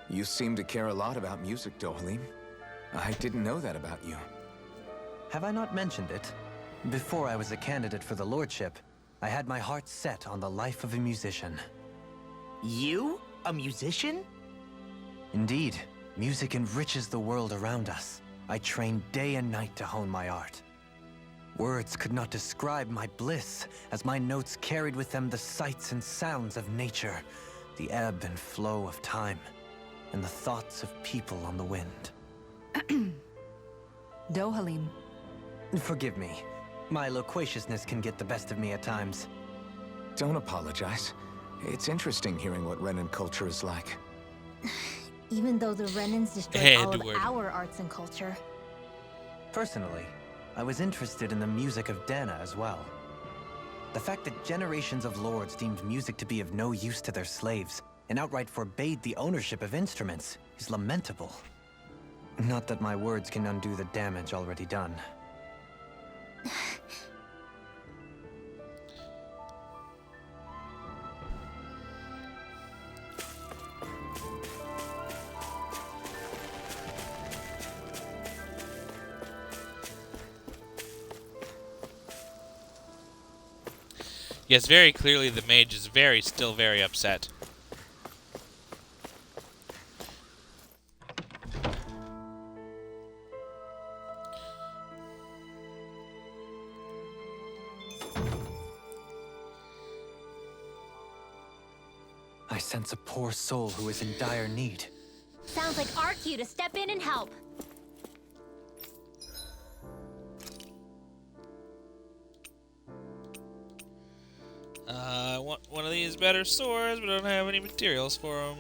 You seem to care a lot about music, Dohalim. I didn't know that about you. Have I not mentioned it? Before I was a candidate for the lordship, I had my heart set on the life of a musician. You? A musician? Indeed, music enriches the world around us. I trained day and night to hone my art. Words could not describe my bliss, as my notes carried with them the sights and sounds of nature, the ebb and flow of time, and the thoughts of people on the wind. Dohalim. Forgive me. My loquaciousness can get the best of me at times. Don't apologize. It's interesting hearing what Renan culture is like. Even though the Renans destroyed all of Edward. our arts and culture. Personally, I was interested in the music of Dana as well. The fact that generations of lords deemed music to be of no use to their slaves and outright forbade the ownership of instruments is lamentable. Not that my words can undo the damage already done. Yes, very clearly the mage is still very upset. I sense a poor soul who is in dire need. Sounds like our cue to step in and help. I want one of these better swords, but I don't have any materials for them.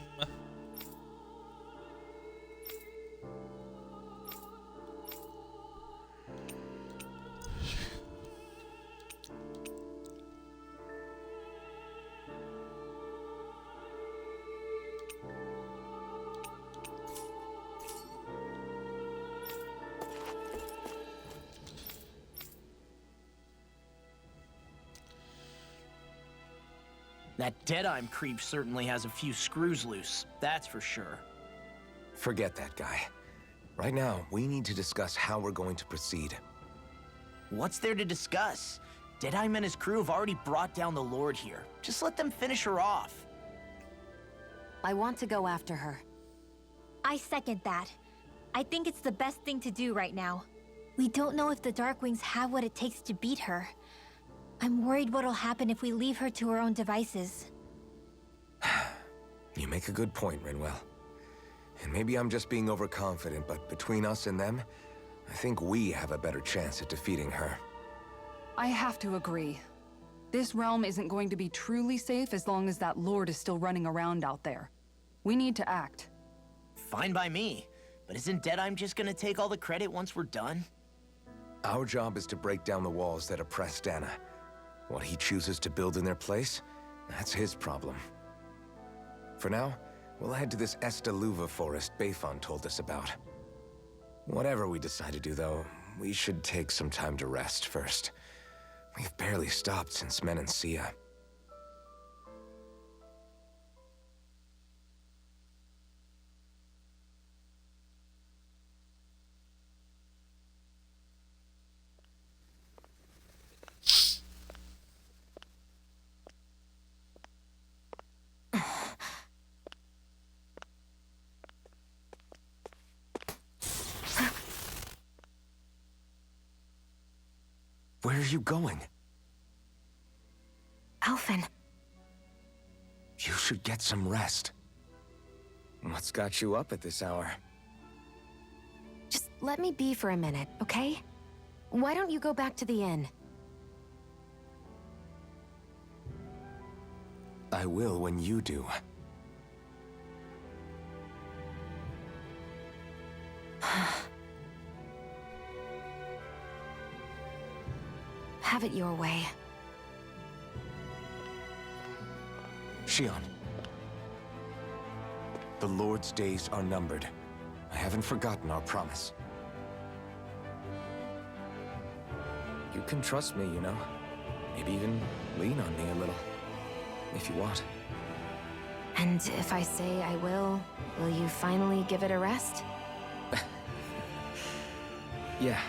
That Deadeye creep certainly has a few screws loose, that's for sure. Forget that guy. Right now, we need to discuss how we're going to proceed. What's there to discuss? Deadeye and his crew have already brought down the Lord here. Just let them finish her off. I want to go after her. I second that. I think it's the best thing to do right now. We don't know if the Darkwings have what it takes to beat her. I'm worried what'll happen if we leave her to her own devices. You make a good point, Rinwell. And maybe I'm just being overconfident, but between us and them, I think we have a better chance at defeating her. I have to agree. This realm isn't going to be truly safe as long as that Lord is still running around out there. We need to act. Fine by me. But isn't Deadeye just gonna take all the credit once we're done? Our job is to break down the walls that oppress Dana. What he chooses to build in their place, that's his problem. For now, we'll head to this Estaluva forest Bayfon told us about. Whatever we decide to do, though, we should take some time to rest first. We've barely stopped since Menancia. Where are you going? Alphen. You should get some rest. What's got you up at this hour? Just let me be for a minute, okay? Why don't you go back to the inn? I will when you do. Have it your way. Shion. The Lord's days are numbered. I haven't forgotten our promise. You can trust me, you know. Maybe even lean on me a little. If you want. And if I say I will you finally give it a rest? Yeah,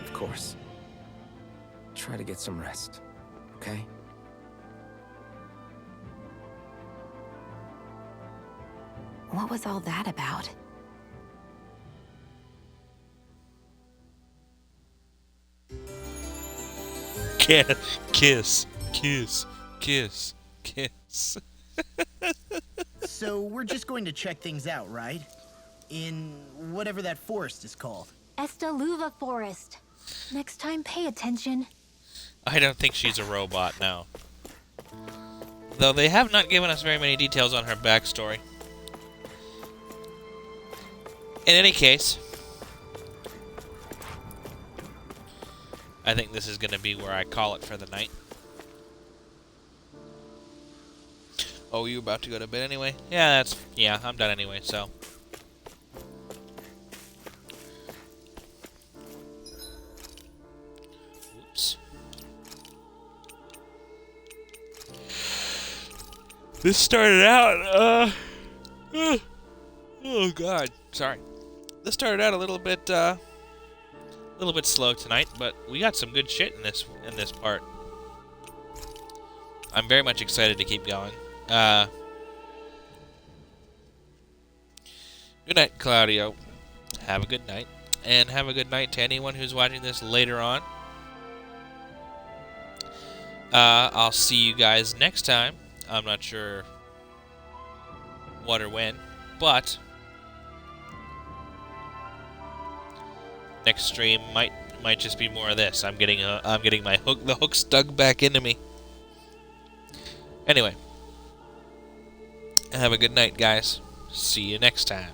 of course. Try to get some rest, okay? What was all that about? Kiss, kiss, kiss, kiss. So we're just going to check things out, right? In whatever that forest is called. Estaluva Forest. Next time, pay attention. I don't think she's a robot, no. Though they have not given us very many details on her backstory. In any case, I think this is going to be where I call it for the night. Oh, you about to go to bed anyway? Yeah, I'm done anyway, so. Oops. This started out, oh god, sorry. This started out a little bit slow tonight, but we got some good shit in this part. I'm very much excited to keep going. Good night, Claudio. Have a good night. And have a good night to anyone who's watching this later on. I'll see you guys next time. I'm not sure what or when, but next stream might just be more of this. I'm getting the hook stuck back into me. Anyway. Have a good night, guys. See you next time.